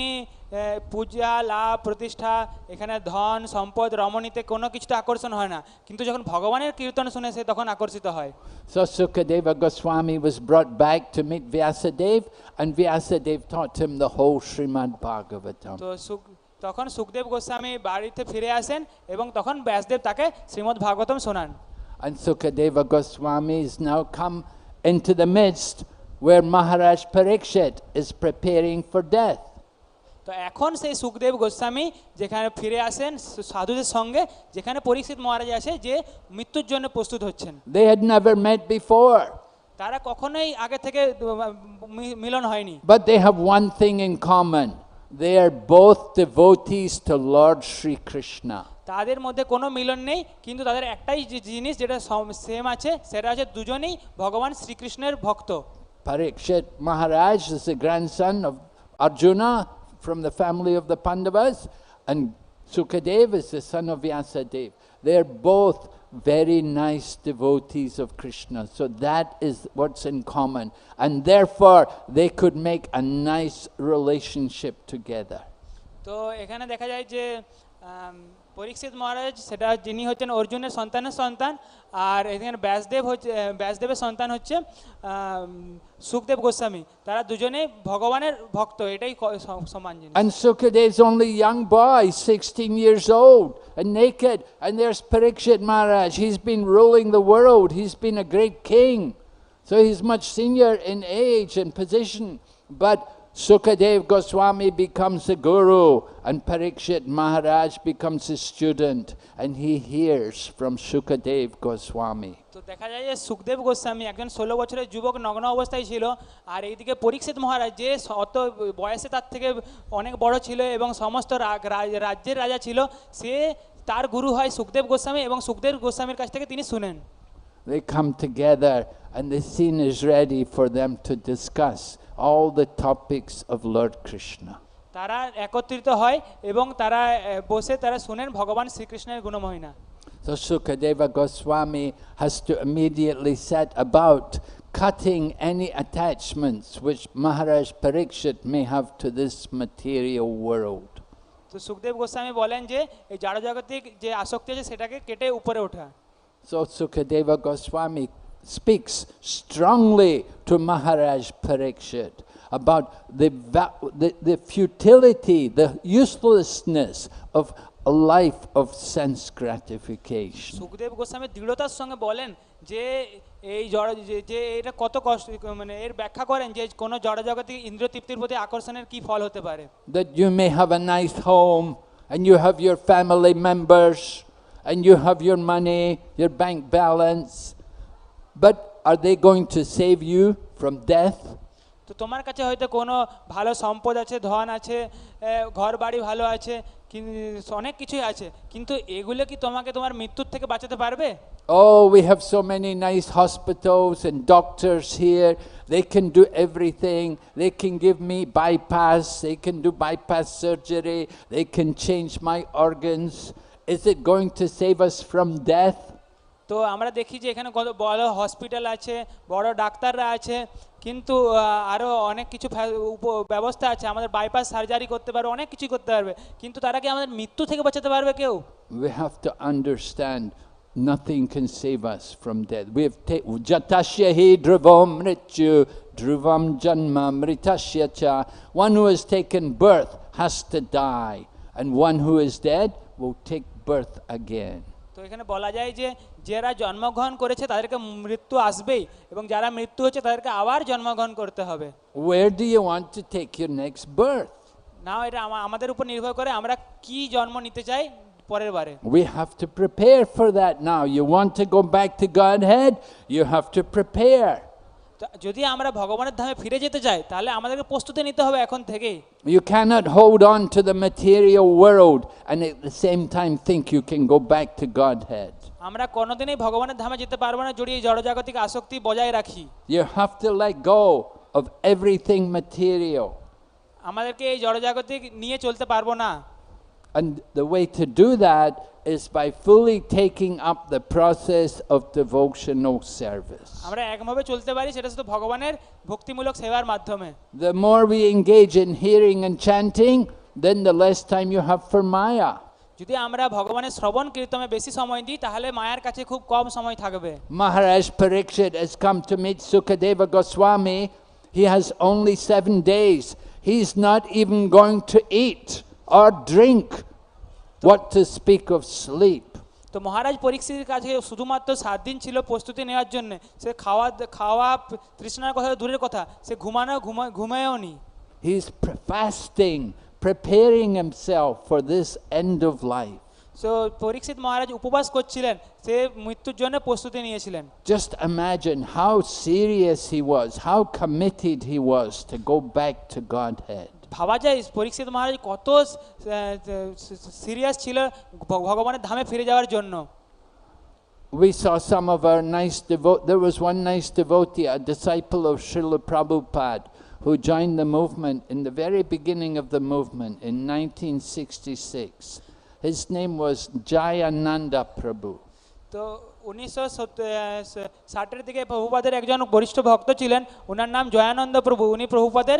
পূজা, লাভ, প্রতিষ্ঠা, এখানে ধন সম্পদ রমণীতে কোনো কিছুতে আকর্ষণ হয় না, কিন্তু যখন ভগবানের কীর্তন শুনে সে তখন আকর্ষিত হয়। So Sukadeva Goswami was brought back to meet Vyasadeva, and Vyasadeva taught him the whole Srimad Bhagavatam. তো তখন সুখদেব গোস্বামী বাড়িতে ফিরে আসেন এবং তখন ব্যাসদেব তাকে শ্রীমদ্ ভাগবতম শোনান। And Sukadeva Goswami is now come into the midst where Maharaj Parikshit is preparing for death. তো এখন সেই সুখদেব গোস্বামী যেখানে ফিরে আসেন সাধুদের সঙ্গে, যেখানে পরীক্ষিত মহারাজ আছে যে মৃত্যুর জন্য প্রস্তুত হচ্ছেন। They had never met before. তারা কখনোই আগে থেকে মিলন হয়নি। But they have one thing in common. They are both devotees to Lord Sri Krishna. তাদের মধ্যে কোনো মিলন নেই, কিন্তু তাদের একটাই জিনিস যেটা সেম আছে, সেটা হচ্ছে দুজনেই ভগবান শ্রীকৃষ্ণের ভক্ত। Parikshit Maharaj is the grandson of Arjuna from the family of the Pandavas, and Sukadeva is the son of Vyasadeva. They are both very nice devotees of Krishna. So that is what's in common. And therefore, they could make a nice relationship together. তো এখানে দেখা যায় যে পরীক্ষিত মহারাজ সেটা যিনি হচ্ছেন অর্জুনের সন্তানের সন্তান, আর এখানে ব্যাসদেবের সন্তান হচ্ছে সুখদেব গোস্বামী। তারা দুজনেই ভগবানের ভক্ত, এটাই সমান জিনিস। And Sukadev's only young boy, 16 years old and naked. And there's Parikshit Maharaj. He's been ruling the world. He's been a great king. So he's much senior in age and position. But Sukadev Goswami becomes the guru and Parikshit Maharaj becomes his student, and he hears from Sukadev Goswami. তো দেখা যায় যে সুখদেব গোস্বামী একজন 16 বছরের যুবক নগ্ন অবস্থায় ছিল, আর এইদিকে পরীক্ষিত মহারাজ যে অত বয়সে তার থেকে অনেক বড় ছিল এবং সমস্ত রাজ্যের রাজা ছিল, সে তার গুরু হয় সুখদেব গোস্বামী এবং সুখদেব গোস্বামীর কাছ থেকে তিনি শুনেন। They come together and the scene is ready for them to discuss all the topics of Lord Krishna. তারা একত্রিত হয় এবং তারা বসে তারা শুনেন ভগবান শ্রীকৃষ্ণের গুণমহিমা। So Sukadeva Goswami has to immediately set about cutting any attachments which Maharaj Parikshit may have to this material world. তো সুখদেব গোস্বামী বলেন যে এই জড়জাগতিক যে আসক্তি আছে সেটাকে কেটে উপরে ওঠা। So Sukadeva Goswami speaks strongly to Maharaj Parikshit about the futility, the uselessness of a life of sense gratification. Sukhdev Goswami দৃঢ়তার সঙ্গে বলেন যে এই যে এটা কত কষ্ট, মানে এর ব্যাখ্যা করেন যে কোন জড়জাগতিক ইন্দ্রিয় তৃপ্তির প্রতি আকর্ষণের কি ফল হতে পারে। That you may have a nice home and you have your family members and you have your money, your bank balance, but are they going to save you from death? তো তোমার কাছে হয়তো কোনো ভালো সম্পদ আছে, ধন আছে, ঘর বাড়ি ভালো আছে, অনেক কিছুই আছে, কিন্তু এগুলো কি তোমাকে তোমার মৃত্যুর থেকে বাঁচাতে পারবে? Oh, we have so many nice hospitals and doctors here. They can do everything. They can give me bypass. They can do bypass surgery. They can change my organs. Is it going to save us from death? তো আমরা দেখি যে এখানে কত বড় hospital আছে, বড় ডাক্তাররা আছে, কিন্তু আরও অনেক কিছু ব্যবস্থা আছে, আমাদের বাইপাস সার্জারি করতে পারবে, অনেক কিছু করতে পারবে, কিন্তু তারা কি আমাদের মৃত্যু থেকে বাঁচাতে পারবে কেউ? We have to understand nothing can save us from death. We have jatasya hi dhruvam mrityu dhruvam janma mritasya cha. One who has taken birth has to die, and one who is dead will take birth again. তো এখানে বলা যায় যে যারা জন্মগ্রহণ করেছে তাদেরকে মৃত্যু আসবেই, এবং যারা মৃত্যু হচ্ছে তাদেরকে আবার জন্মগ্রহণ করতে হবে। Where do you want to take your next birth? না, এটা আমাদের উপর নির্ভর করে আমরা কি জন্ম নিতে চাই পরের বারে। We have to prepare for that now. You want to go back to Godhead, you have to prepare. যদি আমরা ভগবানের ধামে ফিরে যেতে চাই তাহলে আমাদেরকে প্রস্তুতি নিতে হবে এখন থেকেই। You cannot hold on to the material world and at the same time think you can go back to Godhead. আমরা কোনোদিনই ভগবানের ধামে যেতে পারবো না যদি এই জড়জাগতিক আসক্তি বজায় রাখি। You have to let go of everything material. আমাদেরকে এই জড়জাগতিক নিয়ে চলতে পারবো না। And the way to do that is by fully taking up the process of devotional service. আমরা একভাবে চলতে পারি, সেটা শুধু ভগবানের ভক্তিমূলক সেবার মাধ্যমে। The more we engage in hearing and chanting, then the less time you have for Maya. যদি আমরা ভগবানের শ্রবণ কীর্তনে বেশি সময় দিই তাহলে মায়ার কাছে খুব কম সময় থাকবে। Maharaj Parikshit has come to meet Sukadeva Goswami. He has only 7 days. He's not even going to eat or drink. What to speak of sleep? তো মহারাজ পরীক্ষিতের কাছে শুধুমাত্র 7 দিন ছিল প্রস্তুতি নেওয়ার জন্য। সে খাওয়া তৃষ্ণার কথা দূরের কথা, সে ঘুমায়ও নি। He's fasting, preparing himself for this end of life. So Parikshit Maharaj উপবাস করছিলেন, সে মৃত্যুর জন্য প্রস্তুতি নিয়েছিলেন। Just imagine how serious he was, how committed he was to go back to Godhead. ভাবা যায় পরীক্ষিত মহারাজ কত সিরিয়াস ছিল ভগবানের ধামে ফিরে যাওয়ার জন্য। We saw some of our there was one nice devotee, a disciple of Srila Prabhupada, who joined the movement in the very beginning of the movement in 1966. His name was Jagannath Prabhu. তো 1960 দিকে প্রভুপাদের একজন বরিষ্ঠ ভক্ত ছিলেন, ওনার নাম জয়ানন্দ প্রভু। উনি প্রভুপাদের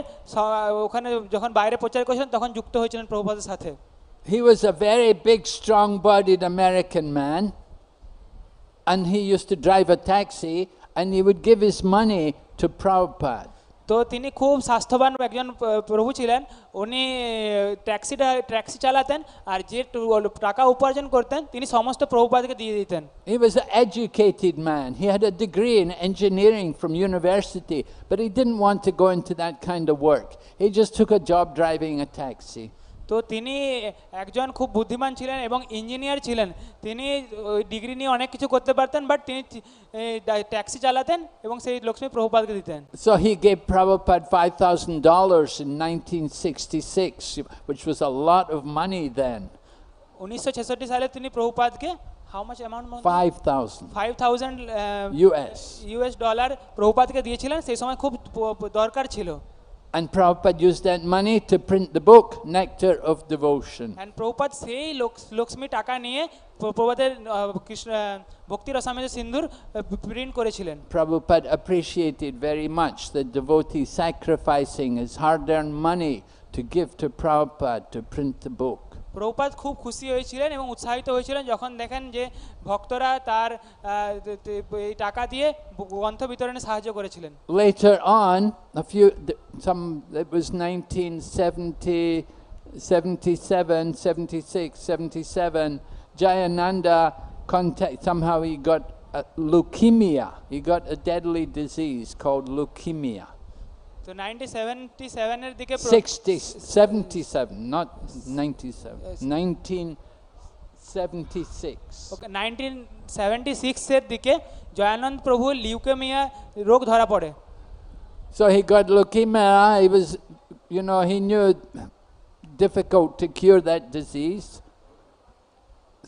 ওখানে যখন বাইরে প্রচার করেছিলেন তখন যুক্ত হয়েছিলেন প্রভুপাদের সাথে। He was a very big, strong-bodied American man, and he used to drive a taxi, and he would give his money to Prabhupada. তো তিনি খুব স্বাস্থ্যবান একজন প্রভু ছিলেন। উনি ট্যাক্সি চালাতেন, আর যে টাকা উপার্জন করতেন তিনি সমস্ত প্রভুপাদকে দিয়ে দিতেন। He was an educated man. He had a degree in engineering from university, but he didn't want to go into that kind of work. He just took a job driving a taxi. তো তিনি একজন খুব বুদ্ধিমান ছিলেন এবং engineer ছিলেন। তিনি degree নিয়ে অনেক কিছু করতে পারতেন, বাট তিনি ট্যাক্সি চালাতেন এবং সেই লক্ষ্মী প্রভুপাদকে দিতেন। So he gave Prabhupada $5,000 in 1966, which was a lot of money then. 1966 সালে তিনি প্রভুপাদকে how much amount? 5,000 US dollar প্রভুপাদকে দিয়েছিলেন। সেই সময় খুব দরকার ছিল। And Prabhupada used that money to print the book, Nectar of Devotion. And Prabhupada সেই লক্ষ্মী টাকা নিয়ে প্রভুপাদের কৃষ্ণ ভক্তি রসামৃত সিন্ধুর প্রিন্ট করেছিলেন। Prabhupada appreciated very much the devotee sacrificing his hard-earned money to give to Prabhupada to print the book. Prabhupada খুব খুশি হয়েছিলেন এবং উৎসাহিত হয়েছিলেন যখন দেখেন যে ভক্তরা তার এই টাকা দিয়ে গ্রন্থ বিতরণে সাহায্য করেছিলেন। Later on, it was 1977, 76, 77, Jagannath somehow he got leukemia. He got a deadly disease called leukemia. তো 1977 এর দিকে 77, not 97, 1976. ওকে 1976 এর দিকে জয়ানন্দ প্রভু লিউকেমিয়া রোগ ধরা পড়ে। So he got leukemia. He was, he knew difficult to cure that disease.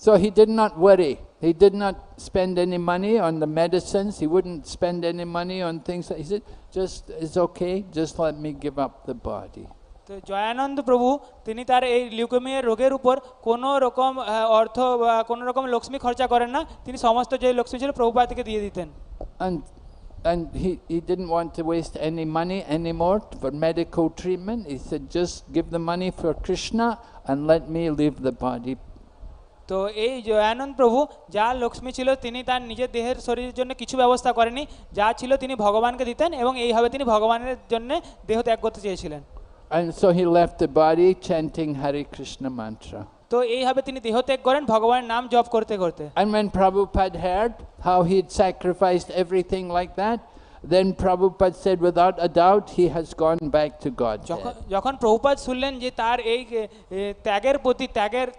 So he did not worry. He did not spend any money on the medicines. He wouldn't spend any money on things. He said, it's okay. Just let me give up the body. তো জয়ানন্দ প্রভু তিনি তার এই leukaemia রোগের উপর কোনো রকম অর্থ বা কোনো রকম লক্ষ্মী খরচা করেন না। তিনি সমস্ত যে লক্ষ্মী ছিল প্রভুপাদকে দিয়ে দিতেন। And he didn't want to waste any money anymore for medical treatment. He said, just give the money for Krishna and let me leave the body. তো এই জয়ানন্দ প্রভু যা লক্ষ্মী ছিল তিনি তার নিজের দেহের শরীরের জন্য কিছু ব্যবস্থা করেনি, যা ছিল তিনি ভগবানকে দিতেন এবং এইভাবে তিনি ভগবানের জন্য দেহ ত্যাগ করতে চেয়েছিলেন। And so he left the body chanting Hare Krishna mantra. তো এইভাবে তিনি দেহ ত্যাগ করেন ভগবানের নাম জপ করতে করতে। And when Prabhupada heard how he had sacrificed everything like that, then Prabhupada said, without a doubt, he has gone back to God. যখন প্রভুপাদ শুনলেন যে তার এই ত্যাগের প্রতি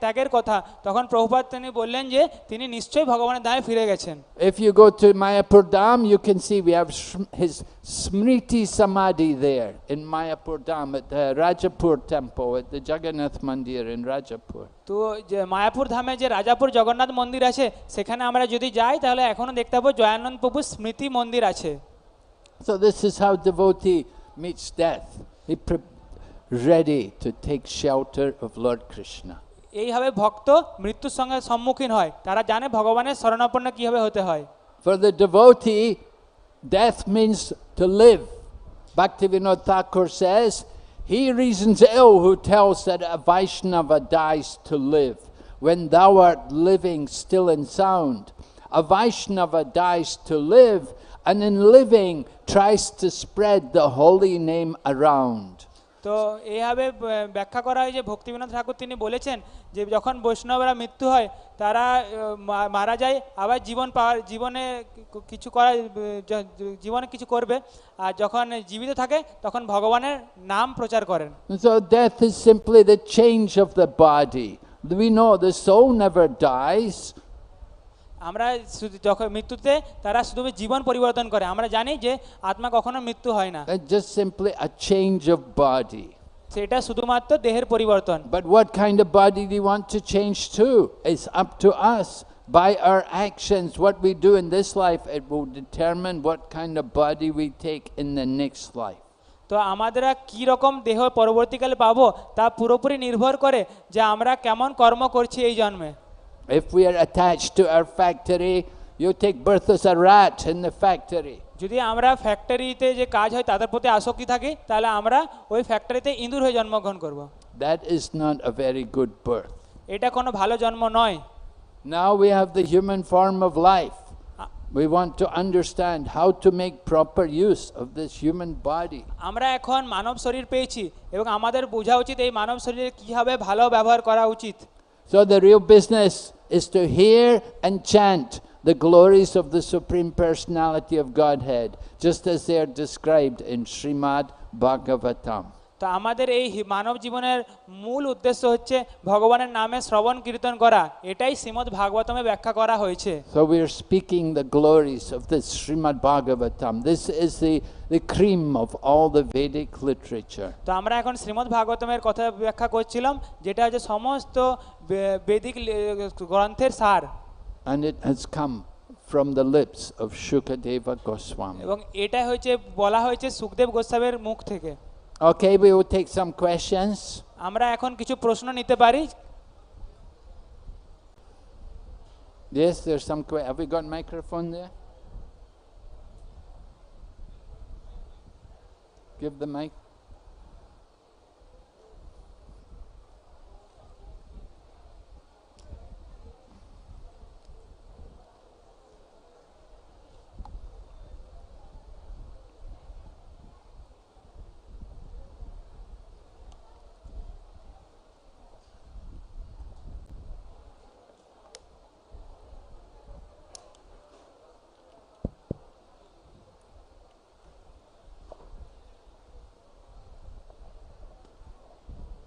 ত্যাগের কথা, তখন প্রভুপাদ তিনি বললেন যে তিনি নিশ্চয়ই ভগবানের ধামে ফিরে গেছেন। If you go to Mayapur Dham, you can see we have his Smriti Samadhi there in Mayapur Dham at the Rajapur temple, at the Jagannath Mandir in Rajapur. তো যে মায়াপুর ধামে যে রাজাপুর জগন্নাথ মন্দির আছে, সেখানে আমরা যদি যাই তাহলে এখনো দেখতে পাবো জয়ানন্দ প্রভুর স্মৃতি মন্দির আছে। So this is how devotee meets death. He ready to take shelter of Lord Krishna. এইভাবে ভক্ত মৃত্যুর সঙ্গে সম্মুখীন হয়, তারা জানে ভগবানের শরণাপন্ন কিভাবে হতে হয়। For the devotee, death means to live. Bhaktivinoda Thakur says, he reasons ill who tells that a Vaishnava dies to live, when thou art living still and sound. A Vaishnava dies to live, and in living tries to spread the holy name around. তো এইভাবে ব্যাখ্যা করা হয় যে ভক্তিবিনোদ ঠাকুর তিনি বলেছেন যে যখন বৈষ্ণবরা মৃত্যু হয় তারা মারা যায়, আবার জীবনে কিছু করবে, আর যখন জীবিত থাকে তখন ভগবানের নাম প্রচার করেন। So death is simply the change of the body. We know the soul never dies. আমরা যখন মৃত্যুতে তারা শুধু জীবন পরিবর্তন করে, আমরা জানি যে আত্মা কখনো মৃত্যু হয় না। It's just simply a change of body. সেটা শুধুমাত্র দেহের পরিবর্তন। But what kind of body do you want to change to? It's up to us. By our actions, what we do in this life, it will determine what kind of body we take in the next life. তো আমাদের কি রকম দেহ পরবর্তীকালে পাবো তা পুরোপুরি নির্ভর করে যে আমরা কেমন কর্ম করছি এই জন্মে। If we are attached to our factory, you take birth as a rat in the factory. যদি আমরা ফ্যাক্টরিতে যে কাজ হয় তাদের প্রতি আসক্তি থাকি, তাহলে আমরা ওই ফ্যাক্টরিতে ইঁদুর হয়ে জন্মগ্রহণ করব। That is not a very good birth. এটা কোনো ভালো জন্ম নয়। Now we have the human form of life. We want to understand how to make proper use of this human body. আমরা এখন মানব শরীর পেয়েছি এবং আমাদের বোঝা উচিত এই মানব শরীরে কিভাবে ভালো ব্যবহার করা উচিত। So the real business is to hear and chant the glories of the Supreme Personality of Godhead, just as they are described in Srimad Bhagavatam. তো আমাদের এই মানব জীবনের মূল উদ্দেশ্য হচ্ছে ভগবানের নামে শ্রবণ কীর্তন করা, এটাই শ্রীমদ্ ভাগবতমে ব্যাখ্যা করা হয়েছে। So we are speaking the glories of this Srimad Bhagavatam. This is the cream of all the Vedic literature. তো আমরা এখন শ্রীমদ্ ভাগবতমের কথা ব্যাখ্যা করছিলাম, যেটা হচ্ছে সমস্ত বেদিক গ্রন্থের সার। And it has come from the lips of Shukadeva Goswami. এবং এটা হচ্ছে বলা হয়েছে সুখদেব গোস্বামীর মুখ থেকে। Okay, we will take some questions. আমরা এখন কিছু প্রশ্ন নিতে পারি। Yes, there's some have we got microphone there? Give the mic.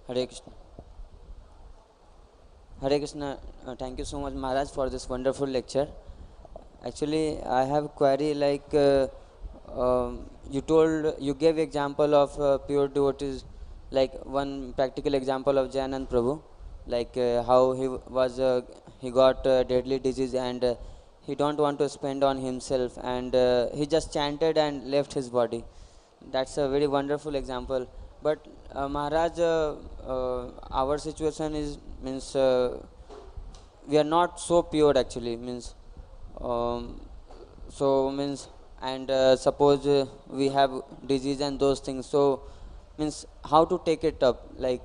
Hare Krishna. Hare Krishna. Thank you so much, Maharaj, for this wonderful lecture. Actually, I have query like you gave example of pure devotees, like one practical example of Jagannath Prabhu, like how he got deadly disease and he don't want to spend on himself and he just chanted and left his body. That's a very wonderful example. But Maharaj, our situation is means we are not so pure actually, means so means and suppose we have disease and those things, so means how to take it up, like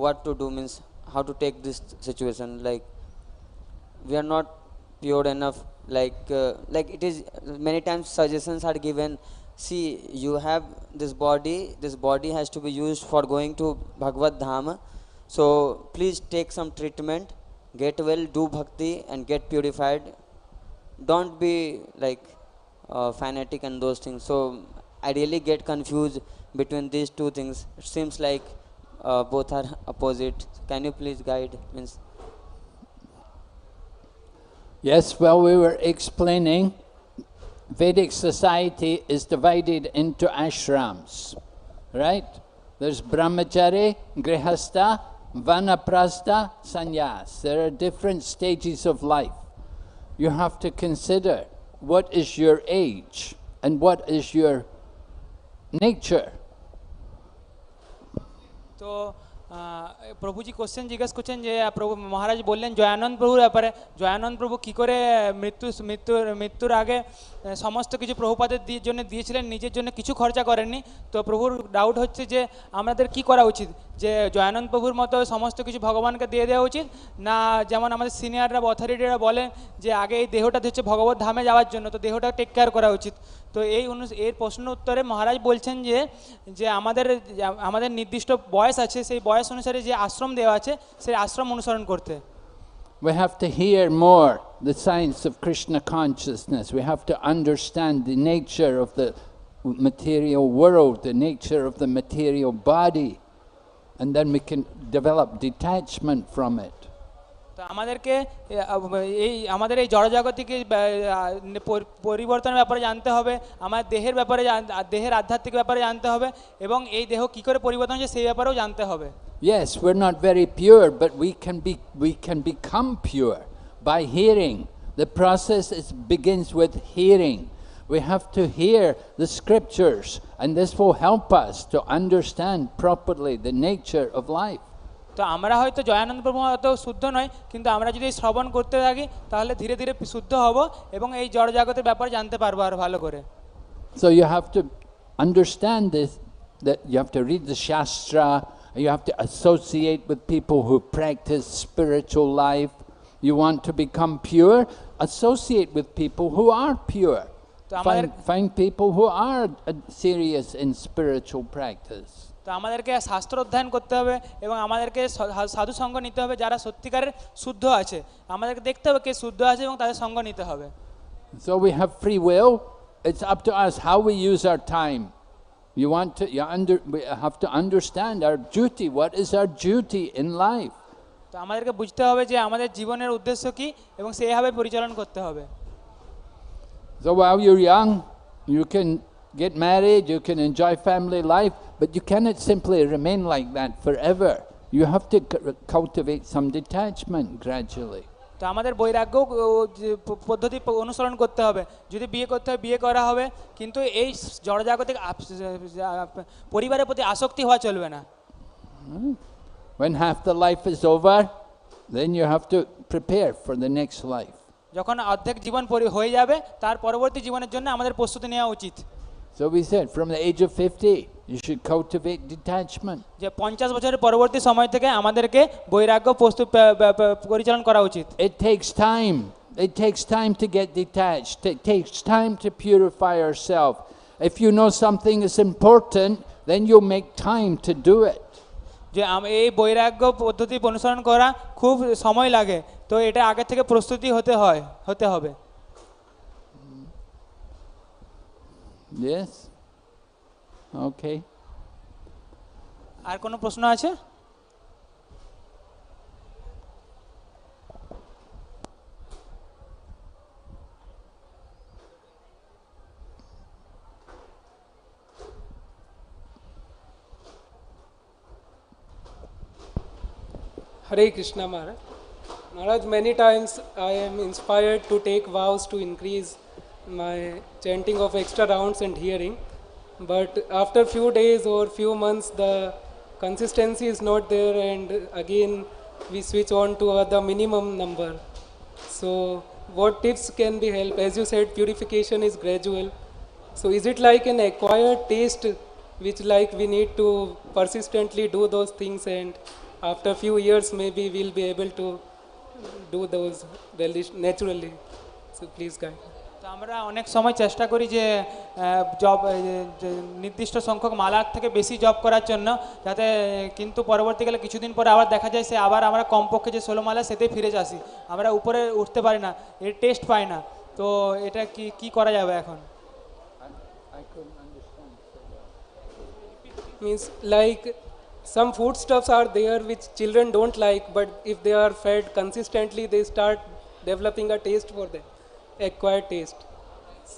what to do, means how to take this situation, like we are not pure enough, like it is many times suggestions are given. See, you have this body has to be used for going to Bhagavad Dhama, so please take some treatment, get well, do bhakti and get purified. Don't be like fanatic and those things. So I really get confused between these two things. It seems like both are opposite. Can you please guide? Means Yes, well, we were explaining Vedic society is divided into ashrams, right? There's brahmachari, grihastha, vanaprastha, sannyas. There are different stages of life. You have to consider what is your age and what is your nature. তো প্রভুজি question জিজ্ঞেস করছেন যে প্রভু মহারাজ বললেন জয়ানন্দ প্রভুর ব্যাপারে, জয়ানন্দ প্রভু কী করে মৃত্যুর আগে সমস্ত কিছু প্রভুপাদের জন্য দিয়েছিলেন, নিজের জন্য কিছু খরচা করেননি। তো প্রভুর ডাউট হচ্ছে যে আমাদের কি করা উচিত, যে জয়ানন্দ প্রভুর মতো সমস্ত কিছু ভগবানকে দিয়ে দেওয়া উচিত, না যেমন আমাদের সিনিয়ররা অথরিটিরা বলেন যে আগে এই দেহটা হচ্ছে ভগবত ধামে যাওয়ার জন্য, তো দেহটা টেক কেয়ার করা উচিত। তো এর প্রশ্ন উত্তরে মহারাজ বলছেন যে আমাদের নির্দিষ্ট বয়স আছে, সেই বয়স অনুসারে যে আশ্রম দেওয়া আছে সেই আশ্রম অনুসরণ করতে। We have to hear more the science of Krishna consciousness. We have to understand the nature of the material world, the nature of the material body, and then we can develop detachment from it. তো আমাদেরকে আমাদের এই জড়জাগতিক পরিবর্তনের ব্যাপারে জানতে হবে, আমার দেহের ব্যাপারে দেহের আধ্যাত্মিক ব্যাপারে জানতে হবে, এবং এই দেহ কী করে পরিবর্তন হচ্ছে সেই ব্যাপারেও জানতে হবে। Yes, we're not very pure, but we can become pure by hearing. The process begins with hearing. We have to hear the scriptures, and this will help us to understand properly the nature of life. তো আমরা হয়তো জয়ানন্দ প্রভু অত শুদ্ধ নয়, কিন্তু আমরা যদি শ্রবণ করতে থাকি তাহলে ধীরে ধীরে শুদ্ধ হব এবং এই জড়জাগতের ব্যাপারে জানতে পারবো আর ভালো করে। So you have to understand this, that you have to read the Shastra You have to associate with people who practice spiritual life. You want to become pure? Associate with people who are pure. Find people who are serious in spiritual practice. তো আমাদেরকে শাস্ত্র অধ্যয়ন করতে হবে এবং আমাদেরকে সাধু সঙ্গ নিতে হবে যারা সত্যিকারের শুদ্ধ আছে। আমাদেরকে দেখতে হবে কে শুদ্ধ আছে এবং তাদের সঙ্গ নিতে হবে। So we have free will. It's up to us how we use our time. We have to understand our duty. What is our duty in life? তো আমাদেরকে বুঝতে হবে যে আমাদের জীবনের উদ্দেশ্য কি এবং সেইভাবে পরিচালন করতে হবে। So while you're young, you can get married, you can enjoy family life, but you cannot simply remain like that forever. You have to cultivate some detachment gradually. তো আমাদের বৈরাগ্য পদ্ধতি অনুসরণ করতে হবে। যদি বিয়ে করতে হয় বিয়ে করা হবে, কিন্তু এই জড়জাগতিক পরিবারের প্রতি আসক্তি হওয়া চলবে না। When half the life is over, then you have to prepare for the next life. যখন অর্ধেক জীবন হয়ে যাবে তার পরবর্তী জীবনের জন্য আমাদের প্রস্তুতি নেওয়া উচিত। So we said from the age of 50 you should cultivate detachment. যে 50 বছরের পরবর্তী সময় থেকে আমাদেরকে বৈরাগ্য পরিচালন করা উচিত। It takes time. It takes time to get detached. It takes time to purify yourself. If you know something is important, then you'll make time to do it. যে এই বৈরাগ্য পদ্ধতি অনুসরণ করা খুব সময় লাগে, তো এটা আগে থেকে প্রস্তুতি হতে হবে। Yes? Okay. আর কোনো প্রশ্ন আছে? Hare Krishna Maharaj. Maharaj, many times I am inspired to take vows to increase my chanting of extra rounds and hearing, but after few days or few months the consistency is not there, and again we switch on to the minimum number. So what tips can be help? As you said, purification is gradual. So is it like an acquired taste which like we need to persistently do those things, and after few years maybe we'll be able to do those naturally? So please guide. তো আমরা অনেক সময় চেষ্টা করি যে job নির্দিষ্ট সংখ্যক মালার থেকে বেশি জব করার জন্য, যাতে কিন্তু পরবর্তীকালে কিছুদিন পরে আবার দেখা যায় সে আবার আমরা কমপক্ষে যে 16 মালা সেটাই ফিরে আসি, আমরা উপরে উঠতে পারি না, এর টেস্ট পাই না। তো এটা কি করা যাবে এখন? Means like some foodstuffs are there which children don't like, but if they are fed consistently they start developing a taste for them, acquired taste.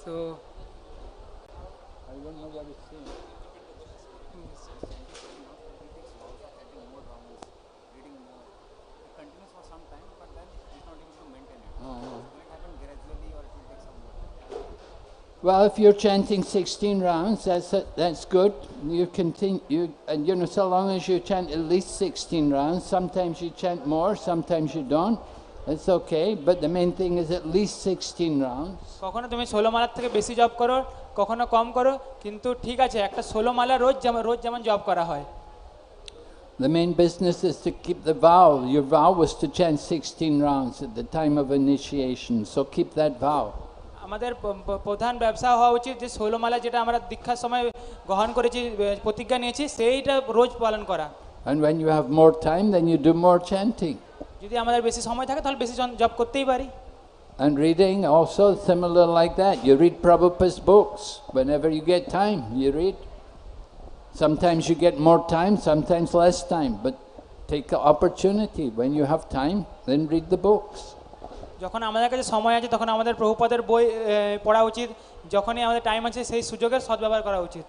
So I don't know what it's saying. Well, if you're chanting 16 rounds, that's good. You continue, and so long as you chant at least 16 rounds, sometimes you chant more, sometimes you don't. It's okay, but the main thing is at least 16 rounds. কখনো তুমি 16 মালার থেকে বেশি job করো, কখনো কম করো, কিন্তু ঠিক আছে একটা 16 মালা রোজ যেমন জব করা হয়। The main business is to keep the vow. Your vow was to chant 16 rounds at the time of initiation, so keep that vow. আমাদের প্রধান ব্যবসা হওয়া উচিত যে 16 মালা যেটা আমরা দীক্ষার সময় গ্রহণ করেছি, প্রতিজ্ঞা নিয়েছি, সেইটা রোজ পালন করা। And when you have more time, then you do more chanting. যদি আমাদের বেশি সময় থাকে তাহলে বেশি জব করতেই পারি। And reading also similar like that. You read Prabhupada's books. Whenever you get time, you read. Sometimes you get more time, sometimes less time. But take the opportunity. When you have time, then read the books. যখন আমাদের কাছে সময় আছে তখন আমাদের প্রভুপাদের বই পড়া উচিত, যখনই আমাদের টাইম আছে সেই সুযোগের সদ্ব্যবহার করা উচিত।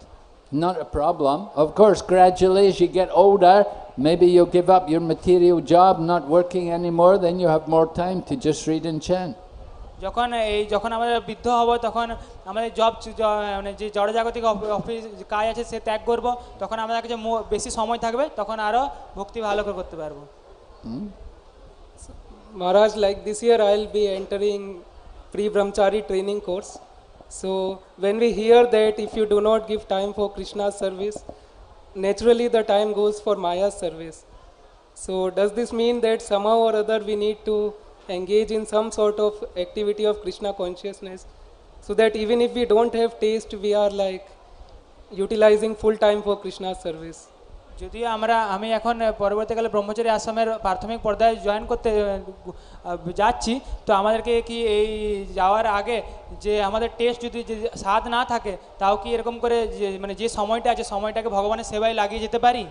Not a problem. Of course, gradually as you get older, maybe you'll give up your material job, not working anymore, then you have more time to just read and chant. যখন আমরা বৃদ্ধ হব তখন আমাদের জব মানে যে জড়জাগতিক office কাজ আছে সে ত্যাগ করব, তখন আমাদের কাছে বেশি সময় থাকবে, তখন আরও ভক্তি ভালো করে করতে পারবো। Maharaj, like this year I'll be entering pre-brahmachari training course. So when we hear that if you do not give time for Krishna's service, naturally the time goes for Maya's service. So does this mean that somehow or other we need to engage in some sort of activity of Krishna consciousness, so that even if we don't have taste, we are like utilizing full time for Krishna's service? যদিও আমি এখন পরবর্তীকালে ব্রহ্মচারী আশ্রমের প্রাথমিক পর্যায়ে join করতে যাচ্ছি, তো আমাদেরকে কি এই যাওয়ার আগে যে আমাদের টেস্ট যদি স্বাদ না থাকে, তাও কি এরকম করে মানে যে সময়টা আছে সময়টাকে ভগবানের সেবায় লাগিয়ে যেতে পারি?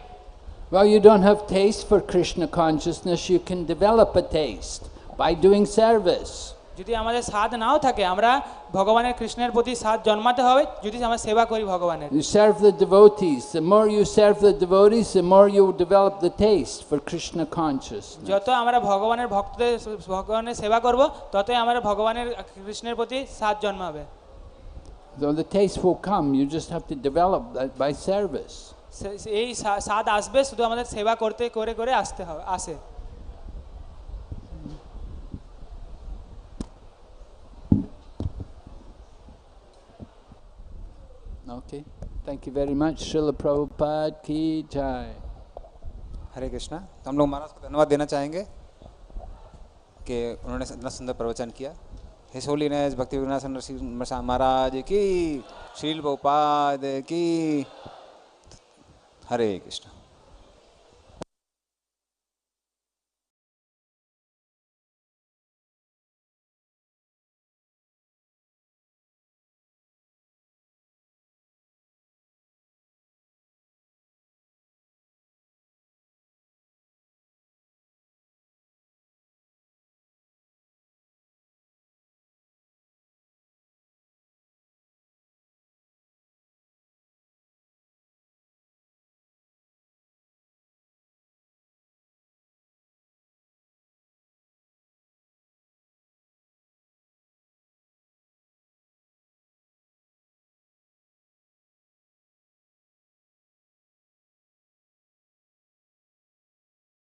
Well, you don't have taste for Krishna consciousness, you can develop a taste by doing service. যদি আমাদের স্বাদ নাও থাকে, আমরা ভগবানের কৃষ্ণের প্রতি স্বাদ জন্মাতে হবে যদি আমরা সেবা করি ভগবানের। You serve the devotees. The more you serve the devotees, the more you develop the taste for Krishna consciousness. যত আমরা ভগবানের ভক্তদের ভগবানের সেবা করব, ততই আমরা ভগবানের কৃষ্ণের প্রতি স্বাদ জন্মাবে। So the taste will come, you just have to develop that by service. এই স্বাদ আসবে শুধু আমাদের সেবা করতে করে করে আসে। Okay, thank you very much. Srila Prabhupada ki jai. हरे कृष्णा। तो हम लोग महाराज को धन्यवाद देना चाहेंगे कि उन्होंने इतना सुंदर प्रवचन किया। हिज होलीनेस भक्ति विघ्नासन नरसिंह महाराज की, श्रील प्रभुपाद की। हरे कृष्णा।